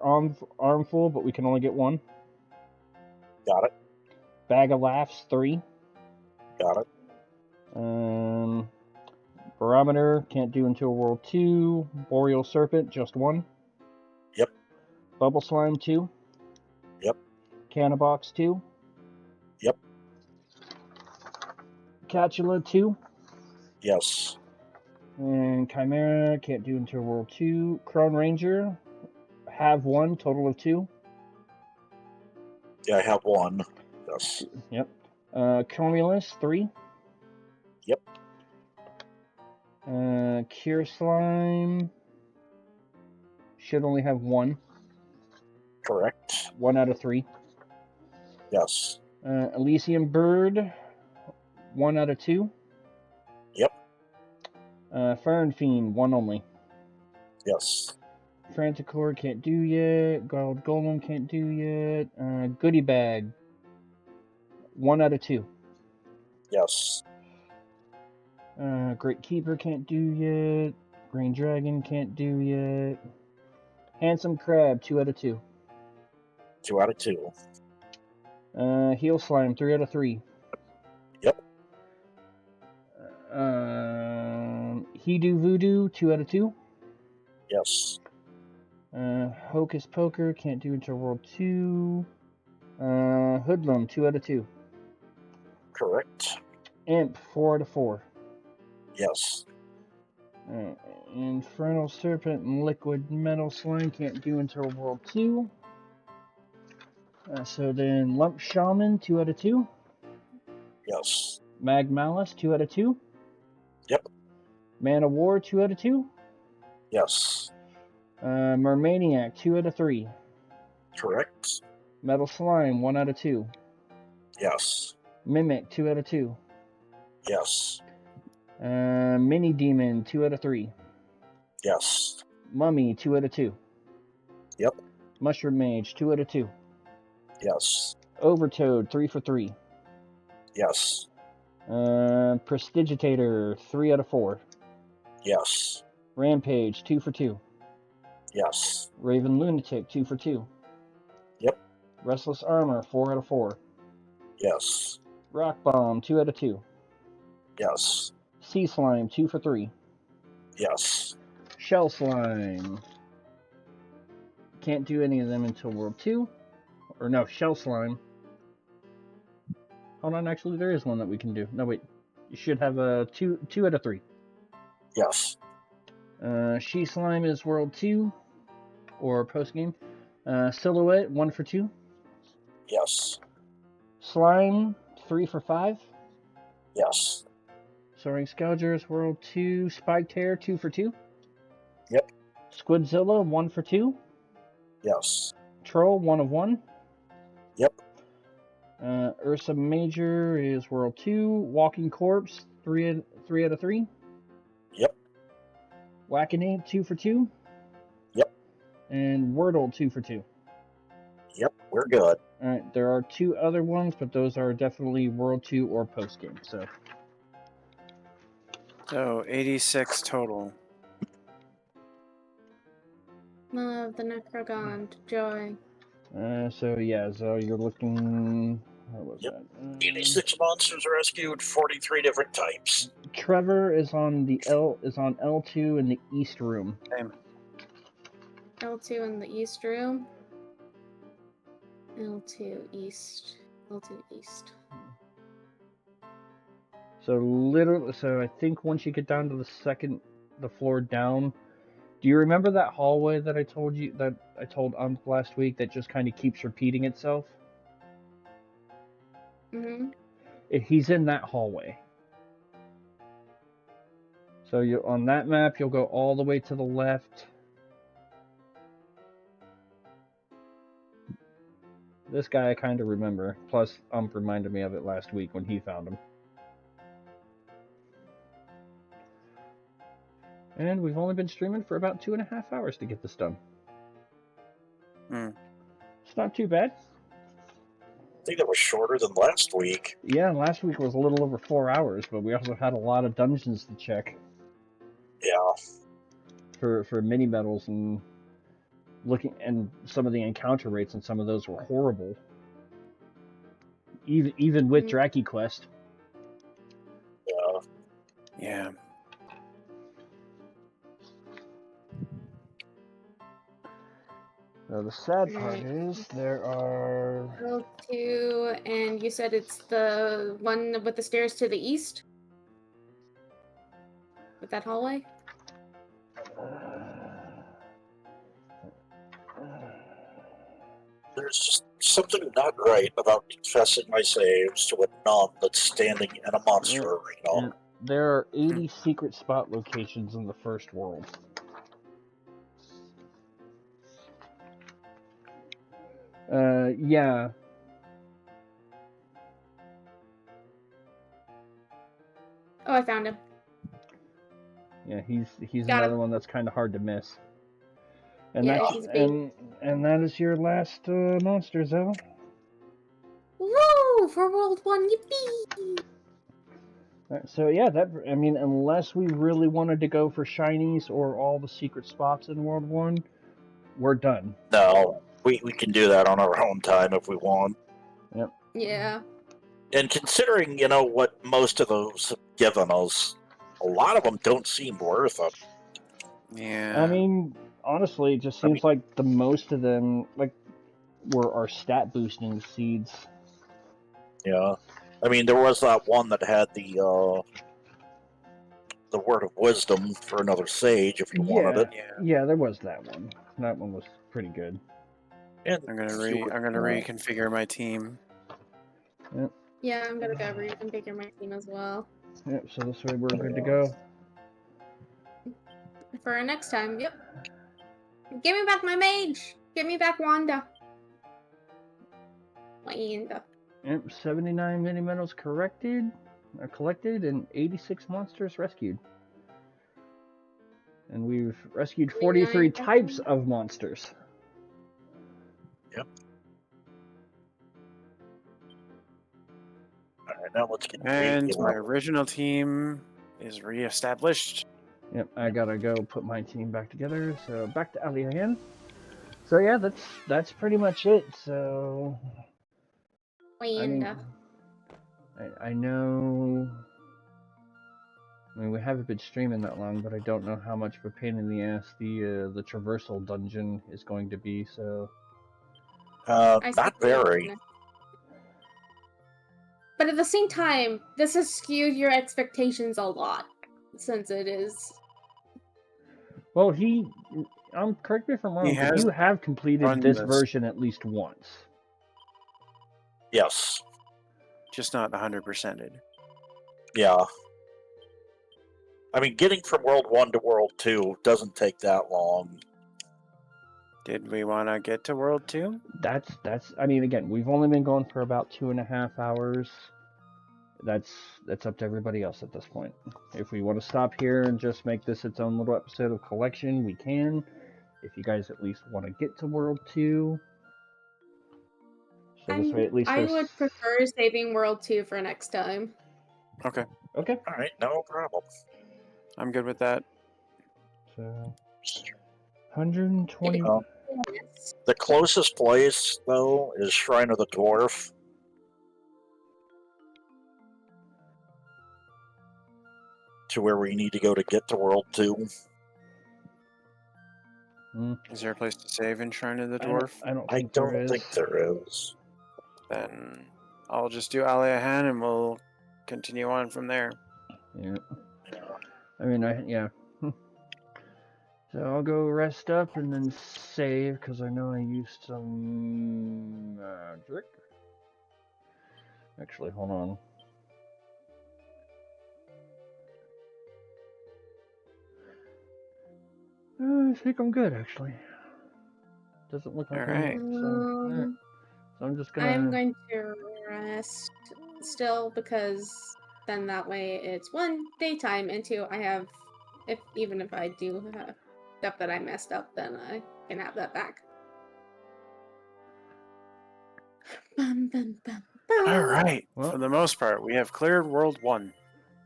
Armful, but we can only get 1. Got it. Bag of Laughs 3. Got it. Barometer can't do until World 2. Boreal Serpent just 1. Yep. Bubble Slime 2. Yep. Cannabox 2. Yep. Catula 2. Yes. And Chimera can't do until World 2. Crone Ranger have 1, total of 2. Yeah, I have 1. Yes. Yep. Cumulus 3. Yep. Cure Slime should only have 1. Correct. 1 out of 3. Yes. Elysium Bird 1 out of 2. Yep. Fern Fiend 1 only. Yes. Franticore can't do yet. Gold Golem can't do yet. Goodie Bag 1 out of 2. Yes. Great Keeper can't do yet. Green Dragon can't do yet. Handsome Crab 2 out of 2. 2 out of 2. Heel Slime 3 out of 3. Yep. He Do Voodoo 2 out of 2. Yes. Hocus Poker can't do until World 2. Hoodlum 2 out of 2. Correct. Imp 4 out of 4. Yes. Infernal Serpent and Liquid Metal Slime can't do until World 2. So then Lump Shaman 2 out of 2. Yes. Mag Malice 2 out of 2. Yep. Man of War 2 out of 2. Yes. Mermaniac 2 out of 3. Correct. Metal Slime 1 out of 2. Yes. Mimic 2 out of 2. Yes. Mini Demon 2 out of 3. Yes. Mummy 2 out of 2. Yep. Mushroom Mage 2 out of 2. Yes. Overtoad 3 for 3. Yes. Prestidigitator 3 out of 4. Yes. Rampage 2 for 2. Yes. Raven Lunatic 2 for 2. Yep. Restless Armor 4 out of 4. Yes. Rock Bomb 2 out of 2. Yes. Sea Slime 2 for 3. Yes. Shell Slime. Can't do any of them until World 2. Or no, Shell Slime. Hold on, actually there is one that we can do. No, wait. You should have a 2 out of 3. Yes. She Slime is World 2. Or post game. Silhouette 1 for 2. Yes. Slime 3 for 5. Yes. Soaring Scourgers World 2. Spiked Hair 2 for 2. Yep. Squidzilla 1 for 2. Yes. Troll 1 of 1. Yep. Ursa Major is World 2. Walking Corpse 3 out of 3. Yep. Whackinape 2 for 2. Yep. And Wordle 2 for 2. Yep. We're good. Alright, there are 2 other ones, but those are definitely World 2 or post game. So 86 total. The Necrogond, Joy. So you're looking. What was Yep. that? 86 monsters rescued, 43 different types. Trevor is on L2 in the East Room. Same. L2 in the East Room. L2 East. L2 East. So I think once you get down to the floor down. Do you remember that hallway that I told last week that just kind of keeps repeating itself? Mm-hmm. He's in that hallway. So on that map, you'll go all the way to the left. this guy I kind of remember. Plus, reminded me of it last week when he found him. And we've only been streaming for about 2.5 hours to get this done. It's not too bad. I think that was shorter than last week. Yeah, last week was a little over 4 hours, but we also had a lot of dungeons to check. Yeah. For mini medals and some of the encounter rates, and some of those were horrible. Even with Draki Quest. Yeah. Yeah. Now, the sad part is there are... World 2, and you said it's the one with the stairs to the east? With that hallway? There's just something not right about confessing my saves to a nun that's standing in a monster arena. There are 80 secret spot locations in the first world. Yeah. Oh, I found him. Yeah, he's Got another him. one that's kind of hard to miss. And Yeah, that's he's big. and that is your last monster, Zell. Woo! For World 1, yippee! So yeah, unless we really wanted to go for shinies or all the secret spots in World 1, we're done. No, we can do that on our own time if we want. Yep. Yeah. And considering, what most of those have given us, a lot of them don't seem worth it. Yeah. I mean, honestly, it just seems like the most of them were our stat boosting seeds. Yeah. I mean, there was that one that had the word of wisdom for another sage if you wanted it. Yeah, there was that one. That one was pretty good. And I'm gonna reconfigure my team. Yep. Yeah, I'm gonna go reconfigure my team as well. Yep, so this way we're good to go. For our next time, yep. Give me back my mage! Give me back Wanda. Wanda. Yep, 79 mini medals collected, and 86 monsters rescued. And we've rescued 43 types of monsters. Yep. Alright, now let's get And my original team is reestablished. Yep, I gotta go put my team back together. So back to Ali again. So yeah, that's pretty much it. So Wanda. I know. I mean, we haven't been streaming that long, but I don't know how much of a pain in the ass the traversal dungeon is going to be. So. Not very. But at the same time, this has skewed your expectations a lot, since it is. Well, correct me if I'm wrong, but you have completed this version at least once. Yes. Just not 100%ed. Yeah. I mean, getting from World 1 to World 2 doesn't take that long. Did we want to get to World 2? I mean, again, we've only been going for about 2.5 hours. That's up to everybody else at this point. If we want to stop here and just make this its own little episode of collection, we can. If you guys at least want to get to World 2. So this way at least I would prefer saving World 2 for next time. Okay. Okay. Alright, no problem. I'm good with that. So 120. The closest place, though, is Shrine of the Dwarf. To where we need to go to get to World 2. Is there a place to save in Shrine of the Dwarf? I don't think there is. Then I'll just do Aliahan and we'll continue on from there. Yeah. I mean, yeah. So I'll go rest up and then save, because I know I used some magic. Actually, hold on. I think I'm good, actually. Doesn't look like Alright. So, So I'm just gonna. I'm going to rest still because then that way it's one, daytime, and two, I have, even if I do have stuff that I messed up, then I can have that back. Bum, bum, bum, bum. All right. Well- For the most part, we have cleared World 1.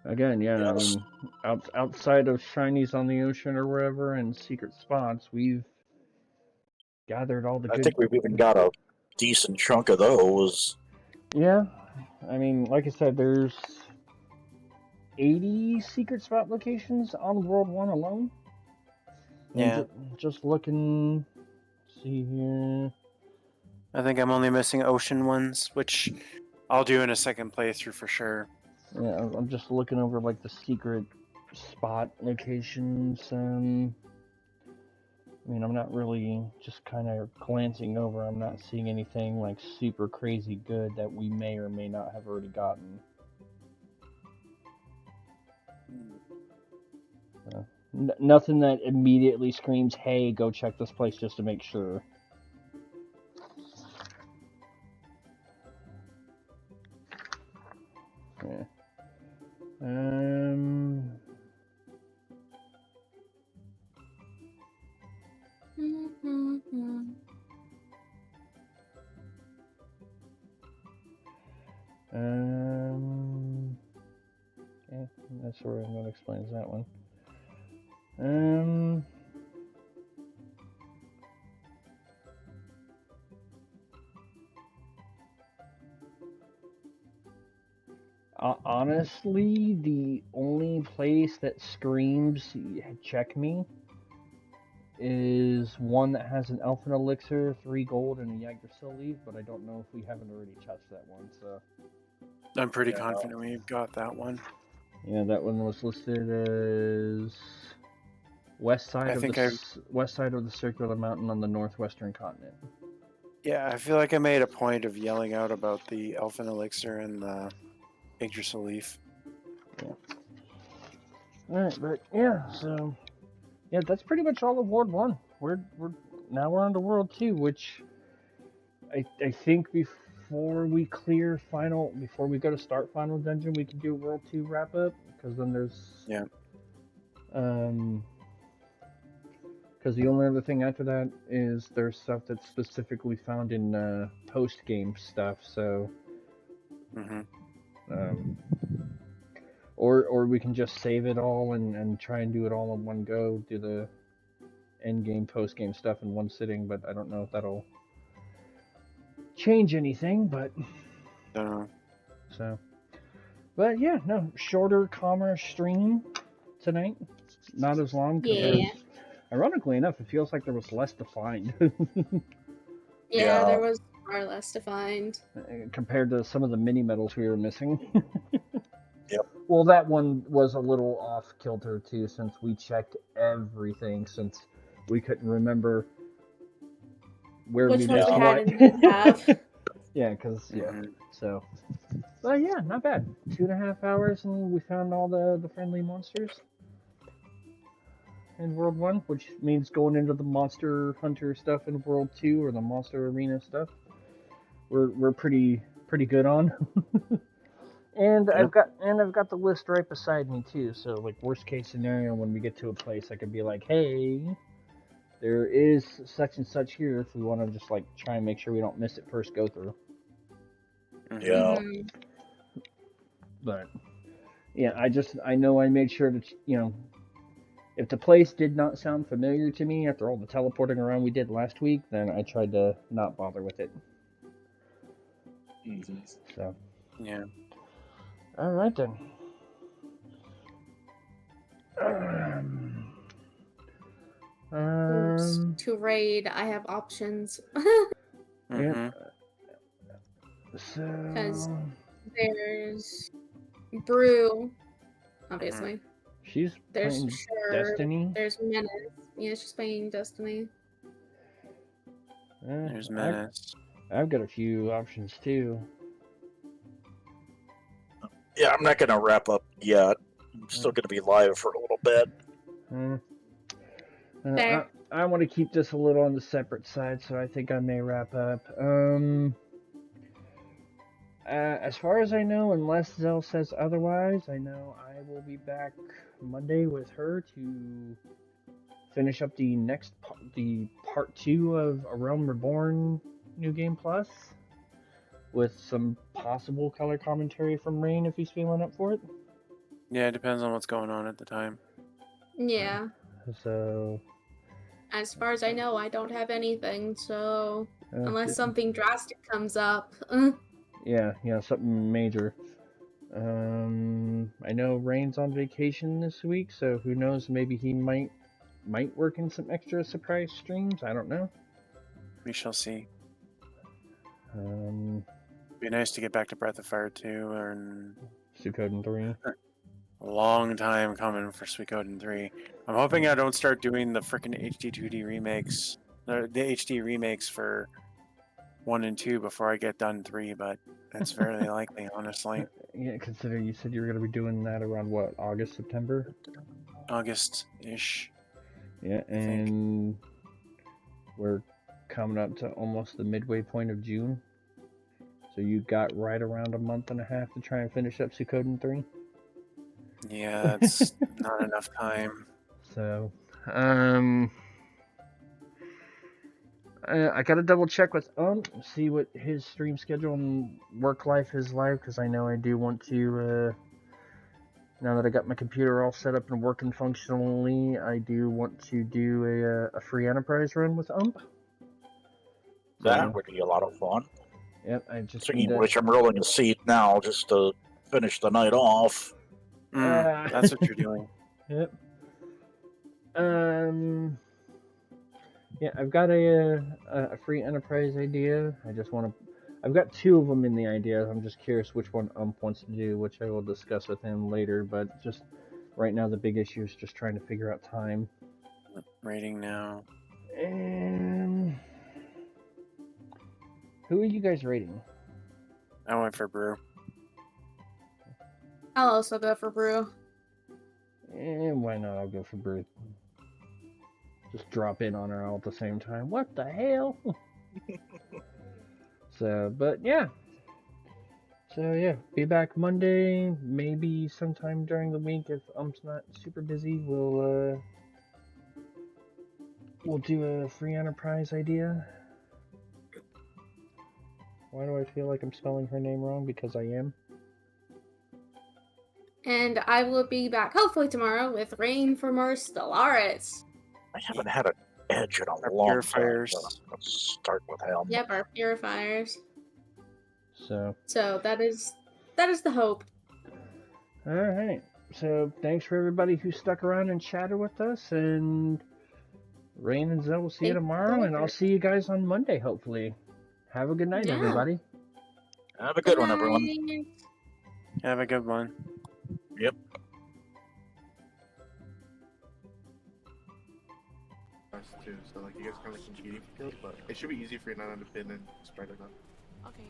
Again, yeah, Yes. I mean, outside of shinies on the ocean or wherever and secret spots, we've gathered all the I good. think we've even got a decent chunk of those. Yeah, I mean, like I said, there's 80 secret spot locations on World 1 alone. And Yeah. just looking, see here. I think I'm only missing ocean ones, which I'll do in a second playthrough for sure. Yeah, I'm just looking over like the secret spot locations. I mean, I'm not really just kind of glancing over. I'm not seeing anything like super crazy good that we may or may not have already gotten. Nothing that immediately screams, "Hey, go check this place just to make sure." Yeah. Okay, that's where I'm gonna explain that one. Honestly, the only place that screams check me is one that has an Elfin Elixir, 3 gold, and a Yggdrasil leaf, but I don't know if we haven't already touched that one, so... I'm pretty confident we've got that one. Yeah, that one was listed as west side of the circular mountain on the northwestern continent. Yeah, I feel like I made a point of yelling out about the Elfin Elixir and the Yggdrasil leaf. Yeah. Alright, but yeah, so... Yeah, that's pretty much all of World 1. We're on to World 2, which I think before we go to start Final Dungeon, we can do World 2 wrap up, because then there's... Yeah. Because the only other thing after that is there's stuff that's specifically found in post-game stuff, so... Or we can just save it all and try and do it all in one go, do the end-game, post-game stuff in one sitting, but I don't know if that'll change anything, but... So... But yeah, no, shorter, calmer stream tonight. Not as long, because ironically enough, it feels like there was less to find. Yeah, there was far less to find. Compared to some of the mini medals we were missing. Yep. Well, that one was a little off kilter too, since we checked everything, since we couldn't remember where which we ones missed we what. had and didn't have. Yeah, because so. But yeah, not bad. 2.5 hours, and we found all the friendly monsters in World 1, which means going into the Monster Hunter stuff in World 2, or the Monster Arena stuff, we're pretty good on. And I've got the list right beside me too, so like worst case scenario, when we get to a place, I could be like, hey, there is such and such here, if we want to just like try and make sure we don't miss it first go through. Yeah. But yeah, I know I made sure to, if the place did not sound familiar to me after all the teleporting around we did last week, then I tried to not bother with it. So. Yeah. All right then. To raid, I have options. Yeah. So. Because there's Brew, obviously. She's There's playing Destiny. There's Menace. Yeah, she's playing Destiny. There's Menace. I've got a few options too. Yeah, I'm not going to wrap up yet. I'm still going to be live for a little bit. Fair. I want to keep this a little on the separate side, so I think I may wrap up. As far as I know, unless Zell says otherwise, I know I will be back Monday with her to finish up the part 2 of A Realm Reborn New Game Plus, with some possible color commentary from Rayn if he's feeling up for it. Yeah, it depends on what's going on at the time. Yeah. So, As far as I know, I don't have anything, so unless yeah. something drastic comes up. Yeah, something major. I know Rain's on vacation this week, so who knows? Maybe he might work in some extra surprise streams. I don't know. We shall see. Be Be nice to get back to Breath of Fire 2, and Suikoden 3. A long time coming for Suikoden 3. I'm hoping I don't start doing the freaking HD 2D remakes, the HD remakes for 1 and 2 before I get done 3, but that's very likely, honestly. Yeah, consider you said you were going to be doing that around what, August, September? August-ish. Yeah, and we're coming up to almost the midway point of June. So you got right around a month and a half to try and finish up Suikoden 3. Yeah, it's not enough time. So, I gotta double check with see what his stream schedule and work life is like, because I know I do want to, now that I got my computer all set up and working functionally, I do want to do a free enterprise run with That would be a lot of fun. Yep, I just Speaking of which, I'm rolling a seed now just to finish the night off. That's what you're doing. Yep. Yeah, I've got a free enterprise idea. I've got 2 of them in the idea. I'm just curious which one wants to do, which I will discuss with him later. But just right now, the big issue is just trying to figure out time. Rating now. And who are you guys rating? I went for Brew. I'll also go for Brew. And why not? I'll go for Brew. Just drop in on her all at the same time. What the hell? So, but yeah. So yeah, be back Monday. Maybe sometime during the week if not super busy. We'll do a free enterprise idea. Why do I feel like I'm spelling her name wrong? Because I am. And I will be back hopefully tomorrow with Rayn for more Stellaris. I haven't had an edge in a Our long purifiers. time. Let's start with him. Yep, our purifiers. So that is the hope. all right. So thanks for everybody who stuck around and chatted with us. And Rayn and Zell will see you tomorrow, and I'll see you guys on Monday. Hopefully. Have a good night, everybody. Have a good one, everyone. Have a good one. Yep. Too, so like you guys kind of like competing for it, but it should be easy for you not to pin and spread it up. Okay.